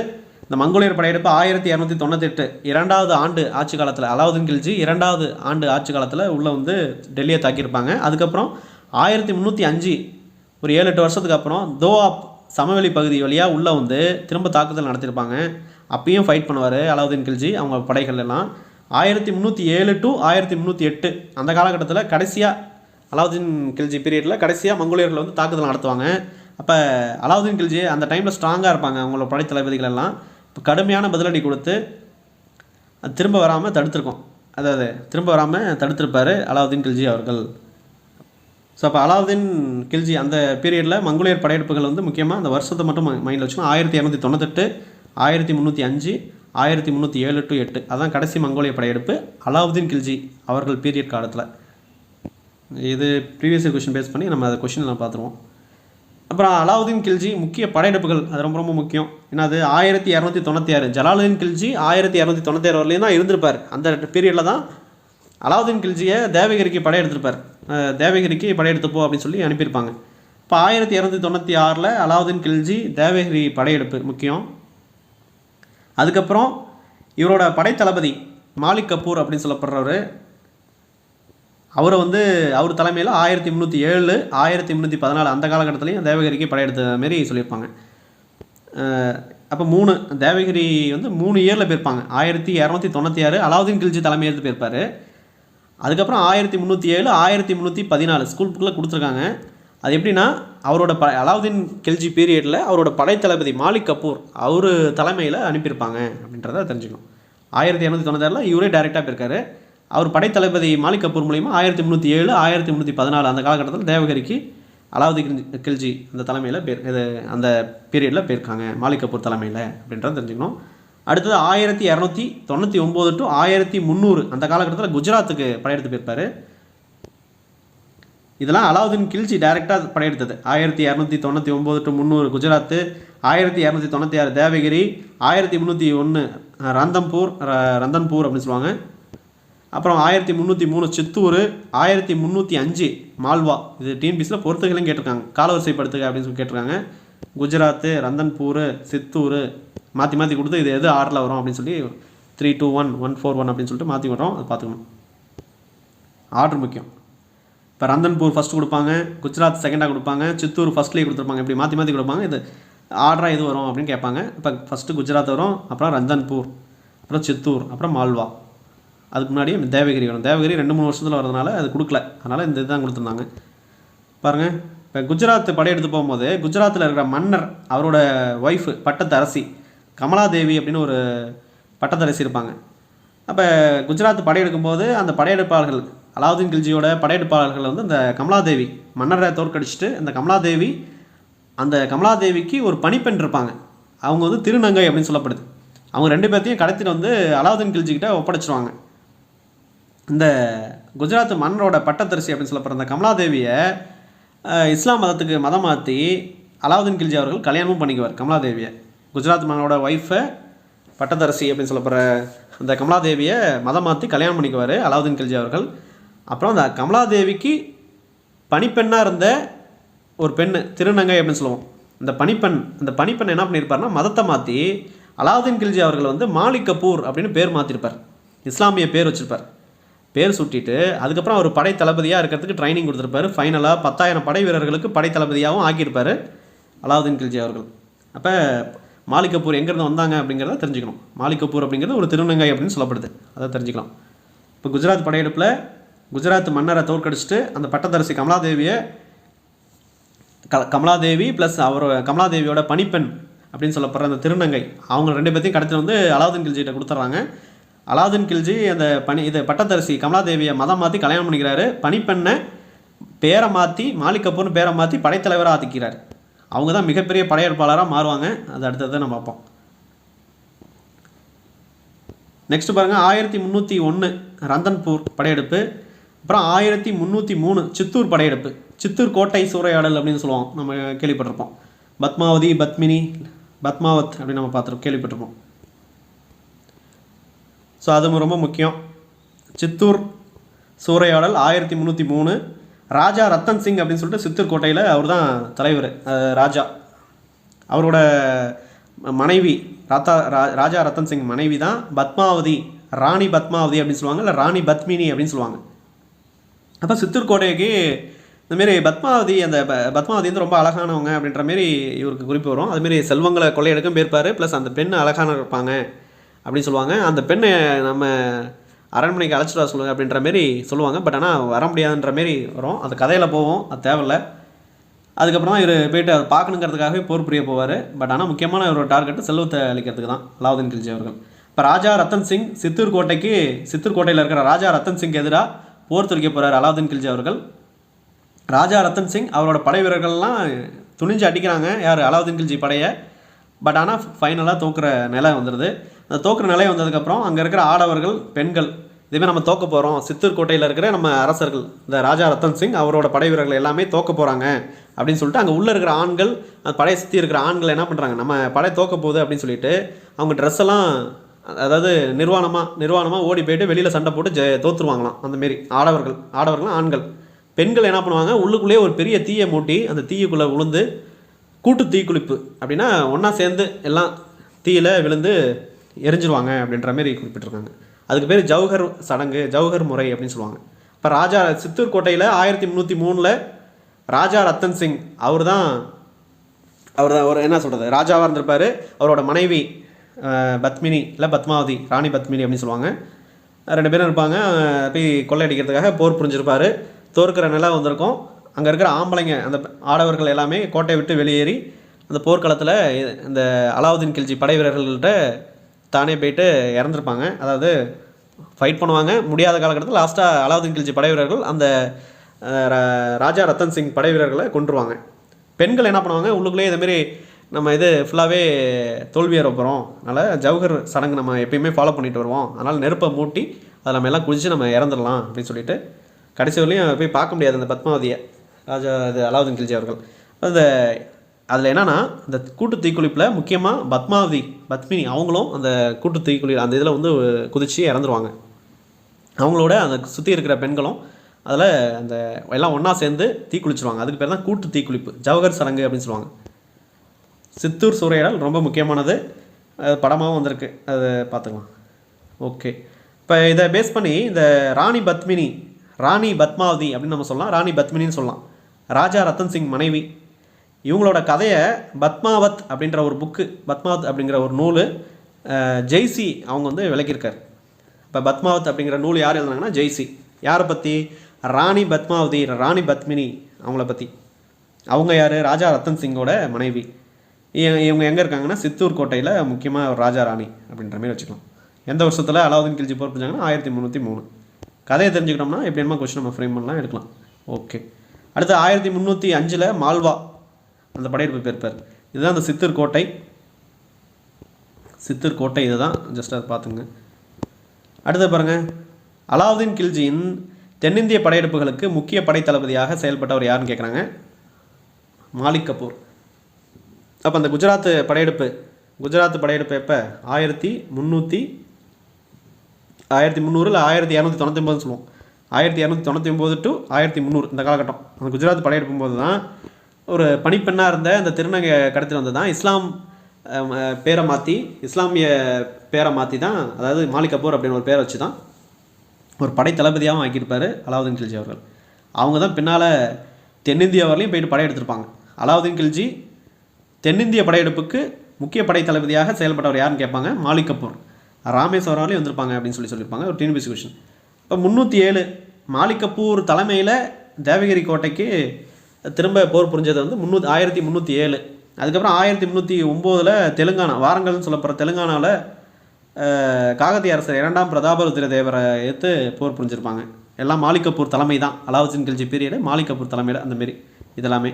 இந்த மங்கோலியர் படையெடுப்பு 1298 2வது ஆண்டு ஆட்சி காலத்தில் அலாவுதீன் கில்ஜி 2வது ஆண்டு ஆட்சி காலத்தில் உள்ளே வந்து டெல்லியை தாக்கியிருப்பாங்க. அதுக்கப்புறம் 1305 ஒரு 7-8 வருஷத்துக்கு அப்புறம் தோஆப் சமவெளி பகுதி வழியாக உள்ளே வந்து திரும்ப தாக்குதல் நடத்தியிருப்பாங்க. அப்பயும் ஃபைட் பண்ணுவார் அலாவுதீன் கில்ஜி அவங்க படைகள் எல்லாம். 1307 to 1308 அந்த காலகட்டத்தில் கடைசியாக அலாவுதீன் கில்ஜி பீரியடில் கடைசியாக மங்கோலியர்கள் வந்து தாக்குதல் நடத்துவாங்க. அப்போ அலாவுதீன் கில்ஜி அந்த டைமில் ஸ்ட்ராங்காக இருப்பாங்க. அவங்களோட படைத்தளபதிகள் எல்லாம் இப்போ கடுமையான பதிலடி கொடுத்து அது திரும்ப வராமல் தடுத்திருக்கோம். அதாவது திரும்ப வராமல் தடுத்திருப்பார் அலாவுதீன் கில்ஜி அவர்கள். ஸோ அப்போ அலாவுதீன் கில்ஜி அந்த பீரியடில் மங்கோலியர் படையெடுப்புகள் வந்து முக்கியமாக அந்த வருஷத்தை மட்டும் மைண்டில் வச்சுக்கணும். 1298, 1305, 1307 to 8 அதான் கடைசி மங்கோலிய படையெடுப்பு அலாவுதீன் கில்ஜி அவர்கள் பீரியட் காலத்தில். இது ப்ரீவியஸ் கொஷின் பேஸ் பண்ணி நம்ம அதை கொஷின் பார்த்துருவோம். அப்புறம் அலாவுதீன் கில்ஜி முக்கிய படையெடுப்புகள் அது ரொம்ப ரொம்ப முக்கியம். ஏன்னா அது 1296 ஜலாலுதீன் கில்ஜி 1296 வரலையும் தான் இருந்திருப்பார். அந்த பீரியடில் தான் அலாவுதீன் கில்ஜியை தேவகிரிக்கு படையெடுத்திருப்பார். தேவகிரிக்கு படையெடுத்துப்போ அப்படின்னு சொல்லி அனுப்பியிருப்பாங்க. இப்போ 1296 அலாவுதீன் கில்ஜி தேவகிரி படையெடுப்பு முக்கியம். அதுக்கப்புறம் இவரோட படைத்தளபதி மாலிக் கபூர் அப்படின்னு சொல்லப்படுறவர் அவரை வந்து அவர் தலைமையில் 1307 1314 அந்த காலகட்டத்திலையும் தேவகிரிக்கு படையெடுத்த மாரி சொல்லியிருப்பாங்க. அப்போ தேவகிரி வந்து 3 இயரில் போயிருப்பாங்க. 1296 அலாவுதீன் கில்ஜி தலைமை எடுத்து போயிருப்பார். அதுக்கப்புறம் 1307 1314 ஸ்கூல் புக்கில் கொடுத்துருக்காங்க. அது எப்படின்னா அவரோட அலாவுதீன் கில்ஜி பீரியடில் அவரோட படைத்தளபதி மாலிக் கபூர் அவர் தலைமையில் அனுப்பியிருப்பாங்க அப்படின்றத தெரிஞ்சுக்கணும். 1296 இவரே டைரெக்டாக போயிருக்காரு. அவர் படைத்தளபதி மாலிக் கபூர் மூலிமா 1307 1314 அந்த காலகட்டத்தில் தேவகிரிக்கு அலாவுதீன் கில்ஜி அந்த தலைமையில் இது அந்த பீரியடில் போயிருக்காங்க மாலிக் கபூர் தலைமையில் அப்படின்றத தெரிஞ்சுக்கணும். அடுத்தது 1299 to 1300 அந்த காலகட்டத்தில் குஜராத்துக்கு படையெடுத்து போயிருப்பார். இதெல்லாம் அலாவுதீன் கில்ஜி டைரெக்டாக படையெடுத்தது. 1299 to 300 குஜராத்து, 1296 தேவகிரி, 1301 ரந்தன்பூர் அப்படின்னு சொல்லுவாங்க. அப்புறம் 1303 சித்தூர், 1305 மால்வா. இது டிஎன்பிஎஸ்சியில் பொறுத்துகளையும் கேட்டிருக்காங்க. காலவரிசைப்படுத்துக அப்படின்னு சொல்லி கேட்டிருக்காங்க. குஜராத்து, ரந்தன்பூர், சித்தூர் மாற்றி மாற்றி கொடுத்து இது எது ஆறில் வரும் அப்படின்னு சொல்லி 321 141 அப்படின்னு சொல்லிட்டு மாற்றி வரோம். அது பார்த்துக்கணும். ஆர்டர் முக்கியம். இப்போ ரந்தன்பூர் ஃபஸ்ட்டு கொடுப்பாங்க, குஜராத் செகண்டாக கொடுப்பாங்க, சித்தூர் ஃபஸ்ட்லேயே கொடுத்துருப்பாங்க. இப்படி மாற்றி மாற்றி கொடுப்பாங்க. இது ஆர்டராக எது வரும் அப்படின்னு கேட்பாங்க. இப்போ ஃபஸ்ட்டு குஜராத் வரும், அப்புறம் ரந்தன்பூர், அப்புறம் சித்தூர், அப்புறம் மால்வா. அதுக்கு முன்னாடியே தேவகிரி வரும். தேவகிரி 2-3 வருஷத்தில் வரதுனால அது கொடுக்கல. அதனால் இந்த இதுதான் கொடுத்துருந்தாங்க. பாருங்கள், இப்போ குஜராத் படையெடுத்து போகும்போது குஜராத்தில் இருக்கிற மன்னர் அவரோட ஒய்ஃபு பட்டத்தரசி கமலாதேவி அப்படின்னு ஒரு பட்டத்தரசி இருப்பாங்க. அப்போ குஜராத் படையெடுக்கும்போது அந்த படையெடுப்பாளர்கள் அலாவுதீன் கில்ஜியோட படையெடுப்பாளர்கள் வந்து இந்த கமலாதேவி மன்னரை தோற்கடிச்சிட்டு அந்த கமலாதேவிக்கு ஒரு பணிப்பெண் இருப்பாங்க. அவங்க வந்து திருநங்கை அப்படின்னு சொல்லப்படுது. அவங்க 2 பேர்த்தையும் கடத்திட்டு வந்து அலாவுதீன் கில்ஜிக்கிட்ட ஒப்படைச்சிருவாங்க. இந்த குஜராத் மன்னரோட பட்டத்தரசி அப்படின்னு சொல்லப்படுற அந்த கமலாதேவியை இஸ்லாம் மதத்துக்கு மதம் மாற்றி அலாவுதீன் கில்ஜி அவர்கள் கல்யாணமும் பண்ணிக்குவார். கமலாதேவியை குஜராத் மன்னரோட ஒய்ஃபை பட்டத்தரசி அப்படின்னு சொல்லப்படுற அந்த கமலாதேவியை மதம் மாற்றி கல்யாணம் பண்ணிக்குவார் அலாவுதீன் கில்ஜி அவர்கள். அப்புறம் அந்த கமலாதேவிக்கு பணிப்பெண்ணாக இருந்த ஒரு பெண் திருநங்கை அப்படின்னு சொல்லுவோம். அந்த பணிப்பெண் என்ன பண்ணியிருப்பார்னா மதத்தை மாற்றி அலாவுதீன் கில்ஜி அவர்கள் வந்து மாலிக் கபூர் அப்படின்னு பேர் மாற்றிருப்பார். இஸ்லாமிய பேர் வச்சுருப்பார். பேர் சுட்டிட்டு அதுக்கப்புறம் அவர் படை தளபதியாக இருக்கிறதுக்கு ட்ரைனிங் கொடுத்துருப்பாரு. ஃபைனலாக 10,000 படை வீரர்களுக்கு படை தளபதியாகவும் ஆக்கியிருப்பார் அலாவுதீன் கில்ஜி அவர்கள். அப்போ மாலிக் கபூர் எங்கேருந்து வந்தாங்க அப்படிங்கிறத தெரிஞ்சுக்கணும். மாலிக் கபூர் அப்படிங்கிறது ஒரு திருநங்கை அப்படின்னு சொல்லப்படுது. அதை தெரிஞ்சுக்கலாம். இப்போ குஜராத் படையெடுப்பில் குஜராத் மன்னரை தோற்கடிச்சிட்டு அந்த பட்டத்தரசி கமலாதேவி ப்ளஸ் கமலாதேவியோட பணிப்பெண் அப்படின்னு சொல்லப்படுற அந்த திருநங்கை அவங்க 2 பேர்த்தையும் கடத்திட்டு வந்து அலாவுதீன் கில்ஜிகிட்ட கொடுத்துட்றாங்க. அலாவுதீன் கில்ஜி அந்த பட்டத்தரசி கமலாதேவியை மதம் மாற்றி கல்யாணம் பண்ணிக்கிறாரு. பணிப்பெண்ணை பேரை மாற்றி மாலிக் கபூர்னு பேரை மாற்றி படைத்தலைவராக ஆக்கிக்கிறார். அவங்க தான் மிகப்பெரிய படையெடுப்பாளராக மாறுவாங்க. அது அடுத்தது நம்ம பார்ப்போம். நெக்ஸ்ட் பாருங்கள், 1301 ரந்தன்பூர் படையெடுப்பு. அப்புறம் 1303 சித்தூர் படையெடுப்பு. சித்தூர் கோட்டை சூறையாடல் அப்படின்னு சொல்லுவோம், நம்ம கேள்விப்பட்டிருப்போம். பத்மாவத் அப்படின்னு நம்ம கேள்விப்பட்டிருப்போம். ஸோ அது ரொம்ப முக்கியம். சித்தூர் சூறையாடல் 1303. ராஜா ரத்தன் சிங் அப்படின்னு சொல்லிட்டு சித்தூர் கோட்டையில் அவர் தான் தலைவர். ராஜா அவரோட மனைவி ராஜா ரத்தன் சிங் மனைவி தான் பத்மாவதி, ராணி பத்மாவதி அப்படின்னு சொல்லுவாங்க, இல்லை ராணி பத்மினி அப்படின்னு சொல்லுவாங்க. அப்போ சித்தூர் கோட்டைக்கு இந்தமாரி பத்மாவதி, அந்த பத்மாவதி வந்து ரொம்ப அழகானவங்க அப்படின்ற மாரி இவருக்கு குறிப்பு வரும். அதுமாரி செல்வங்களை கொள்ளையெடுக்கும் போயிருப்பார். ப்ளஸ் அந்த பெண் அழகான இருப்பாங்க அப்படின்னு சொல்லுவாங்க. அந்த பெண்ணை நம்ம அரண்மனைக்கு அழைச்சிட்டு வர சொல்லுங்கள் அப்படின்ற மாரி சொல்லுவாங்க. பட் ஆனால் வர முடியாதுன்ற மாரி வரும். அது கதையில் போவோம், அது தேவையில்லை. அதுக்கப்புறம் தான் இவர் போய்ட்டு அதை பார்க்கணுங்கிறதுக்காகவே போர் புரிய போவார். பட் ஆனால் முக்கியமான ஒரு டார்கெட்டு செல்வத்தை அளிக்கிறதுக்கு தான் அலாவுதீன் கில்ஜி அவர்கள். இப்போ ராஜா ரத்தன் சிங் சித்தூர் கோட்டையில் இருக்கிற ராஜா ரத்தன் சிங் எதிராக போர் தொடுக்க போகிறார் அலாவுதீன் கில்ஜி அவர்கள். ராஜா ரத்தன் சிங் அவரோட படை வீரர்கள்லாம் துணிஞ்சு அடிக்கிறாங்க யார், அலாவுதீன் கில்ஜி படையை. பட் ஆனால் ஃபைனலாக தோக்குற நிலை வந்துடுது. அந்த தோக்குற நிலை வந்ததுக்கப்புறம் அங்கே இருக்கிற ஆடவர்கள், பெண்கள், இதேமாதிரி நம்ம தோக்க போகிறோம், சித்தூர் கோட்டையில் இருக்கிற நம்ம அரசர்கள், இந்த ராஜா ரத்தன் சிங் அவரோட படை வீரர்கள் எல்லாமே தோக்க போகிறாங்க அப்படின்னு சொல்லிட்டு அங்கே உள்ளே இருக்கிற ஆண்கள், அந்த படையை சுற்றி இருக்கிற ஆண்கள் என்ன பண்ணுறாங்க, நம்ம படை தோக்க போகுது அப்படின்னு சொல்லிட்டு அவங்க ட்ரெஸ் எல்லாம், அதாவது நிர்வாணமாக ஓடி போயிட்டு வெளியில் சண்டை போட்டு தோற்றுருவாங்களாம். அந்தமாரி ஆடவர்கள் ஆண்கள். பெண்கள் என்ன பண்ணுவாங்க, உள்ளுக்குள்ளேயே ஒரு பெரிய தீயை மூட்டி அந்த தீயுக்குள்ளே விழுந்து கூட்டு தீக்குளிப்பு அப்படின்னா ஒன்றா சேர்ந்து எல்லாம் தீயில் விழுந்து எரிஞ்சிருவாங்க அப்படின்ற மாரி குறிப்பிட்டிருக்காங்க. அதுக்கு பேர் ஜவுஹர் சடங்கு, ஜவுஹர் முறை அப்படின்னு சொல்லுவாங்க. இப்போ சித்தூர் கோட்டையில் 1303 ராஜா ரத்தன் சிங் அவர் தான் ஒரு என்ன சொல்கிறது ராஜாவாக இருந்திருப்பார். அவரோட மனைவி பத்மினி இல்லை பத்மாவதி, ராணி பத்மினி அப்படின்னு சொல்லுவாங்க. 2 பேரும் இருப்பாங்க. போய் கொள்ளையடிக்கிறதுக்காக போர் புரிஞ்சிருப்பார். தோற்கிற நிலை வந்திருக்கும். அங்கே இருக்கிற ஆம்பளைங்க, அந்த ஆடவர்கள் எல்லாமே கோட்டையை விட்டு வெளியேறி அந்த போர்க்களத்தில் இந்த அலாவுதீன் கில்ஜி படை வீரர்கள்கிட்ட தானே போயிட்டு இறந்துருப்பாங்க. அதாவது ஃபைட் பண்ணுவாங்க, முடியாத காலகட்டத்தில் லாஸ்ட்டாக அலாவுதீன் கில்ஜி படை வீரர்கள் அந்த ராஜா ரத்தன் சிங் படை வீரர்களை கொன்றுவாங்க. பெண்கள் என்ன பண்ணுவாங்க, உள்ளுக்குள்ளேயே இதேமாரி நம்ம ஃபுல்லாகவே தோல்வி ஏற போகிறோம், அதனால் ஜவுஹர் சடங்கு நம்ம எப்பயுமே ஃபாலோ பண்ணிட்டு வருவோம், அதனால் நெருப்பை மூட்டி அதில் நம்ம எல்லாம் குளித்து நம்ம இறந்துடலாம் அப்படின்னு சொல்லிட்டு கடைசி வரலையும் போய் பார்க்க முடியாது அந்த பத்மாவதியை, அலாவுதீன் கில்ஜி அவர்கள். அதில் என்னென்னா இந்த கூட்டு தீக்குளிப்பில் முக்கியமாக பத்மினி அவங்களும் அந்த கூட்டு தீக்குளி அந்த இதில் வந்து குதித்து இறந்துருவாங்க. அவங்களோட அந்த சுற்றி இருக்கிற பெண்களும் அதில் அந்த எல்லாம் ஒன்றா சேர்ந்து தீக்குளிச்சிருவாங்க. அதுக்கு பேர் தான் கூட்டு தீக்குளிப்பு, ஜவஹர் சடங்கு அப்படின்னு சொல்லுவாங்க. சித்தூர் சூறையாடல் ரொம்ப முக்கியமானது, படமாகவும் வந்திருக்கு, அதை பார்த்துக்கலாம். ஓகே, இப்போ இதை பேஸ் பண்ணி இந்த ராணி பத்மாவதி அப்படின்னு நம்ம சொல்லலாம், ராணி பத்மினின்னு சொல்லலாம், ராஜா ரத்தன் சிங் மனைவி. இவங்களோட கதையை பத்மாவத் அப்படின்ற ஒரு புக்கு, பத்மாவத் அப்படிங்கிற ஒரு நூல் ஜெய்சி அவங்க வந்து விளக்கியிருக்கார். இப்போ பத்மாவத் அப்படிங்கிற நூல் யார் எழுதுனாங்கன்னா ஜெய்சி. யாரை பற்றி, ராணி பத்மாவதி, ராணி பத்மினி அவங்கள பற்றி. அவங்க யார், ராஜா ரத்தன் சிங்கோட மனைவி. இவங்க எங்கே இருக்காங்கன்னா சித்தூர் கோட்டையில் முக்கியமாக ஒரு ராஜா ராணி அப்படின்ற மாதிரி வச்சுக்கலாம். எந்த வருஷத்தில் அலாவுதீன் கில்ஜி போர் புரிஞ்சாங்கன்னா 1303. கதையை தெரிஞ்சுக்கிட்டோம்னா எப்படி என்னமா கொஸ்டின் நம்ம ஃப்ரேம் பண்ணலாம், எடுக்கலாம். ஓகே, அடுத்து 1305 மால்வா அந்த படையெடுப்பு போயிருப்பார். இதுதான் அந்த சித்தூர் கோட்டை இதுதான், ஜஸ்ட் அதை பார்த்துங்க. அடுத்து பாருங்கள், அலாவுதீன் கில்ஜியின் தென்னிந்திய படையெடுப்புகளுக்கு முக்கிய படை தளபதியாக செயல்பட்டவர் யாருன்னு கேட்குறாங்க, மாலிக் கபூர். அப்போ அந்த குஜராத் படையெடுப்பு எப்போ 1300 இல்லை 1299 சொல்லுவோம், 1299 to 1300 இந்த காலகட்டம். அந்த குஜராத் படையெடுப்பும் போது தான் ஒரு பணிப்பெண்ணாக இருந்த அந்த திருநங்கை கடத்திட்டு வந்தது தான் இஸ்லாமிய பேரை மாற்றி தான், அதாவது மாலிக் கபூர் அப்படின்னு ஒரு பேரை வச்சு தான் ஒரு படை தளபதியாகவும் ஆக்கியிருப்பார் அலாவுதீன் கில்ஜி அவர்கள். அவங்க தான் பின்னால் தென்னிந்தியா வரலையும் போயிட்டு படையெடுத்திருப்பாங்க. அலாவுதீன் கில்ஜி தென்னிந்திய படையெடுப்புக்கு முக்கிய படை தளபதியாக செயல்பட்டவர் யாருன்னு கேட்பாங்க, மாலிக் கபூர். ராமேஸ்வரம் வரலையும் வந்திருப்பாங்க அப்படின்னு சொல்லியிருப்பாங்க, ஒரு டிஎன்பிஎஸ்சி கொஸ்டின். இப்போ 307 மாலிக் கபூர் தலைமையில் தேவகிரி கோட்டைக்கு திரும்ப போர் புரிஞ்சது வந்து 1307. அதுக்கப்புறம் 1309 தெலுங்கானா, வாரங்கள்னு சொல்லப்படுற தெலுங்கானாவில் காகத்திய அரசர் 2ஆம் பிரதாபருத்ர தேவரை எடுத்து போர் புரிஞ்சிருப்பாங்க. எல்லாம் மாலிக் கபூர் தலைமை தான், அலாவுதீன் கில்ஜி பீரியடு மாலிக் கபூர் தலைமையில் அந்தமாரி இதெல்லாமே.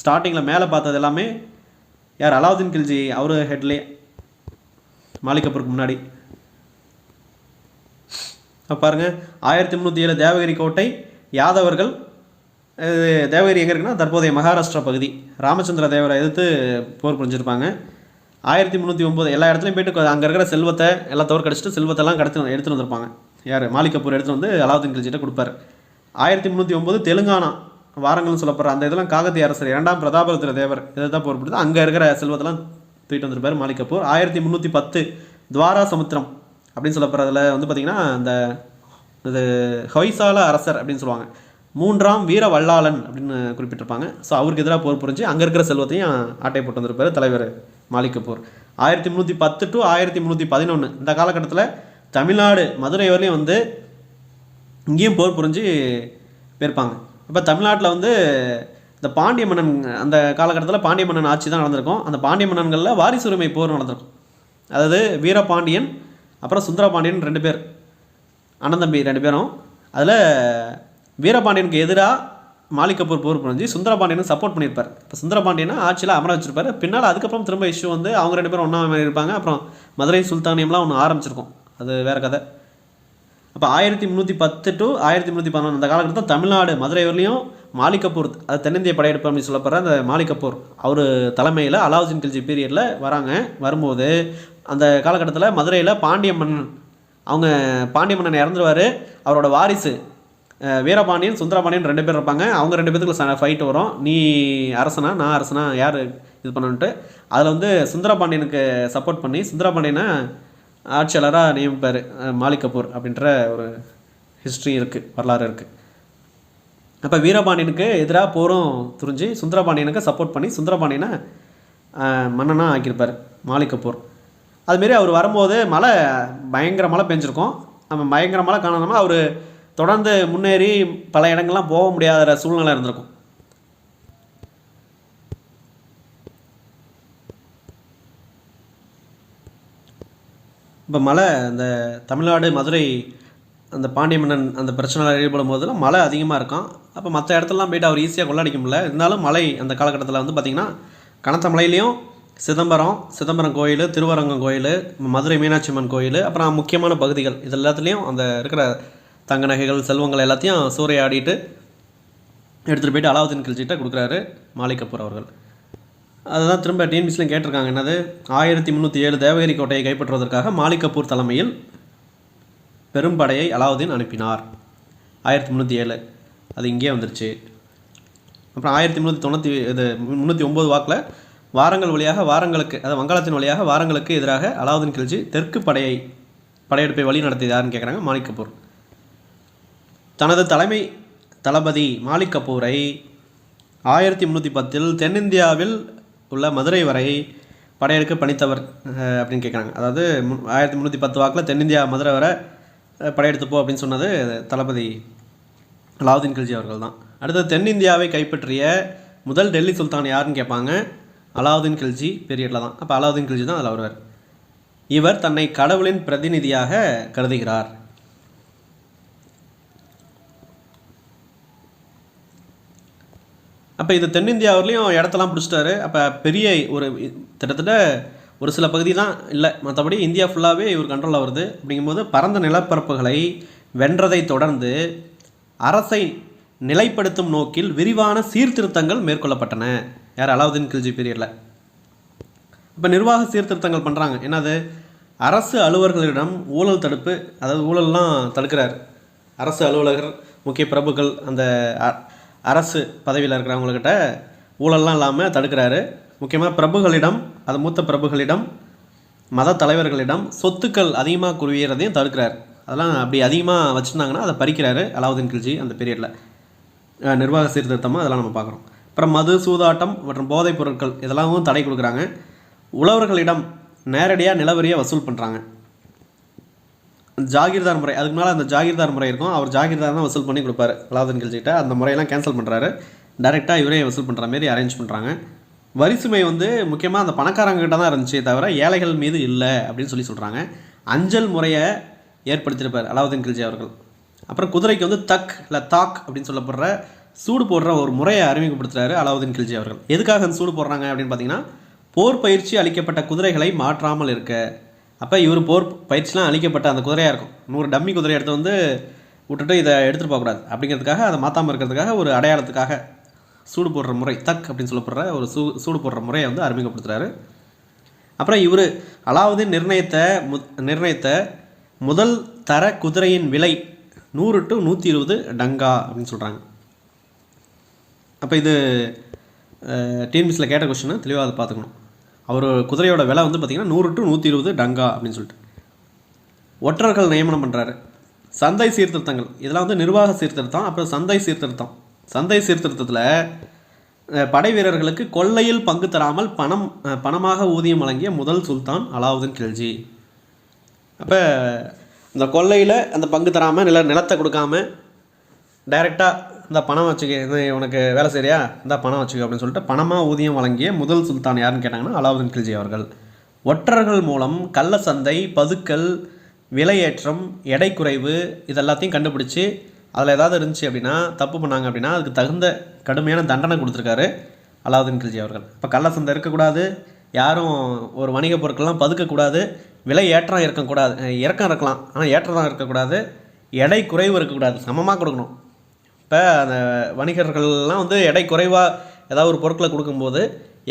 ஸ்டார்டிங்கில் மேலே பார்த்தது எல்லாமே யார், அலாவுதீன் கில்ஜி அவர் ஹெட்லேயே மாலிக் கபூருக்கு முன்னாடி. பாருங்கள், 1307 தேவகிரி கோட்டை யாதவர்கள். தேவகிரி எங்கே இருக்குன்னா தற்போதைய மகாராஷ்டிரா பகுதி. ராமச்சந்திர தேவரை எதிர்த்து போர் புரிஞ்சிருப்பாங்க. 1309 எல்லா இடத்துலையும் போய்ட்டு அங்கே இருக்கிற செல்வத்தை எல்லாம் தோற்கடிச்சிட்டு செல்வத்தெல்லாம் எடுத்துகிட்டு வந்திருப்பாங்க. யார், மாலிக் கபூர் எடுத்துகிட்டு வந்து அலாவுதீன் கில்ஜிட்ட கொடுப்பாரு. 1309 தெலுங்கானா வாரங்கள்னு சொல்லப்படுற அந்த இதெல்லாம் காகத்திய அரசர் 2ஆம் பிரதாபருத்ர தேவர் இதை தான் போர் பிடித்து அங்கே இருக்கிற செல்வத்தெல்லாம் தூக்கிட்டு வந்திருப்பார் மாலிக் கபூர். 1310 துவாரா சமுத்திரம் அப்படின்னு சொல்லப்படுறதுல வந்து பார்த்திங்கன்னா அந்த இது ஹொய்சால அரசர் அப்படின்னு சொல்லுவாங்க, 3ஆம் வீர வல்லாளன் அப்படின்னு குறிப்பிட்டிருப்பாங்க. ஸோ அவருக்கு எதிராக போர் புரிஞ்சு அங்கே இருக்கிற செல்வத்தையும் ஆட்டை போட்டு வந்திருப்பார் தலைவர் மாலிக் கபூர். 1310 to 1311 இந்த காலகட்டத்தில் தமிழ்நாடு மதுரை வரலையும் வந்து இங்கேயும் போர் புரிஞ்சு போயிருப்பாங்க. இப்போ தமிழ்நாட்டில் வந்து இந்த பாண்டிய மன்னன் அந்த காலகட்டத்தில் பாண்டிய மன்னன் ஆட்சி தான் நடந்திருக்கும். அந்த பாண்டிய மன்னன்களில் வாரிசுரிமை போர் நடந்திருக்கும். அதாவது வீரபாண்டியன் அப்புறம் சுந்தரபாண்டியன் 2 பேர் அண்ணன் தம்பி 2 பேரும். அதில் வீரபாண்டியனுக்கு எதிராக மாலிக் கபூர் போர் புரிஞ்சு சுந்தரபாண்டியனுக்கு சப்போர்ட் பண்ணியிருப்பார். இப்போ சுந்தரபாண்டியனை ஆட்சியில் அமர வச்சிருப்பார். பின்னால் அதுக்கப்புறம் திரும்ப இஷ்யூ வந்து அவங்க 2 பேரும் ஒன்றா மாதிரி இருப்பாங்க. அப்புறம் மதுரை சுல்தானியம்லாம் ஒன்று ஆரம்பிச்சிருக்கும், அது வேறு கதை. அப்போ 1310 to 1311 அந்த காலகட்டத்தில் தமிழ்நாடு மதுரை வரலையும் மாலிக் கபூர், அது தென்னிந்திய படையெடுப்பு அப்படின்னு சொல்லப்படுற அந்த மாலிக் கபூர் அவர் தலைமையில் அலாவுதீன் கில்ஜி பீரியடில் வராங்க. வரும்போது அந்த காலகட்டத்தில் மதுரையில் பாண்டிய மன்னன் அவங்க பாண்டிய மன்னன் இறந்துருவார். அவரோட வாரிசு வீரபாண்டியன் சுந்தரபாண்டியன் 2 பேர் இருப்பாங்க. அவங்க 2 பேத்துக்குள்ள ஃபைட் வரும், நீ அரசனா நான் அரசனா யார் இது பண்ணணுன்ட்டு. அதில் வந்து சுந்தரபாண்டியனுக்கு சப்போர்ட் பண்ணி சுந்தரபாண்டியனை ஆட்சியாளராக நியமிப்பார் மாலிக் கபூர் அப்படின்ற ஒரு ஹிஸ்ட்ரி இருக்குது, வரலாறு இருக்குது. அப்போ வீரபாண்டியனுக்கு எதிராக போரும் துரிஞ்சு சுந்தரபாண்டியனுக்கு சப்போர்ட் பண்ணி சுந்தரபாண்டியனை மன்னனாக ஆக்கியிருப்பார் மாலிக் கபூர். அதுமாரி அவர் வரும்போது மழை பயங்கர மழை பெஞ்சிருக்கும். நம்ம பயங்கர மழை காணாமல் அவர் தொடர்ந்து முன்னேறி பல இடங்கள்லாம் போக முடியாத சூழ்நிலை இருந்திருக்கும். இப்போ மழை அந்த தமிழ்நாடு மதுரை அந்த பாண்டிய மன்னன் அந்த பிரச்சனையில் ஈடுபடும் போதெல்லாம் மழை அதிகமாக இருக்கும். அப்போ மற்ற இடத்துலலாம் போய்ட்டு அவர் ஈஸியாக கொள்ளடிக்க முடியல. இருந்தாலும் மழை அந்த காலகட்டத்தில் வந்து பார்த்திங்கன்னா கனத்த மலையிலையும் சிதம்பரம் கோயில், திருவரங்கம் கோயில், மதுரை மீனாட்சி அம்மன் கோயில், அப்புறம் முக்கியமான பகுதிகள் இது எல்லாத்துலேயும் அந்த இருக்கிற தங்க நகைகள் செல்வங்கள் எல்லாத்தையும் சூறையாடிட்டு எடுத்துகிட்டு போய்ட்டு அலாவுதீன் கில்ஜிகிட்ட கொடுக்குறாரு மாலிக் கபூர் அவர்கள். அதுதான் திரும்ப டிஎன்பிசிலையும் கேட்டிருக்காங்க, என்னது 1307 தேவகிரி கோட்டையை கைப்பற்றுவதற்காக மாலிக் கபூர் தலைமையில் பெரும்படையை அலாவுதீன் அனுப்பினார். 1307 அது இங்கே வந்துருச்சு. அப்புறம் 1309 வாக்கில் வாரங்களுக்கு அதாவது வங்காளத்தின் வழியாக வாரங்களுக்கு எதிராக அலாவுதீன் கில்ஜி தெற்கு படையெடுப்பை வழி நடத்தியது யாருன்னு கேட்குறாங்க, மாலிக் கபூர். தனது தலைமை தளபதி மாலிக் கபூரை 1310 தென்னிந்தியாவில் உள்ள மதுரை வரை படையெடுக்க பணித்தவர் அப்படின்னு கேட்குறாங்க. அதாவது 1310 வாக்கில் தென்னிந்தியா மதுரை வரை படையெடுத்துப்போ அப்படின்னு சொன்னது தளபதி அலாவுதீன் கில்ஜி அவர்கள் தான். அடுத்தது தென்னிந்தியாவை கைப்பற்றிய முதல் டெல்லி சுல்தான் யாருன்னு கேட்பாங்க, அலாவுதீன் கில்ஜி பீரியடில் தான். அப்போ அலாவுதீன் கில்ஜி தான் அதில் வருவார். இவர் தன்னை கடவுளின் பிரதிநிதியாக கருதுகிறார். அப்போ இது தென்னிந்தியாவிலையும் இடத்தெல்லாம் பிடிச்சிட்டாரு. அப்போ பெரிய ஒரு கிட்டத்தட்ட ஒரு சில பகுதி தான் இல்லை, மற்றபடி இந்தியா ஃபுல்லாகவே இவர் கண்ட்ரோலில் வருது. அப்படிங்கும்போது பரந்த நிலப்பரப்புகளை வென்றதை தொடர்ந்து அரசை நிலைப்படுத்தும் நோக்கில் விரிவான சீர்திருத்தங்கள் மேற்கொள்ளப்பட்டன. யார், அலாவுதீன் கில்ஜி பீரியடில். இப்போ நிர்வாக சீர்திருத்தங்கள் பண்ணுறாங்க. என்னது, அரசு அலுவலர்களிடம் ஊழல் தடுப்பு, அதாவது ஊழல்லாம் தடுக்கிறார். அரசு அலுவலகர், முக்கிய பிரபுக்கள், அந்த அரசு பதவியில் இருக்கிறவங்கக்கிட்ட ஊழல்லாம் இல்லாமல் தடுக்கிறாரு. முக்கியமாக பிரபுகளிடம், அது மூத்த பிரபுகளிடம், மத தலைவர்களிடம் சொத்துக்கள் அதிகமாக குவியறதையும் தடுக்கிறார். அதெல்லாம் அப்படி அதிகமாக வச்சுருந்தாங்கன்னா அதை பறிக்கிறாரு அலாவுதீன் கில்ஜி அந்த பீரியடில். நிர்வாக சீர்திருத்தமாக அதெல்லாம் நம்ம பார்க்குறோம். அப்புறம் மது, சூதாட்டம் மற்றும் போதைப் பொருட்கள் இதெல்லாமும் தடை கொடுக்குறாங்க. உழவர்களிடம் நேரடியாக நிலவரியை வசூல் பண்ணுறாங்க. ஜாகிர்தார் முறை, அதுக்கு மேலே அந்த ஜாகிர்தார் முறை இருக்கும். அவர் ஜாகிர்தார் தான் வசூல் பண்ணி கொடுப்பாரு அலாவுதீன் கில்ஜிகிட்ட. அந்த முறையெல்லாம் கேன்சல் பண்ணுறாரு. டைரெக்டாக இவரே வசூல் பண்ணுற மாரி அரேஞ்ச் பண்ணுறாங்க. வரிசுமை வந்து முக்கியமாக அந்த பணக்காரங்கிட்ட தான் இருந்துச்சு, தவிர ஏழைகள் மீது இல்லை அப்படின்னு சொல்கிறாங்க. அஞ்சல் முறையை ஏற்படுத்தியிருப்பார் அலாவுதீன் கில்ஜி அவர்கள். அப்புறம் குதிரைக்கு வந்து தக் இல்லை தாக் அப்படின்னு சொல்லப்படுற சூடு போடுற ஒரு முறையை அறிமுகப்படுத்துகிறாரு அலாவுதீன் கில்ஜி அவர்கள். எதுக்காக அந்த சூடு போடுறாங்க அப்படின்னு பார்த்தீங்கன்னா, போர் பயிற்சி அளிக்கப்பட்ட குதிரைகளை மாற்றாமல் இருக்க. அப்போ இவர் போர் பயிற்சிலாம் அளிக்கப்பட்ட அந்த குதிரையாக இருக்கும். 100 டம்மி குதிரை எடுத்து வந்து விட்டுட்டு இதை எடுத்துகிட்டு போகக்கூடாது அப்படிங்கிறதுக்காக, அதை மாற்றாமல் இருக்கிறதுக்காக, ஒரு அடையாளத்துக்காக சூடு போடுற முறை, தக் அப்படின்னு சொல்லப்படுற ஒரு சூடு போடுற முறையை வந்து அறிமுகப்படுத்துகிறாரு. அப்புறம் இவர் அலாவுதீன் நிர்ணயித்த முதல் தர குதிரையின் விலை 100 to 120 டங்கா அப்படின்னு சொல்கிறாங்க. அப்போ இது டிஎன்பிஎஸ்சியில் கேட்ட கொஸ்டின் தெளிவாக அதை பார்த்துக்கணும். அவர் குதிரையோட விலை வந்து பார்த்திங்கன்னா 100 to 120 டங்கா அப்படின்னு சொல்லிட்டு. ஒற்றர்கள் நியமனம் பண்ணுறாரு. சந்தை சீர்திருத்தங்கள் இதெல்லாம் வந்து நிர்வாக சீர்திருத்தம். அப்புறம் சந்தை சீர்திருத்தம். சந்தை சீர்திருத்தத்தில் படை வீரர்களுக்கு கொள்ளையில் பங்கு தராமல் பணமாக ஊதியம் வழங்கிய முதல் சுல்தான் அலாவுதீன் கில்ஜி. அப்போ இந்த கொள்ளையில் அந்த பங்கு தராமல் நிலத்தை கொடுக்காம டைரெக்டாக இந்த பணம் வச்சுக்க, இது உனக்கு வேலை சரியா இந்த பணம் வச்சுக்க அப்படின்னு சொல்லிட்டு பணமாக ஊதியம் வழங்கிய முதல் சுல்தான் யாருன்னு கேட்டாங்கன்னா அலாவுதீன் கில்ஜி அவர்கள். ஒற்றர்கள் மூலம் கள்ள சந்தை, பதுக்கல், விலையேற்றம், எடை குறைவு இதெல்லாத்தையும் கண்டுபிடிச்சி அதில் ஏதாவது இருந்துச்சு அப்படின்னா, தப்பு பண்ணாங்க அப்படின்னா அதுக்கு தகுந்த கடுமையான தண்டனை கொடுத்துருக்காரு அலாவுதீன் கில்ஜி அவர்கள். இப்போ கள்ள சந்தை இருக்கக்கூடாது, யாரும் ஒரு வணிக பொருட்கள்லாம் பதுக்கக்கூடாது, விலை ஏற்றம் இருக்கக்கூடாது, இறக்கம் இருக்கலாம் ஆனால் ஏற்றம் தான் இருக்கக்கூடாது, எடை குறைவு இருக்கக்கூடாது, சமமாக கொடுக்கணும். இப்போ அந்த வணிகர்கள்லாம் வந்து எடை குறைவாக ஏதாவது ஒரு பொருட்களை கொடுக்கும்போது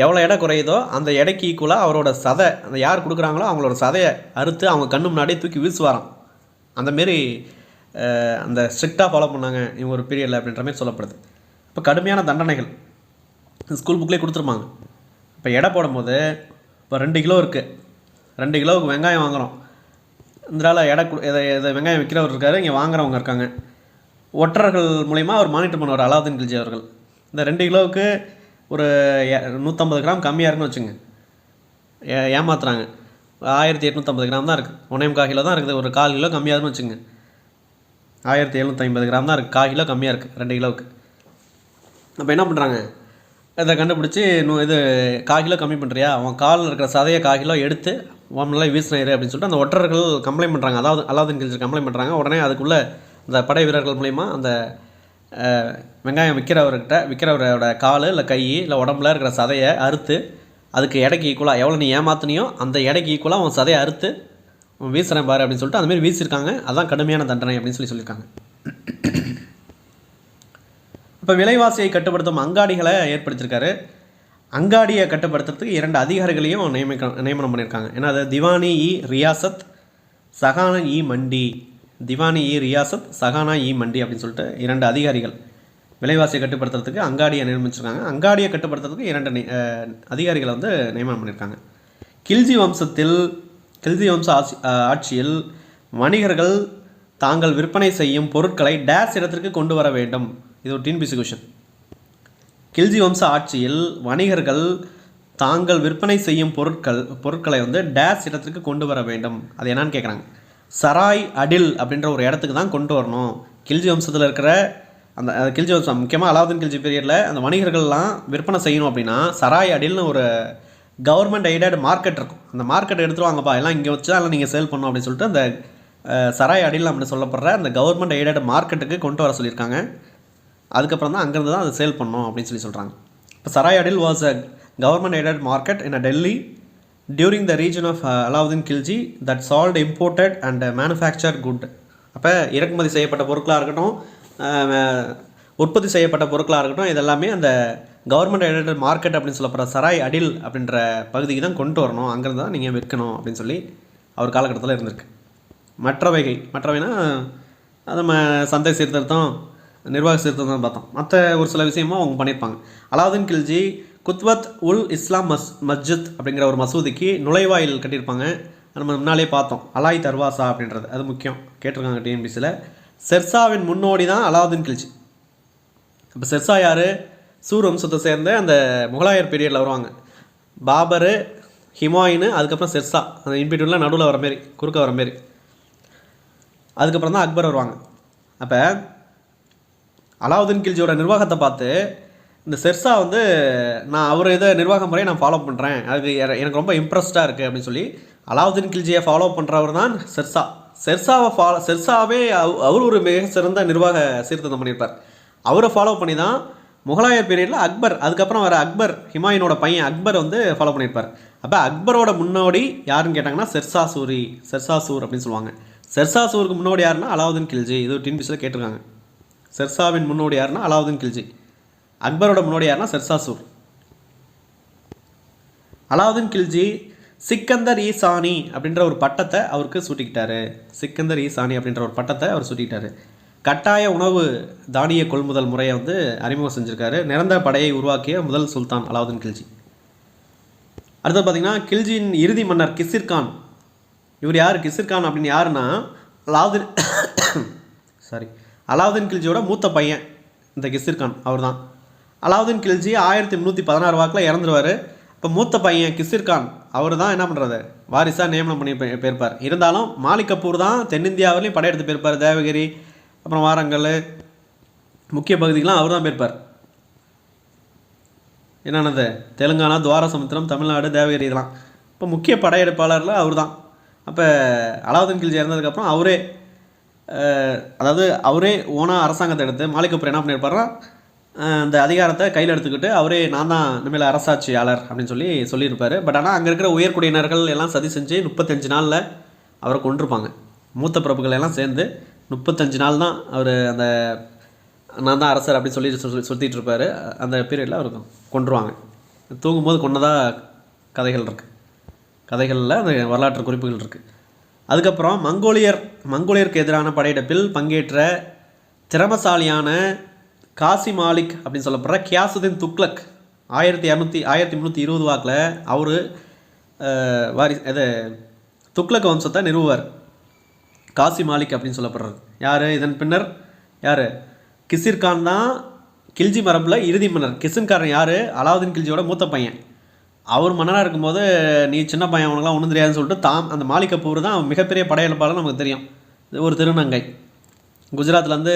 எவ்வளோ எடை குறையுதோ அந்த எடைக்கு ஈக்குவலாக அவரோட சதை, அந்த யார் கொடுக்குறாங்களோ அவங்களோட சதையை அறுத்து அவங்க கண்ணு முன்னாடியே தூக்கி வீசுவாராம். அந்தமாரி அந்த ஸ்ட்ரிக்டாக ஃபாலோ பண்ணாங்க இவங்க ஒரு பீரியடில் அப்படின்ற மாதிரி சொல்லப்படுது. இப்போ கடுமையான தண்டனைகள் ஸ்கூல் புக்லேயே கொடுத்துருப்பாங்க. இப்போ எடை போடும்போது இப்போ 2 கிலோ இருக்குது, 2 கிலோவுக்கு வெங்காயம் வாங்குகிறோம். இதனால் இதை வெங்காயம் விற்கிறவர் இருக்கார், இங்கே வாங்குறவங்க இருக்காங்க. ஒற்றர்கள் மூலிமா அவர் மானிட்டர் பண்ணுவார் அலாவுதீன் கில்ஜி அவர்கள். இந்த 2 கிலோவுக்கு ஒரு 150 கிராம் கம்மியாக இருக்குன்னு வச்சுங்க, ஏமாத்துறாங்க. 1850 கிராம் தான் இருக்குது, 1.25 கிலோ தான் இருக்குது, ஒரு 1/4 கிலோ கம்மியாகுதுன்னு வச்சுங்க. 1750 கிராம் தான் இருக்குது, 1/4 கிலோ கம்மியாக இருக்குது 2 கிலோவுக்கு. அப்போ என்ன பண்ணுறாங்க, இதை கண்டுபிடிச்சி இது 1/4 கிலோ கம்மி பண்ணுறியா, அவன் காலில் இருக்கிற சதையை 1/4 கிலோ எடுத்து நல்லா வீசினாரு அப்படின்னு சொல்லிட்டு அந்த ஒற்றர்கள் கம்ப்ளைண்ட் பண்ணுறாங்க. அதாவது அலாவுதீன் கில்ஜி கம்ப்ளைண்ட் பண்ணுறாங்க. உடனே அதுக்குள்ளே இந்த படை வீரர்கள் மூலிமா அந்த வெங்காயம் விற்கிறவரோட கால் இல்லை கை இல்லை உடம்புல இருக்கிற சதையை அறுத்து அதுக்கு எடைக்கு ஈக்குவலாக எவ்வளோ நீ ஏமாத்தினியோ அந்த எடைக்கு ஈக்குவலாக அவன் சதையை அறுத்து வீசுகிறேன் பாரு அப்படின்னு சொல்லிட்டு அதுமாரி வீசியிருக்காங்க. அதுதான் கடுமையான தண்டனை அப்படின்னு சொல்லியிருக்காங்க. இப்போ விலைவாசியை கட்டுப்படுத்தும் அங்காடிகளை ஏற்படுத்தியிருக்காரு. அங்காடியை கட்டுப்படுத்துறதுக்கு 2 அதிகாரிகளையும் நியமனம் பண்ணியிருக்காங்க. ஏன்னா அது திவானி இ ரியாசத், சகானா இ மண்டி. திவானி இ ரியாசத், சகானா இ மண்டி அப்படின்னு சொல்லிட்டு 2 அதிகாரிகள் விலைவாசியை கட்டுப்படுத்துறதுக்கு அங்காடியை நியமிச்சிருக்காங்க. அங்காடியை கட்டுப்படுத்துறதுக்கு 2 அதிகாரிகளை வந்து நியமனம் பண்ணியிருக்காங்க. கில்ஜி வம்ச ஆட்சியில் வணிகர்கள் தாங்கள் விற்பனை செய்யும் பொருட்களை டேஸ் இடத்திற்கு கொண்டு வர வேண்டும். இது ஒரு டிஎன்பிஎஸ்சி கொஸ்டின். கில்ஜி வம்ச ஆட்சியில் வணிகர்கள் தாங்கள் விற்பனை செய்யும் பொருட்களை வந்து டேஸ் இடத்திற்கு கொண்டு வர வேண்டும். அது என்னன்னு கேட்குறாங்க. சராய் அடில் அப்படின்ற ஒரு இடத்துக்கு தான் கொண்டு வரணும். கில்ஜி வம்சத்தில் இருக்கிற அந்த கில்ஜி வம்சம் முக்கியமாக அலாவுதீன் கில்ஜி பீரியடில் அந்த வணிகர்கள்லாம் விற்பனை செய்யணும் அப்படின்னா சராய் அடில்னு ஒரு கவர்மெண்ட் எய்டட் மார்க்கெட் இருக்கும். அந்த மார்க்கெட் எடுத்துருவாங்கப்பா, எல்லாம் இங்கே வச்சு தான் நீங்கள் சேல் பண்ணணும் அப்படின்னு சொல்லிட்டு அந்த சராய் அடில் அப்படின்னு சொல்லப்படுற அந்த கவர்மெண்ட் எய்டட் மார்க்கெட்டுக்கு கொண்டு வர சொல்லியிருக்காங்க. அதுக்கப்புறம் தான் அங்கேருந்து தான் அதை சேல் பண்ணணும் அப்படின்னு சொல்கிறாங்க. இப்போ Sarai Adil was a government aided market in Delhi during the region of Alauddin Khilji that salt imported and manufacture good. அப்போ இறக்குமதி செய்யப்பட்ட பொருட்களாக இருக்கட்டும், உற்பத்தி செய்யப்பட்ட பொருட்களாக இருக்கட்டும், இதெல்லாமே அந்த கவர்மெண்ட் எய்டட் மார்க்கெட் அப்படின்னு சொல்லப்படுற சராய் அடில் அப்படின்ற பகுதிக்கு தான் கொண்டு வரணும், அங்கேருந்து தான் நீங்கள் விற்கணும் அப்படின்னு சொல்லி அவர் காலகட்டத்தில் இருந்திருக்கு. மற்றவைனா அது நம்ம சந்தை சீர்திருத்தம், நிர்வாக சீர்திருத்தம் பார்த்தோம். மற்ற ஒரு சில விஷயமும் அவங்க பண்ணியிருப்பாங்க. அலாவுதீன் கில்ஜி குத்வத் உல் இஸ்லாம் மஸ்ஜித் அப்படிங்கிற ஒரு மசூதிக்கு நுழைவாயில் கட்டியிருப்பாங்க. நம்ம முன்னாலே பார்த்தோம் அலாய் தர்வாசா அப்படின்றது, அது முக்கியம் கேட்டிருக்காங்க டிஎன்பிசியில். ஷெர்ஷாவின் முன்னோடி தான் அலாவுதீன் கில்ஜி. இப்போ ஷெர்ஷா யார்? சூர் வம்சத்தை சேர்ந்த அந்த முகலாயர் பீரியடில் வருவாங்க. பாபர், ஹிமாயின், அதுக்கப்புறம் ஷெர்ஷா, அந்த இன்பிட்வீனில் நடுவில் வர மாரி, குறுக்க வர மாரி. அதுக்கப்புறம் தான் அக்பர் வருவாங்க. அப்போ அலாவுதீன் கில்ஜியோட நிர்வாகத்தை பார்த்து இந்த ஷெர்ஷா வந்து நான் அவர் இதை நிர்வாக முறையை நான் ஃபாலோ பண்ணுறேன், அது எனக்கு ரொம்ப இம்ப்ரெஸ்டாக இருக்குது அப்படின்னு சொல்லி அலாவுதீன் கில்ஜியை ஃபாலோ பண்ணுறவர் தான் ஷெர்ஷா. ஷெர்ஷாவே அவர் ஒரு மிக சிறந்த நிர்வாக சீர்திருத்தம் பண்ணியிருப்பார். அவரை ஃபாலோ பண்ணி தான் முகலாயர் பீரியடில் அக்பர், அதுக்கப்புறம் வர அக்பர், ஹிமாயினோட பையன் அக்பர் வந்து ஃபாலோ பண்ணியிருப்பார். அப்போ அக்பரோட முன்னோடி யாருன்னு கேட்டாங்கன்னா ஷெர்ஷா சூர் அப்படின்னு சொல்லுவாங்க. ஷெர்ஷா சூருக்கு முன்னோடி யாருன்னா அலாவுதீன் கில்ஜி. இது டிஎன்பிசியில் கேட்டிருக்காங்க. ஷெர்ஷாவின் முன்னோடி யாருன்னா அலாவுதீன் கில்ஜி, அக்பரோட முன்னோடி யாருன்னா ஷெர்ஷா சூர். அலாவுதீன் கில்ஜி சிக்கந்தர் இ சானி அப்படின்ற ஒரு பட்டத்தை அவருக்கு சூட்டிக்கிட்டாரு. சிக்கந்தர் இ சானி அப்படின்ற ஒரு பட்டத்தை அவர் சூட்டிக்கிட்டாரு. கட்டாய உணவு தானிய கொள்முதல் முறையை வந்து அறிமுகம் செஞ்சுருக்காரு. நிரந்தர படையை உருவாக்கிய முதல் சுல்தான் அலாவுதீன் கில்ஜி. அடுத்து பார்த்திங்கன்னா கில்ஜியின் இறுதி மன்னர் கிசிர்கான். இவர் யார்? கிசிர்கான் அப்படின்னு யாருன்னா அலாவுதீன் அலாவுதீன் கில்ஜியோட மூத்த பையன் இந்த கிசிர்கான். அவர் தான் அலாவுதீன் கில்ஜி 1316 வாக்கில் இறந்துருவார். இப்போ மூத்த பையன் கிசிர்கான் அவர் தான் என்ன பண்ணுறது, வாரிசாக நியமனம் பண்ணி போயிருப்பார். இருந்தாலும் மாலிக் கபூர் தான் தென்னிந்தியாவிலையும் படையெடுத்து போயிருப்பார். தேவகிரி, அப்புறம் வாரங்கல், முக்கிய பகுதிக்கெலாம் அவர் தான் போயிருப்பார். என்னென்னது தெலுங்கானா, துவாரசமுத்திரம், தமிழ்நாடு, தேவகிரி இதெல்லாம் இப்போ முக்கிய படையெடுப்பாளரில் அவர் தான். அப்போ அலாவுதீன் கில்ஜி இறந்ததுக்கப்புறம் அவரே ஓனாக அரசாங்கத்தை எடுத்து மாலிக் கபூர் என்ன பண்ணியிருப்பார்னா அந்த அதிகாரத்தை கையில் எடுத்துக்கிட்டு அவரே நான் தான் இனிமேல் அரசாட்சியாளர் அப்படின்னு சொல்லியிருப்பார். பட் ஆனால் அங்கே இருக்கிற உயர்குடியினர்கள் எல்லாம் சதி செஞ்சு 35 நாளில் அவரை கொண்டிருப்பாங்க. மூத்த பிரபுக்கள் எல்லாம் சேர்ந்து 35 நாள் தான் அவர் அந்த நான் தான் அரசர் அப்படின்னு சொல்லிட்டு இருப்பார். அந்த பீரியடில் அவருக்கு கொண்டுருவாங்க. தூங்கும்போது கொண்டதாக கதைகளில் அந்த வரலாற்று குறிப்புகள் இருக்குது. அதுக்கப்புறம் மங்கோலியருக்கு எதிரான படையெடுப்பில் பங்கேற்ற திறமசாலியான காசி மாலிக் அப்படின்னு சொல்லப்படுற கியாசுதீன் துக்ளக் 1320 வாக்கில் அவர் துக்ளக் வம்சத்தை நிறுவுவார். காசி மாலிக் அப்படின்னு சொல்லப்படுறது யார்? இதன் பின்னர் யார்? கிசிர்கான் தான் கில்ஜி மரபில் இறுதி மன்னர். கிசிர்கான் யார்? அலாவுதீன் கில்ஜியோட மூத்த பையன். அவர் மன்னராக இருக்கும்போது நீ சின்ன பையன் அவனுக்குலாம் ஒன்றும் தெரியாதுன்னு சொல்லிட்டு அந்த மாலிக் கபூர் தான் மிகப்பெரிய படையெடுப்பாளர் நமக்கு தெரியும். ஒரு திருநங்கை குஜராத்லேருந்து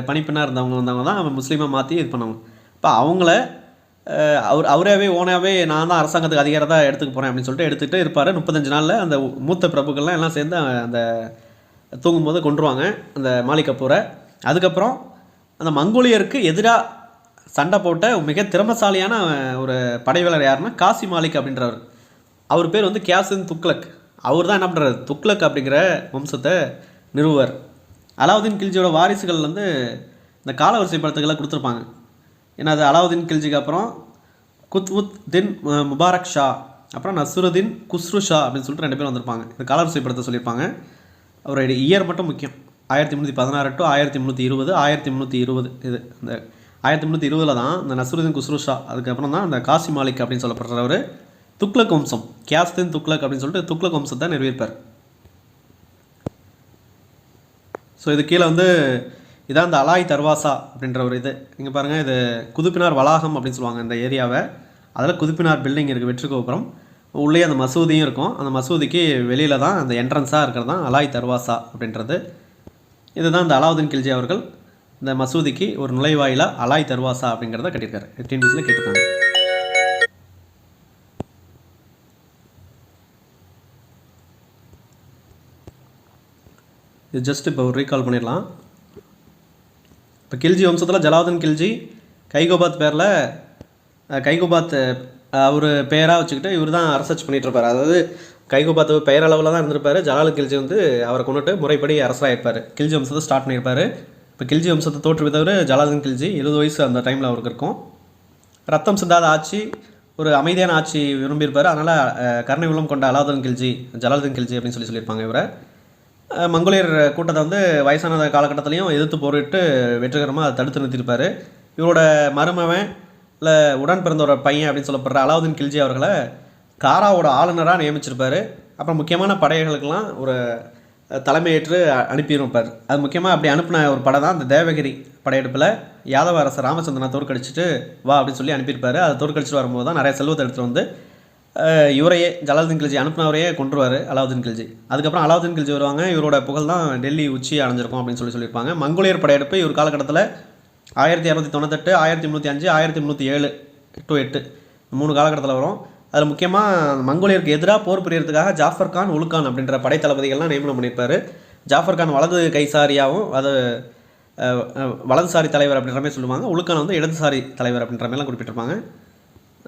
பணிப்பெண்ணாக வந்தவங்க தான் அவன் முஸ்லீமாக மாற்றி இது பண்ணவங்க. இப்போ அவங்கள அவராகவே ஓனாகவே நான் தான் அரசாங்கத்துக்கு அதிகாரத்தை எடுத்துக்க போகிறேன் அப்படின்னு சொல்லிட்டு எடுத்துகிட்டு இருப்பார். 35 நாளில் அந்த மூத்த பிரபுக்கள்லாம் எல்லாம் சேர்ந்து அந்த தூங்கும்போது கொண்டுருவாங்க அந்த மாலிக் கபூரை. அதுக்கப்புறம் அந்த மங்கோலியருக்கு எதிராக சண்டை போட்ட மிக திறமசாலியான ஒரு படைவீரர் யாருன்னா காசி மாலிக் அப்படின்றவர். அவர் பேர் வந்து கியாசுதீன் துக்ளக். அவர் தான் என்ன பண்ணுறாரு, துக்ளக் அப்படிங்கிற வம்சத்தை நிறுவுவார். அலாவுதீன் கில்ஜியோட வாரிசுகள் வந்து இந்த காலவரிசைப்படுத்துகளை கொடுத்துருப்பாங்க. ஏன்னா அது அலாவுதீன் கில்ஜிக்கு அப்புறம் குத்புத்தீன் முபாரக் ஷா, அப்புறம் நசுருதீன் குஸ்ரு ஷா அப்படின்னு சொல்லிட்டு 2 பேர் வந்திருப்பாங்க. இந்த காலவரிசைப்படுத்த சொல்லியிருப்பாங்க. அவருடைய இயர் மட்டும் முக்கியம். 1316 to 1320, 1320 இது இந்த 1320 தான் இந்த நசுருதீன் குஸ்ரு ஷா. அதுக்கப்புறம் தான் அந்த காசி மாலிக் அப்படின்னு சொல்லப்படுறவர் துக்ளக் வம்சம், கியாசுதீன் துக்ளக் அப்படின்னு சொல்லிட்டு துக்ளக் வம்சத்தை நிறுவியிருப்பார். ஸோ இது கீழே வந்து இதான் இந்த அலாய் தர்வாசா அப்படின்ற ஒரு இது. இங்கே பாருங்கள், இது குதுப்பினார் வளாகம் அப்படின்னு சொல்லுவாங்க இந்த ஏரியாவை. அதில் குதுப்பினார் பில்டிங் இருக்குது, வெற்றி கோபுரம். உள்ளே அந்த மசூதியும் இருக்கும். அந்த மசூதிக்கு வெளியில் தான் அந்த என்ட்ரன்ஸாக இருக்கிறது தான் அலாய் தர்வாசா அப்படின்றது. இதுதான் இந்த அலாவுதீன் கில்ஜி அவர்கள் இந்த மசூதிக்கு ஒரு நுழைவாயிலாக அலாய் தர்வாசா அப்படிங்கிறத கட்டியிருக்காரு. 18 கேட்டிருக்காங்க. இது ஜஸ்ட் இப்போ ஒரு ரீகால் பண்ணிடலாம். இப்போ கில்ஜி வம்சத்தில் ஜலாலுதீன் கில்ஜி கைகோபாத் பேரில் கைகோபாத் அவர் பெயராக வச்சுக்கிட்டு இவர் தான் அரசாட்சி பண்ணிகிட்ருப்பார். அதாவது கைகோபாத் பெயரளவில் தான் இருந்திருப்பார். ஜலாலுதீன் கில்ஜி வந்து அவரை கொண்டுட்டு முறைப்படி அரசராக இருப்பார். கில்ஜி வம்சத்தை ஸ்டார்ட் பண்ணியிருப்பார். இப்போ கில்ஜி வம்சத்தை தோற்றுவித்தவர் ஜலாலுதீன் கில்ஜி. 70 வயசு அந்த டைமில் அவருக்கு இருக்கும். ரத்தம் சிந்தாத ஆட்சி, ஒரு அமைதியான ஆட்சி விரும்பியிருப்பார். அதனால் கருணை உள்ளம் கொண்ட ஜலாலுதீன் கில்ஜி அப்படின்னு சொல்லியிருப்பாங்க. இவரை மங்கோலியர் கூட்டத்தை வந்து வயசான காலகட்டத்திலையும் எதிர்த்து போரிட்டு வெற்றிகரமாக அதை தடுத்து நிறுத்தியிருப்பார். இவரோட மருமவன் இல்லை உடன் பிறந்தோட பையன் அப்படின்னு சொல்லப்படுற அலாவுதீன் கில்ஜி அவர்களை காராவோட ஆளுநராக நியமிச்சிருப்பார். அப்புறம் முக்கியமான படைகளுக்கெல்லாம் ஒரு தலைமையேற்று அனுப்பியிருப்பார். அது முக்கியமாக அப்படி அனுப்பின ஒரு படை தான் இந்த தேவகிரி படையெடுப்பில் யாதவ அரசர் ராமச்சந்திரனை தோற்கடிச்சிட்டு வா அப்படின்னு சொல்லி அனுப்பியிருப்பார். அதை தோற்கடிச்சிட்டு வரும்போது தான் நிறைய செல்வத்தை எடுத்துகிட்டு வந்து இவரையே ஜலாலுதீன் கில்ஜி அனுப்பினவரையே கொண்டுருவார் அலாவுதீன் கில்ஜி. அதுக்கப்புறம் அலாவுதீன் கில்ஜி வருவாங்க. இவரோட புகழ் தான் டெல்லி உச்சி அடைஞ்சிருக்கும் அப்படின்னு சொல்லியிருப்பாங்க. மங்கோலியர் படையெடுப்பு இவர் காலகட்டத்தில் 1298, 1305, 1307 to 8 3 காலகட்டத்தில் வரும். அதில் முக்கியமாக மங்கோலியருக்கு எதிராக போர் புரியறதுக்காக ஜாஃபர் கான், உலுக்கான் அப்படின்ற படைத்தளபதிகள்லாம் நியமனம் பண்ணியிருப்பார். ஜாஃபர் கான் வலது கைசாரியாகவும் அது வலதுசாரி தலைவர் அப்படின்ற மாதிரி சொல்லுவாங்க. உலுக்கான் வந்து இடதுசாரி தலைவர் அப்படின்ற மாதிரிலாம் குறிப்பிட்டிருப்பாங்க.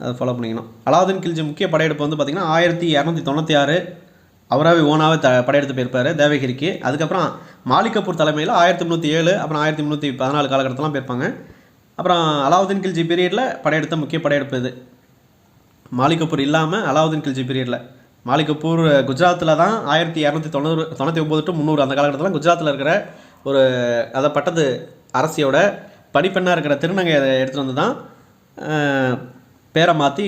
அதை ஃபாலோ பண்ணிக்கணும். அலாவுதீன் கில்ஜி முக்கிய படையெடுப்பு வந்து பார்த்திங்கன்னா 1296 அவராகவே ஓனாவே படையெடுத்து போயிருப்பார் தேவகிரிக்கு. அதுக்கப்புறம் மாலிக் கபூர் தலைமையில் 1307 அப்புறம் 1314 காலகட்டத்திலாம் போயிருப்பாங்க. அப்புறம் அலாவுதீன் கில்ஜி பீரியடில் படையெடுத்த முக்கிய படையெடுப்பு இது. மாலிக் கபூர் இல்லாமல் அலாவுதீன் கில்ஜி பீரியடில் மாலிக் கபூர் குஜராத்தில் தான் 1299 to 300 அந்த காலகட்டத்தில் குஜராத்தில் இருக்கிற ஒரு அதை பட்டத்து அரசியோட பணிப்பெண்ணாக இருக்கிற திருநங்கையை எடுத்துகிட்டு வந்து தான் பேரை மாற்றி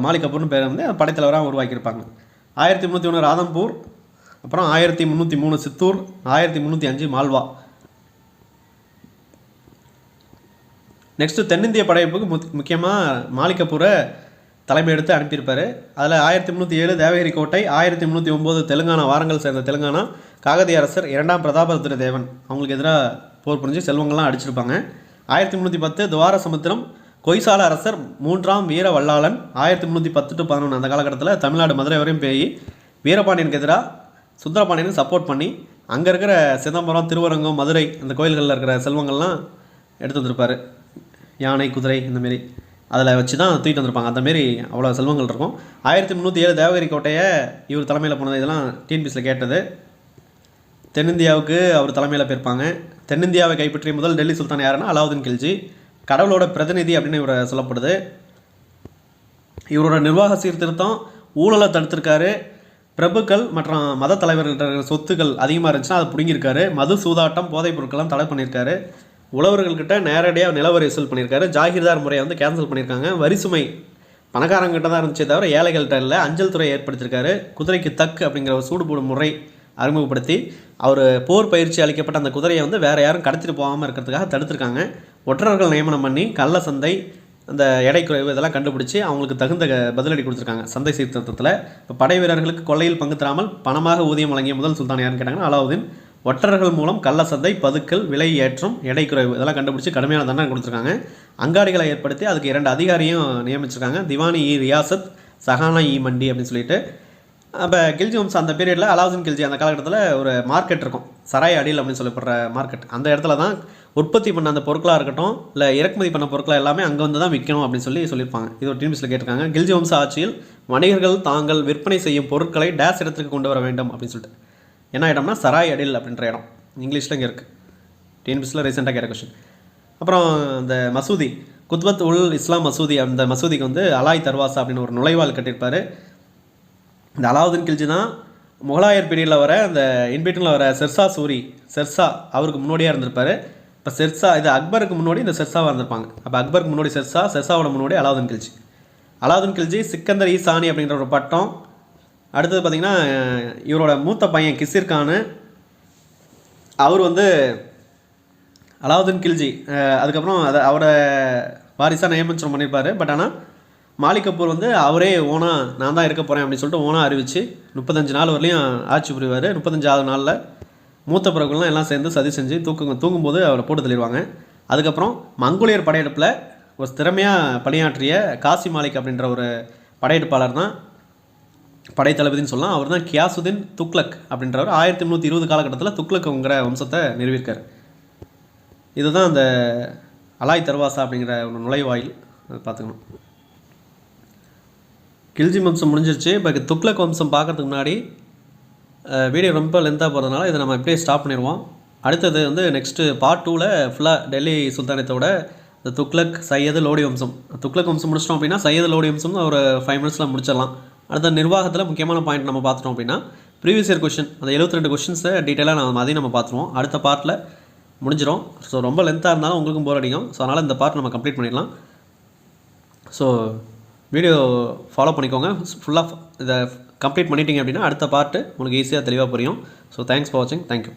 மாலிக் கபூர்னு பேரை வந்து படைத்தலைவராக உருவாக்கியிருப்பாங்க. 1301 ராதம்பூர், அப்புறம் 1303 சித்தூர், 1305 மால்வா. நெக்ஸ்ட்டு தென்னிந்திய படையெடுப்புக்கு முக்கியமாக மாலிக் கபூரை தலைமை எடுத்து அனுப்பியிருப்பார். அதில் 1307 தேவகிரி கோட்டை, 1309 தெலுங்கானா வாரங்கள் சேர்ந்த தெலுங்கானா காகதிய அரசர் 2ஆம் பிரதாபருத்ர தேவன் அவங்களுக்கு எதிராக போர் புரிஞ்சு செல்வங்கள்லாம் அடிச்சிருப்பாங்க. 1310 துவார சமுத்திரம் கொய்சால அரசர் 3ஆம் வீர வல்லாளன் 1310 to 11 அந்த காலகட்டத்தில் தமிழ்நாடு மதுரை வரையும் போய் வீரபாண்டியனுக்கு எதிராக சுந்தரபாண்டியனுக்கு சப்போர்ட் பண்ணி அங்கே இருக்கிற சிதம்பரம், திருவரங்கம், மதுரை அந்த கோயில்களில் இருக்கிற செல்வங்கள்லாம் எடுத்து வந்திருப்பார். யானை, குதிரை இந்தமாரி அதில் வச்சு தான் தூக்கிட்டு வந்திருப்பாங்க. அந்தமாரி அவ்வளோ செல்வங்கள் இருக்கும். 1307 தேவகிரி கோட்டையை இவர் தலைமையில் போனது. இதெல்லாம் டிஎன்பிஎஸ்சியில் கேட்டது. தென்னிந்தியாவுக்கு அவர் தலைமையில் போயிருப்பாங்க. தென்னிந்தியாவை கைப்பற்றிய முதல் டெல்லி சுல்தான் யாருன்னா அலாவுதீன் கில்ஜி, கடவுளோட பிரதிநிதி அப்படின்னு இவரை சொல்லப்படுது. இவரோட நிர்வாக சீர்திருத்தம் ஊழலை தடுத்திருக்காரு. பிரபுக்கள் மற்றும் மத தலைவர்கள சொத்துக்கள் அதிகமாக இருந்துச்சுன்னா அதை பிடுங்கியிருக்காரு. மது, சூதாட்டம், போதைப் பொருட்கள்லாம் தடை பண்ணியிருக்காரு. உழவர்கள்கிட்ட நேரடியாக நிலவரி வசூல் பண்ணியிருக்காரு. ஜாகிர்தார் முறையை வந்து கேன்சல் பண்ணியிருக்காங்க. வரிசுமை பணக்காரங்கிட்ட தான் இருந்துச்சே தவிர ஏழைகள்கிட்ட இல்லை. அஞ்சல் துறை ஏற்படுத்தியிருக்காரு. குதிரைக்கு தக் அப்படிங்கிற ஒரு சூடுபோடும் முறை அறிமுகப்படுத்தி அவர் போர் பயிற்சி அளிக்கப்பட்ட அந்த குதிரையை வந்து வேறு யாரும் கடத்திட்டு போகாமல் இருக்கிறதுக்காக தடுத்திருக்காங்க. ஒற்றர்கள் நியமனம் பண்ணி கள்ள சந்தை, அந்த எடை குறைவு இதெல்லாம் கண்டுபிடிச்சி அவங்களுக்கு தகுந்த பதிலடி கொடுத்துருக்காங்க சந்தை சீர்திருத்தத்தில். இப்போ படை வீரர்களுக்கு கொள்ளையில் பங்கு தராமல் பணமாக ஊதியம் வழங்கிய முதல் சுல்தான் யாருன்னு கேட்டாங்கன்னா அலாவுதீன். ஒற்றர்கள் மூலம் கள்ள சந்தை, பதுக்கல், விலை ஏற்றம், எடை குறைவு இதெல்லாம் கண்டுபிடிச்சி கடுமையான தண்டனை கொடுத்துருக்காங்க. அங்காடிகளை ஏற்படுத்தி அதுக்கு 2 அதிகாரியும் நியமிச்சிருக்காங்க. திவானி இ ரியாசத், சஹானா இ மண்டி அப்படின்னு சொல்லிட்டு. அப்போ கில்ஜி வம்சம் அந்த பீரியடில் அலாவுதீன் கில்ஜி அந்த காலகட்டத்தில் ஒரு மார்க்கெட் இருக்கும், சராய் அடில் அப்படின்னு சொல்லப்படுற மார்க்கெட். அந்த இடத்துல தான் உற்பத்தி பண்ண அந்த பொருட்களாக இருக்கட்டும், இல்லை இறக்குமதி பண்ண பொருட்களை எல்லாமே அங்கே வந்து தான் விற்கணும் அப்படின்னு சொல்லியிருப்பாங்க. இது ஒரு டிஎன்பிஎஸ்சியில் கேட்டிருக்காங்க. கில்ஜி வம்ச ஆட்சியில் வணிகர்கள் தாங்கள் விற்பனை செய்யும் பொருட்களை டேஸ் இடத்துக்கு கொண்டு வர வேண்டும் அப்படின்னு சொல்லிட்டு. என்ன இடம்னா சராய் அடில் அப்படின்ற இடம். இங்கிலீஷில் இங்கே இருக்குது. டிஎன்பிஎஸ்சியில் ரீசெண்டாக கேட்ட கொஸ்டின். அப்புறம் இந்த மசூதி குத்பத் உல் இஸ்லாம் மசூதி, அந்த மசூதிக்கு வந்து அலாய் தர்வாசா அப்படின்னு ஒரு நுழைவால் கட்டியிருப்பார். இந்த அலாவுதீன் கில்ஜி தான் முகலாயர் பீரியடில் வர அந்த இன்பிட்வீனில் வர ஷெர்ஷா அவருக்கு முன்னோடியாக இருந்திருப்பார். இப்போ ஷெர்ஷா இது அக்பருக்கு முன்னாடி இந்த ஷெர்ஷாவாக இருந்திருப்பாங்க. அப்போ அக்பருக்கு முன்னாடி ஷெர்ஷாவோட முன்னாடி அலாவுதீன் கில்ஜி. அலாவுதீன் கில்ஜி சிக்கந்தர் இ சானி அப்படின்ற ஒரு பட்டம். அடுத்தது பார்த்திங்கன்னா இவரோட மூத்த பையன் கிசிர் கானு, அவர் வந்து அலாவுதீன் கில்ஜி அதுக்கப்புறம் அவரோட வாரிசாக நியமனம் பண்ணியிருப்பார். பட் ஆனால் மாலிக் கபூர் வந்து அவரே ஓனாக நான் தான் இருக்க போகிறேன் அப்படின்னு சொல்லிட்டு ஓனாக அறிவித்து 35 நாள் வரலையும் ஆட்சி புரிவார். 35வது நாளில் மூத்த பிறகுலாம் எல்லாம் சேர்ந்து சதி செஞ்சு தூங்கும்போது அவரை போட்டு தள்ளிடுவாங்க. அதுக்கப்புறம் மங்கோலியர் படையெடுப்பில் ஒரு திறமையாக பணியாற்றிய காசி மாலிக் அப்படின்ற ஒரு படையெடுப்பாளர் தான் படைத்தளபதினு சொல்லலாம். அவர் தான் கியாசுதீன் துக்ளக் அப்படின்றவர் 1320 காலகட்டத்தில் துக்ளக்குங்கிற வம்சத்தை நிறுவியிருக்கார். இதுதான் அந்த அலாய் தர்வாசா அப்படிங்கிற ஒரு நுழைவாயில் பார்த்துக்கணும். கில்ஜி வம்சம் முடிஞ்சிருச்சு. இப்போ துக்ளக் வம்சம் பார்க்குறதுக்கு முன்னாடி வீடியோ ரொம்ப லென்த்தாக போகிறதுனால இதை நம்ம இப்படியே ஸ்டாப் பண்ணிடுவோம். அடுத்தது வந்து நெக்ஸ்ட்டு பார்ட் 2ல் ஃபுல்லாக டெல்லி சுல்தானத்தோட இந்த துக்ளக், சையது, லோடி வம்சம். துக்ளக் வம்சம் முடிச்சிட்டோம் அப்படின்னா சையது, லோடி வம்சம் ஒரு 5 மினிட்ஸில் முடிச்சிடலாம். அடுத்த நிர்வாகத்தில் முக்கியமான பாயிண்ட் நம்ம பார்த்துட்டோம் அப்படின்னா ப்ரீவியஸ் இயர் கொஷின் அந்த 72 கொஷின்ஸை டீட்டெயிலாக அதையும் நம்ம பார்த்துருவோம். அடுத்த பார்ட்டில் முடிஞ்சிடும். ஸோ ரொம்ப லென்த்தாக இருந்தாலும் உங்களுக்கும் போர் அடிக்கும். ஸோ அதனால் இந்த பார்ட் நம்ம கம்ப்ளீட் பண்ணிடலாம். ஸோ வீடியோ ஃபாலோ பண்ணிக்கோங்க. ஃபுல்லாக இதை கம்ப்ளீட் பண்ணிட்டீங்க அப்படின்னா அடுத்த பார்ட்டு உங்களுக்கு ஈஸியாக தெளிவாக புரியும். ஸோ தேங்க்ஸ் ஃபார் வாட்சிங். தேங்க்யூ.